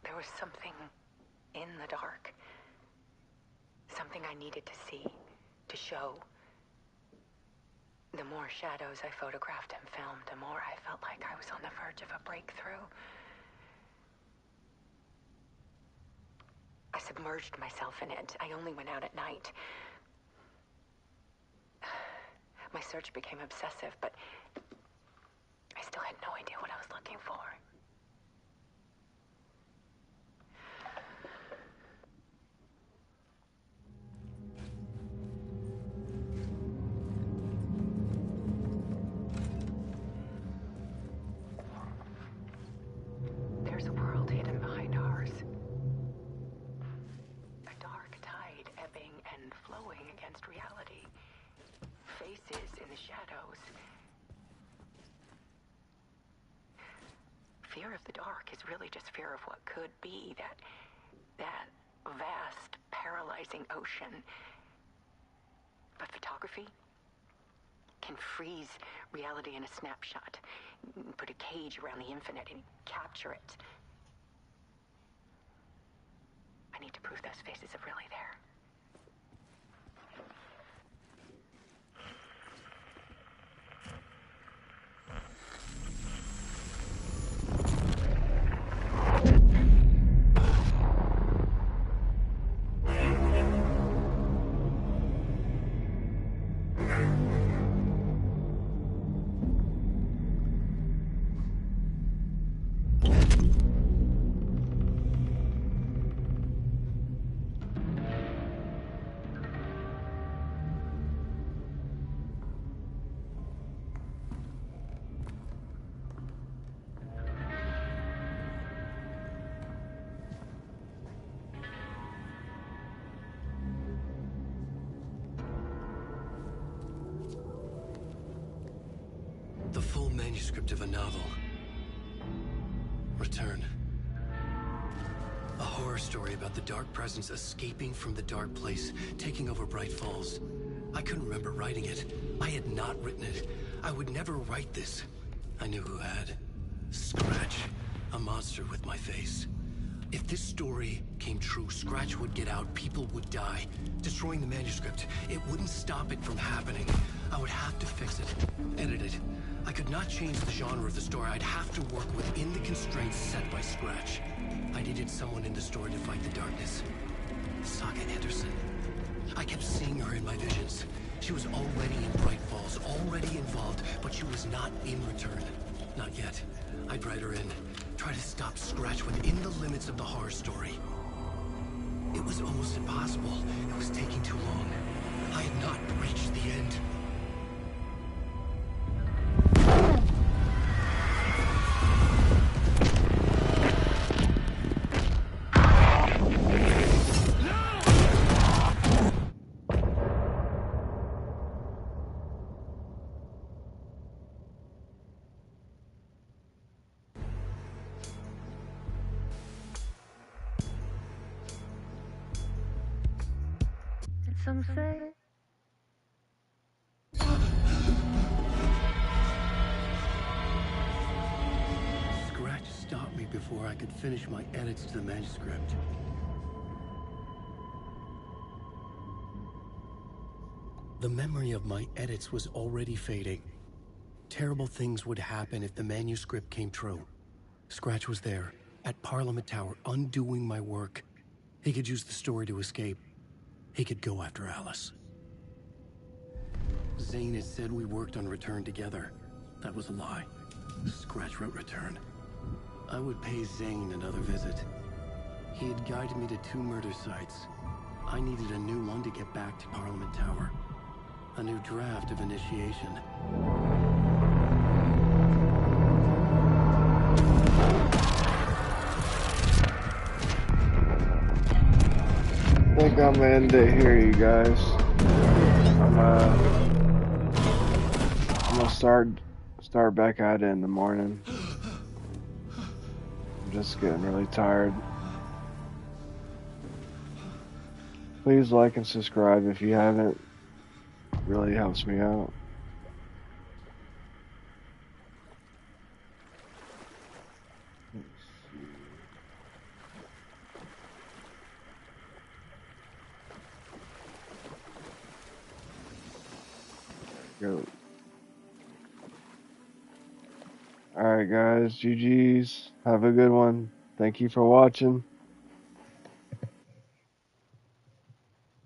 There was something in the dark. Something I needed to see, to show. The more shadows I photographed and filmed, the more I felt like I was on the verge of a breakthrough. I submerged myself in it. I only went out at night. My search became obsessive, but I still had no idea what I was looking for. There's a world hidden behind ours. A dark tide ebbing and flowing against reality. Faces in the shadows. Fear of the dark is really just fear of what could be, that vast, paralyzing ocean. But photography can freeze reality in a snapshot, put a cage around the infinite and capture it. I need to prove those faces are really there. manuscript of a novel. Return. A horror story about the dark presence escaping from the dark place, taking over Bright Falls. I couldn't remember writing it. I had not written it. I would never write this. I knew who had. Scratch. A monster with my face. If this story came true, Scratch would get out, people would die. Destroying the manuscript, it wouldn't stop it from happening. I would have to fix it, edit it. I could not change the genre of the story. I'd have to work within the constraints set by Scratch. I needed someone in the story to fight the darkness. Saga Anderson. I kept seeing her in my visions. She was already in Bright Falls, already involved, but she was not in Return. Not yet. I'd write her in. Try to stop Scratch within the limits of the horror story. It was almost impossible. It was taking too long. I had not reached the end. Some say Scratch stopped me before I could finish my edits to the manuscript. The memory of my edits was already fading. Terrible things would happen if the manuscript came true. Scratch was there, at Parliament Tower, undoing my work. He could use the story to escape. He could go after Alice. Zane had said we worked on Return together. That was a lie. Scratch wrote Return. I would pay Zane another visit. He had guided me to 2 murder sites. I needed a new one to get back to Parliament Tower. A new draft of Initiation. I think I'm gonna end it here, you guys. I'm gonna start back at it in the morning. I'm just getting really tired. Please like and subscribe if you haven't. It really helps me out. Go. Alright guys, GG's. Have a good one. Thank you for watching.